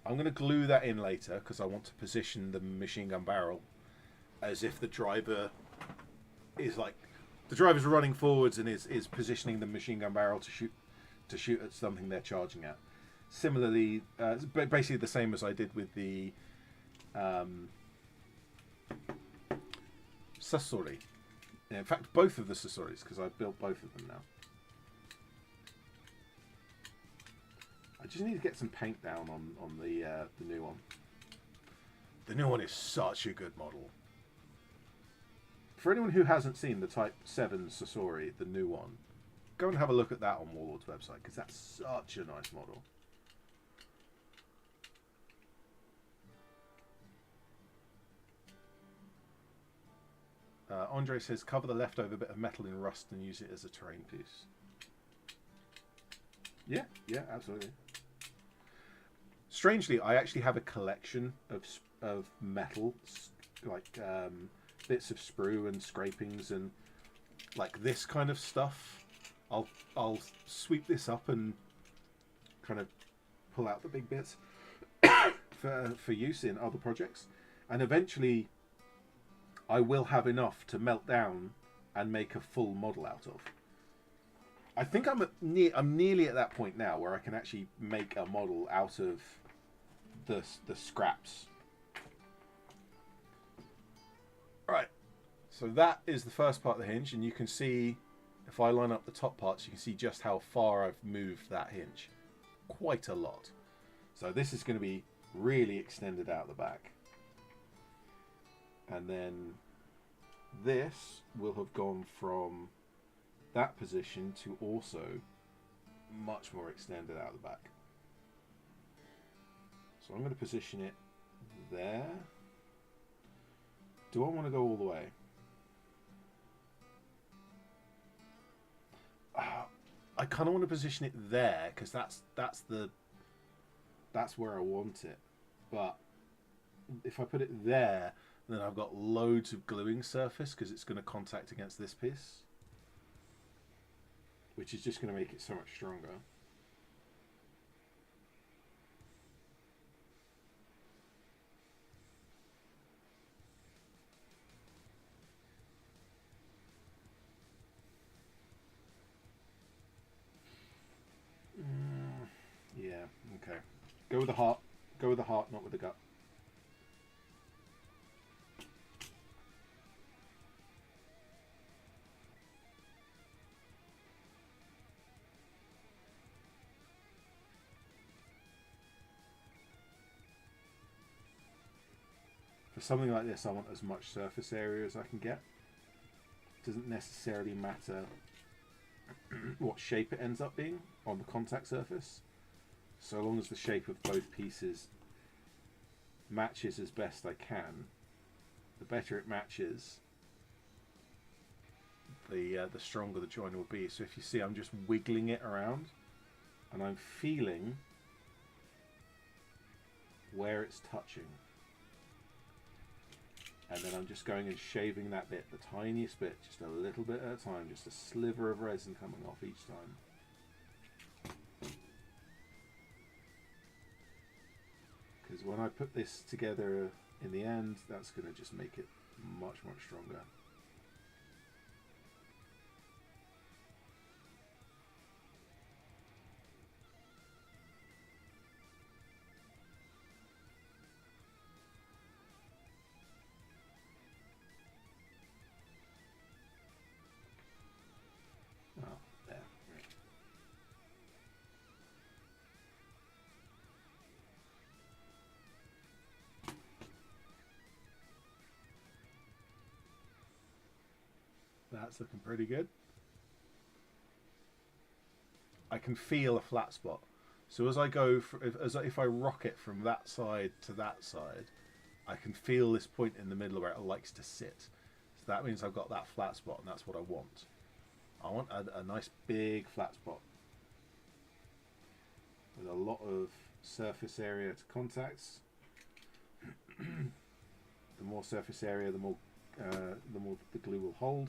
I'm going to glue that in later because I want to position the machine gun barrel as if the driver is the driver's running forwards and is positioning the machine gun barrel to shoot at something they're charging at. Similarly, basically the same as I did with the Sasori. In fact, both of the Sasoris, because I've built both of them now. I just need to get some paint down on the new one. The new one is such a good model. For anyone who hasn't seen the Type 7 Sasori, the new one, go and have a look at that on Warlord's website, because that's such a nice model. Andre says, cover the leftover bit of metal in rust and use it as a terrain piece. Yeah, absolutely. Strangely, I actually have a collection of metal, like bits of sprue and scrapings and like this kind of stuff. I'll sweep this up and kind of pull out the big bits for use in other projects, and eventually I will have enough to melt down and make a full model out of. I think I'm nearly at that point now where I can actually make a model out of the scraps. Right, so that is the first part of the hinge, and you can see, if I line up the top parts, you can see just how far I've moved that hinge. Quite a lot. So this is going to be really extended out the back. And then this will have gone from that position to also much more extended out the back. So I'm going to position it there. Do I want to go all the way? I kind of want to position it there because that's where I want it. But if I put it there, then I've got loads of gluing surface because it's going to contact against this piece, which is just going to make it so much stronger. Go with the heart. Go with the heart, not with the gut. For something like this, I want as much surface area as I can get. It doesn't necessarily matter what shape it ends up being on the contact surface, so long as the shape of both pieces matches as best I can. The better it matches, the stronger the join will be. So if you see, I'm just wiggling it around and I'm feeling where it's touching. And then I'm just going and shaving that bit, the tiniest bit, just a little bit at a time, just a sliver of resin coming off each time. Because when I put this together in the end, that's going to just make it much, much stronger. That's looking pretty good. I can feel a flat spot. So as I go, if I rock it from that side to that side, I can feel this point in the middle where it likes to sit. So that means I've got that flat spot, and that's what I want. I want a nice big flat spot with a lot of surface area to contacts. The more surface area, the more the glue will hold.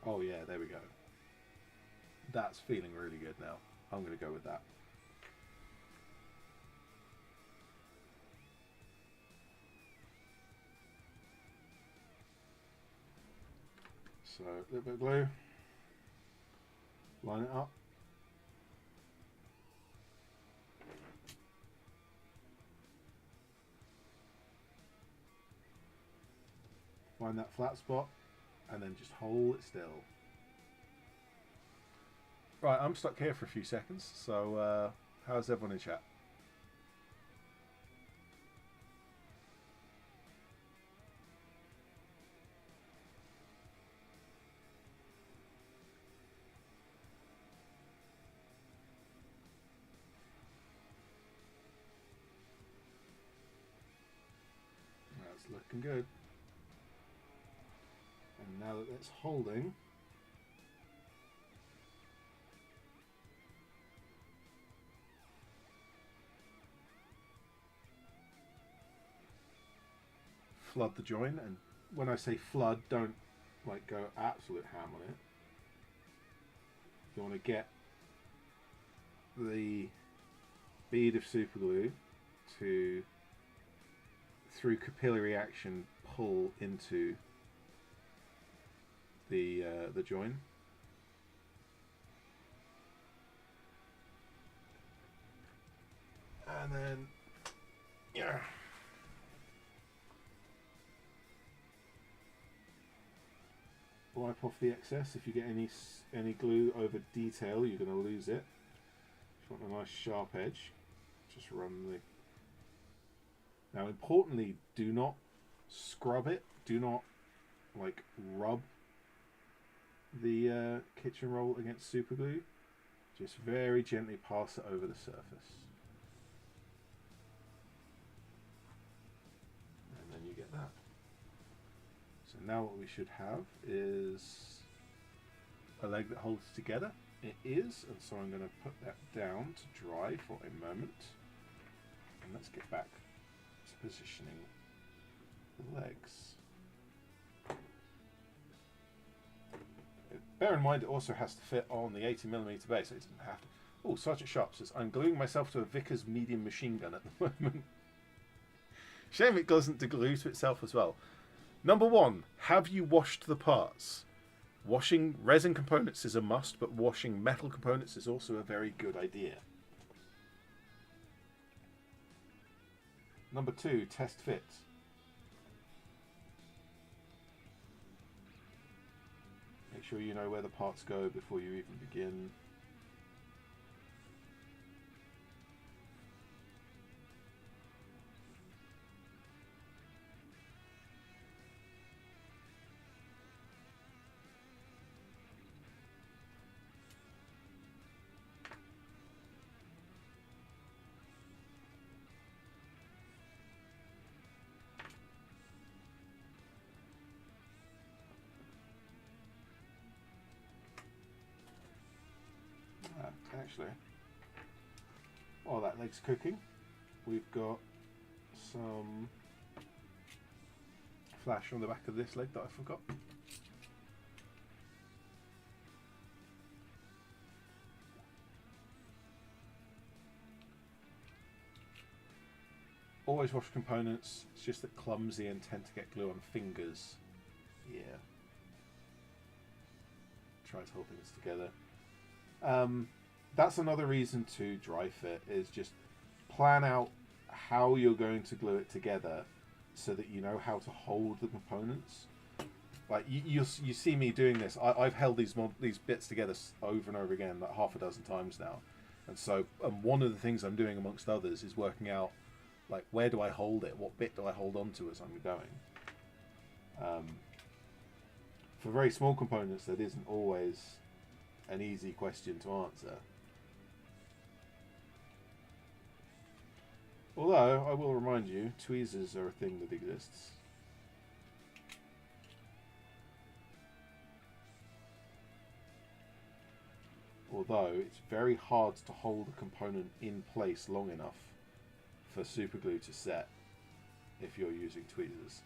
Oh yeah, there we go. That's feeling really good now. I'm going to go with that. So a little bit of glue. Line it up. Find that flat spot. And then just hold it still. Right, I'm stuck here for a few seconds, so how's everyone in chat? That's looking good. And now that it's holding, flood the join. And when I say flood, don't like go absolute ham on it. You want to get the bead of super glue to, through capillary action, pull into the join. And then, yeah. Wipe off the excess. If you get any glue over detail, you're going to lose it. If you want a nice sharp edge, just run the... Now importantly, do not scrub it. Do not like rub the kitchen roll against super glue. Just very gently pass it over the surface. And then you get that. So now what we should have is a leg that holds together. It is, and so I'm going to put that down to dry for a moment. And let's get back to positioning the legs. Bear in mind it also has to fit on the 80mm base, so it doesn't have to. Oh, Sergeant Sharp says, I'm gluing myself to a Vickers medium machine gun at the moment. Shame it doesn't glue to itself as well. Number 1, have you washed the parts? Washing resin components is a must, but washing metal components is also a very good idea. Number 2, test fit. Make sure you know where the parts go before you even begin. Actually, while that leg's cooking, we've got some flash on the back of this leg that I forgot. Always wash components, it's just that clumsy and tend to get glue on fingers. Yeah. Try to hold things together. That's another reason to dry fit, is just plan out how you're going to glue it together so that you know how to hold the components. Like you see me doing this. I've held these bits together over and over again, like half a dozen times now. And so one of the things I'm doing amongst others is working out, like, where do I hold it? What bit do I hold on to as I'm going? For very small components, that isn't always an easy question to answer. Although, I will remind you, tweezers are a thing that exists. Although, it's very hard to hold a component in place long enough for superglue to set if you're using tweezers.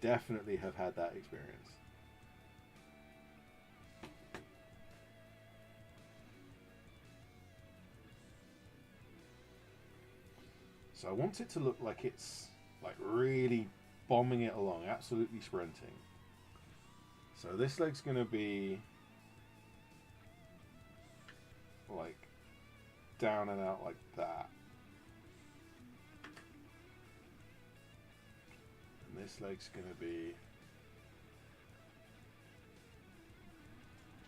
Definitely have had that experience. So I want it to look like it's like really bombing it along, absolutely sprinting. So this leg's going to be like down and out like that. And this leg's going to be...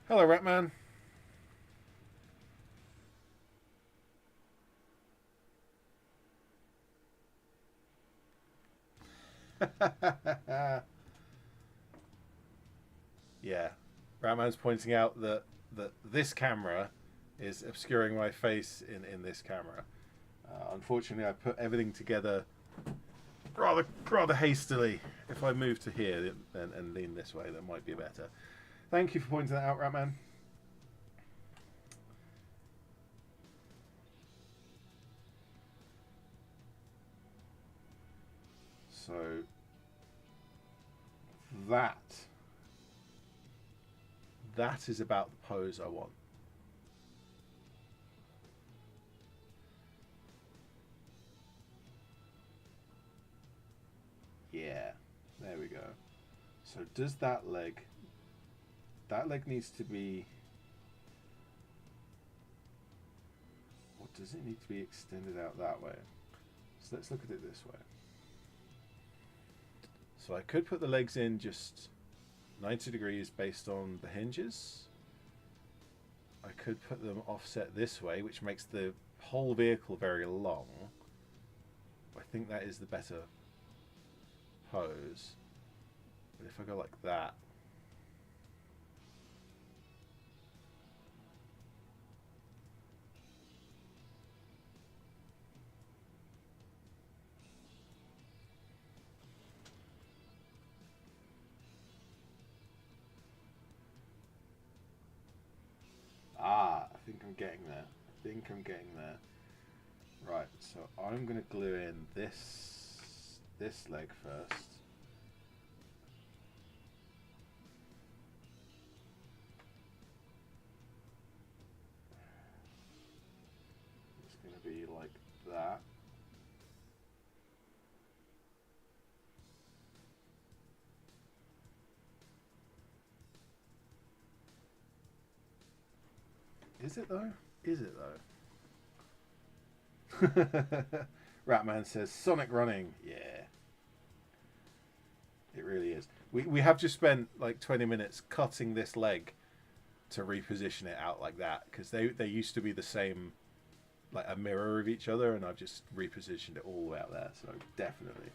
Hello, Ratman. Yeah, Ratman's pointing out that this camera is obscuring my face in this camera. Unfortunately, I put everything together rather hastily. If I move to here and lean this way, that might be better. Thank you for pointing that out, Ratman. So that is about the pose I want. Yeah, there we go. So does that leg needs to be, or does it need to be extended out that way? So let's look at it this way. So I could put the legs in just 90 degrees based on the hinges. I could put them offset this way, which makes the whole vehicle very long. I think that is the better pose. But if I go like that, I think I'm getting there. Right, so I'm going to glue in this leg first. It's going to be like that. Is it though? Is it though? Ratman says Sonic running. Yeah, it really is. We have just spent like 20 minutes cutting this leg to reposition it out like that, because they used to be the same, like a mirror of each other, and I've just repositioned it all the way out there. So definitely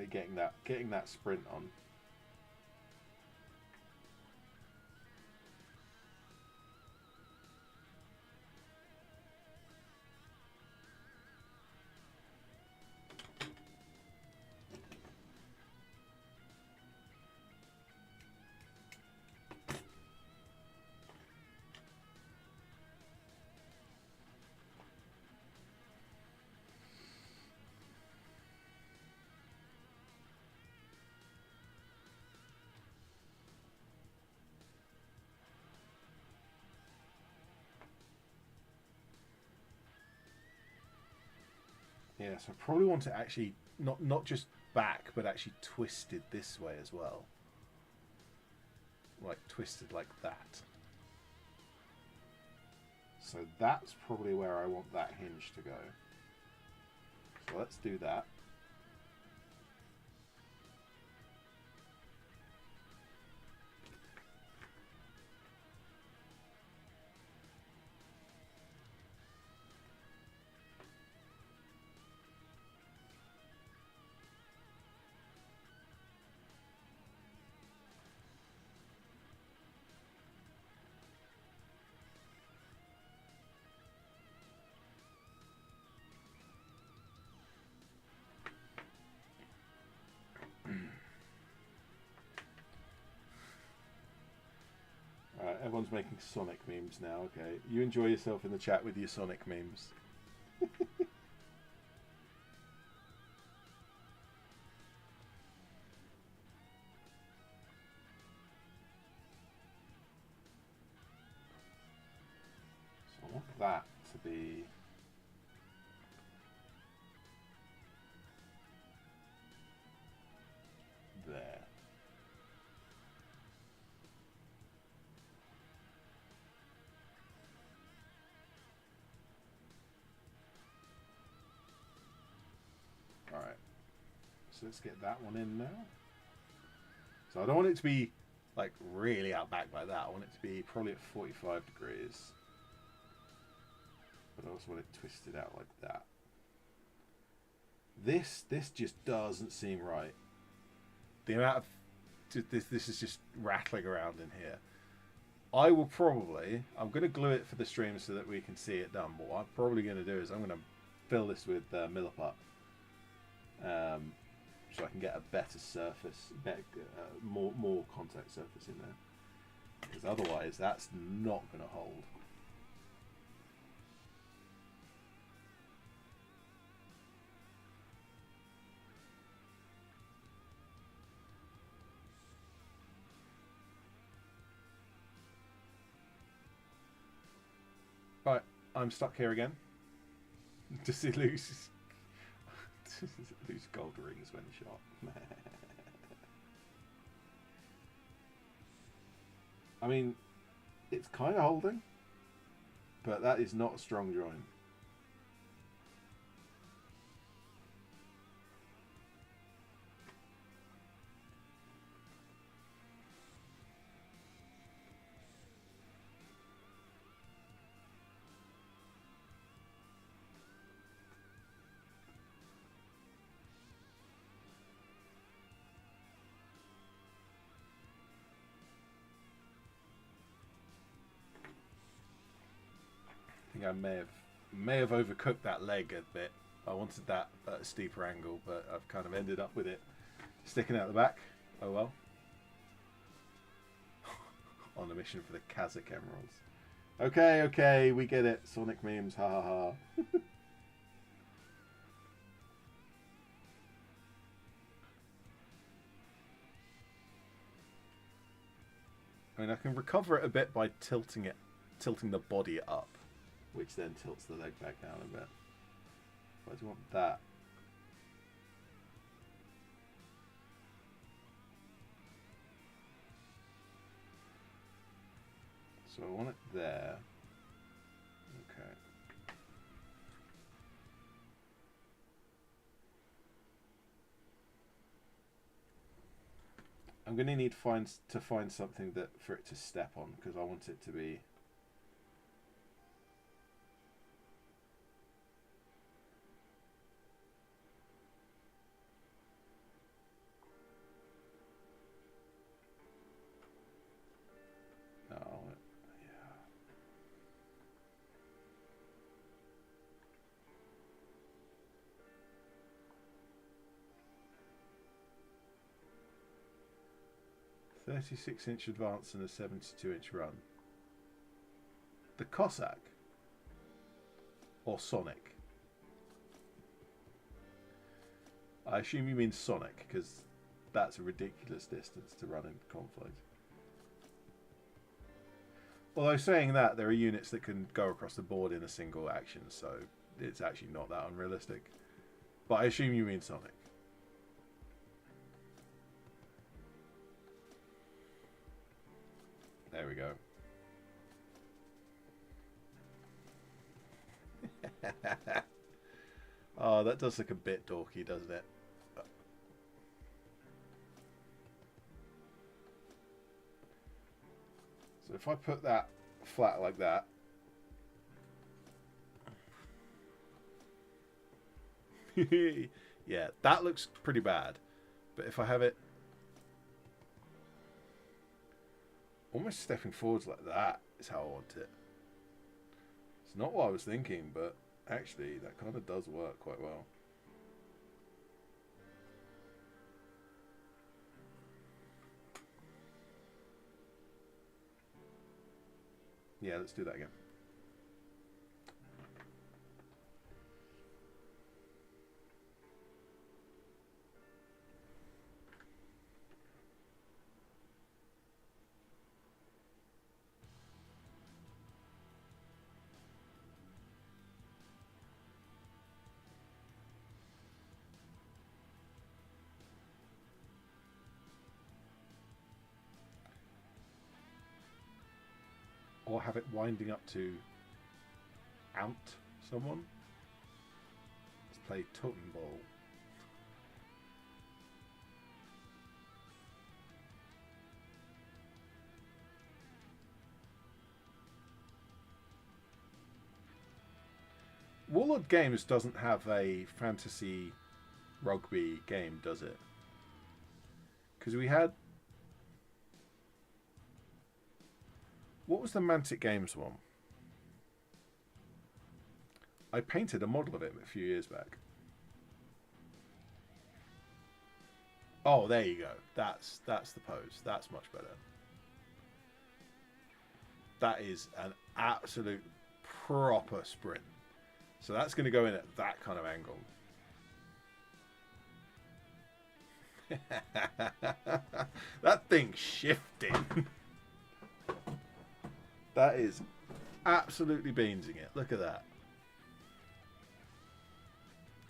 getting that sprint on. Yeah, so I probably want to actually not just back, but actually twisted this way as well. Like twisted like that. So that's probably where I want that hinge to go. So let's do that. Alright, everyone's making Sonic memes now. Okay, you enjoy yourself in the chat with your Sonic memes. So I want that to be there. Alright, so let's get that one in now. So I don't want it to be like really out back like that. I want it to be probably at 45 degrees. But I also want it twisted out like that. This just doesn't seem right. The amount of this is just rattling around in here. I will probably, I'm going to glue it for the stream so that we can see it done. But what I'm probably going to do is I'm going to fill this with Milliput, so I can get a better surface, more contact surface in there. Because otherwise, that's not going to hold. Right, I'm stuck here again. Does he lose gold rings when shot? I mean, it's kind of holding, but that is not a strong join. I think I may have overcooked that leg a bit. I wanted that at a steeper angle, but I've kind of ended up with it sticking out the back. Oh well. On a mission for the Kazakh Emeralds. Okay, we get it. Sonic memes, ha ha ha. I mean, I can recover it a bit by tilting the body up, which then tilts the leg back down a bit. But I do want that. So I want it there. Okay. I'm going to need to find something that for it to step on, because I want it to be... Oh, yeah. "36-inch advance and a 72-inch run." The Cossack or Sonic? I assume you mean Sonic, because that's a ridiculous distance to run in conflict. Although saying that, there are units that can go across the board in a single action, so it's actually not that unrealistic. But I assume you mean Sonic. There we go. Oh, that does look a bit dorky, doesn't it? So if I put that flat like that, yeah, that looks pretty bad. But if I have it almost stepping forwards like that is how I want it. It's not what I was thinking, but actually that kind of does work quite well. Yeah, let's do that again. Or have it winding up to out someone. Let's play Totem Ball. Warlord Games doesn't have a fantasy rugby game, does it? Because we had... What was the Mantic Games one? I painted a model of it a few years back. Oh, there you go. That's the pose. That's much better. That is an absolute proper sprint. So that's going to go in at that kind of angle. That thing's shifting. That is absolutely beansing it. Look at that.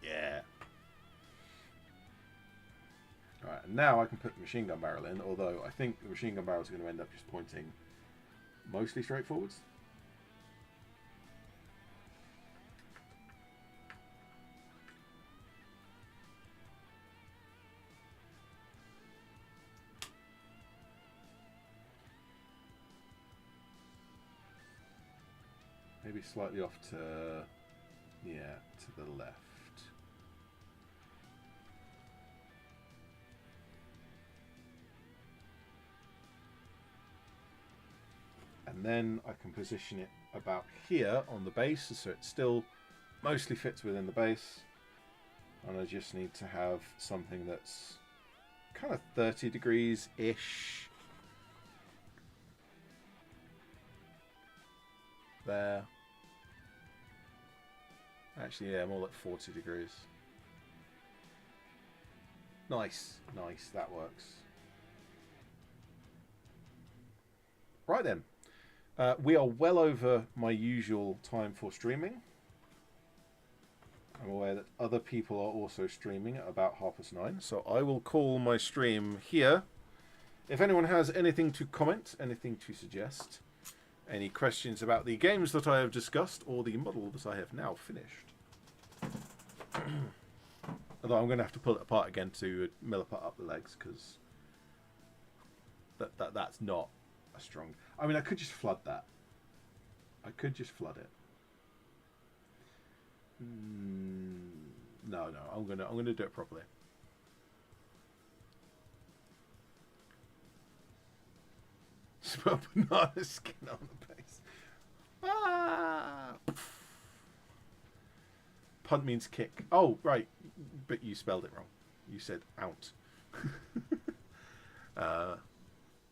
Yeah. Alright, and now I can put the machine gun barrel in, although I think the machine gun barrel is going to end up just pointing mostly straight forwards. Maybe slightly off to, yeah, to the left. And then I can position it about here on the base, so it still mostly fits within the base. And I just need to have something that's kind of 30 degrees-ish. There. Actually, yeah, more like 40 degrees. Nice, nice, that works. Right then. We are well over my usual time for streaming. I'm aware that other people are also streaming at about 9:30, so I will call my stream here. If anyone has anything to comment, anything to suggest, any questions about the games that I have discussed or the model that I have now finished. Although I'm going to have to pull it apart again to mill apart up the legs, because that's not a strong... I mean, I could just flood that. I could just flood it. No, I'm gonna do it properly. Spell banana skin on the base. Ah! Punt means kick. Oh, right. But you spelled it wrong. You said out.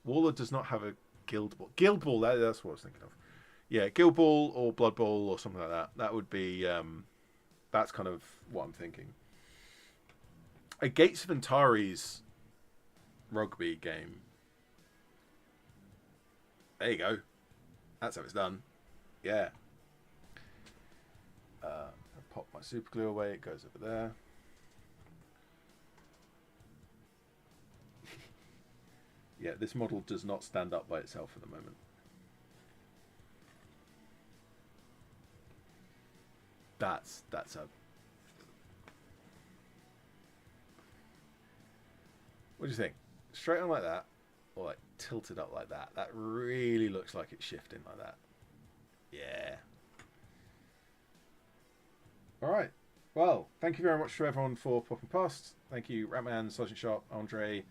Waller does not have a guild ball. Guild ball, that's what I was thinking of. Yeah, guild ball or blood ball or something like that. That would be... that's kind of what I'm thinking. A Gates of Antares rugby game. There you go. That's how it's done. Yeah. I pop my super glue away. It goes over there. Yeah, this model does not stand up by itself at the moment. That's a... What do you think? Straight on like that, or like tilted up like that? That really looks like it's shifting like that. Yeah. All right. Well, thank you very much to everyone for popping past. Thank you, Ratman, Sergeant Sharp, Andre,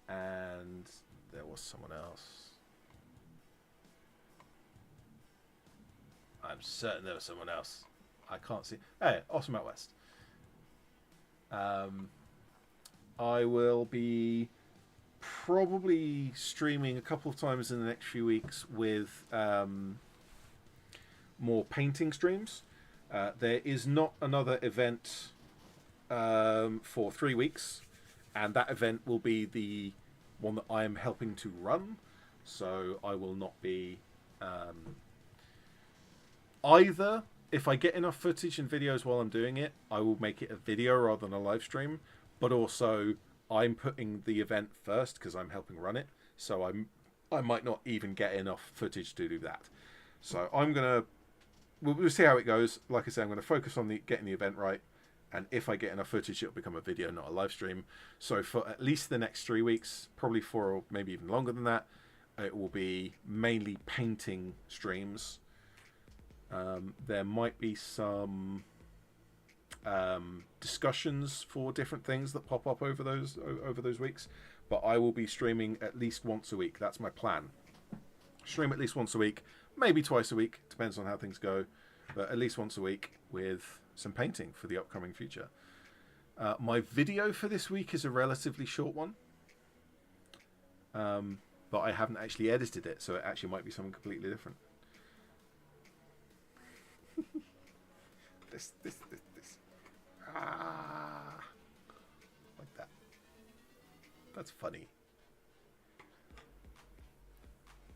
and there was someone else. I'm certain there was someone else. I can't see. Hey, Awesome Out West. I will be probably streaming a couple of times in the next few weeks with more painting streams. There is not another event for 3 weeks, and that event will be the one that I am helping to run, so I will not be either. If I get enough footage and videos while I'm doing it, I will make it a video rather than a live stream. But also, I'm putting the event first because I'm helping run it. So I might not even get enough footage to do that. So we'll see how it goes. Like I said, I'm going to focus on getting the event right. And if I get enough footage, it'll become a video, not a live stream. So for at least the next 3 weeks, probably 4 or maybe even longer than that, it will be mainly painting streams. There might be some discussions for different things that pop up over those weeks, but I will be streaming at least once a week. That's my plan. Stream at least once a week, maybe twice a week, depends on how things go, but at least once a week with some painting for the upcoming future. My video for this week is a relatively short one, but I haven't actually edited it, so it actually might be something completely different. This. Ah, like that. That's funny.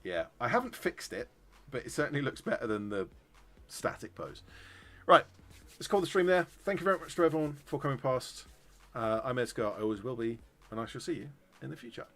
Yeah, I haven't fixed it, but it certainly looks better than the static pose. Right, let's call the stream there. Thank you very much to everyone for coming past. I'm ED-SKaR, I always will be, and I shall see you in the future.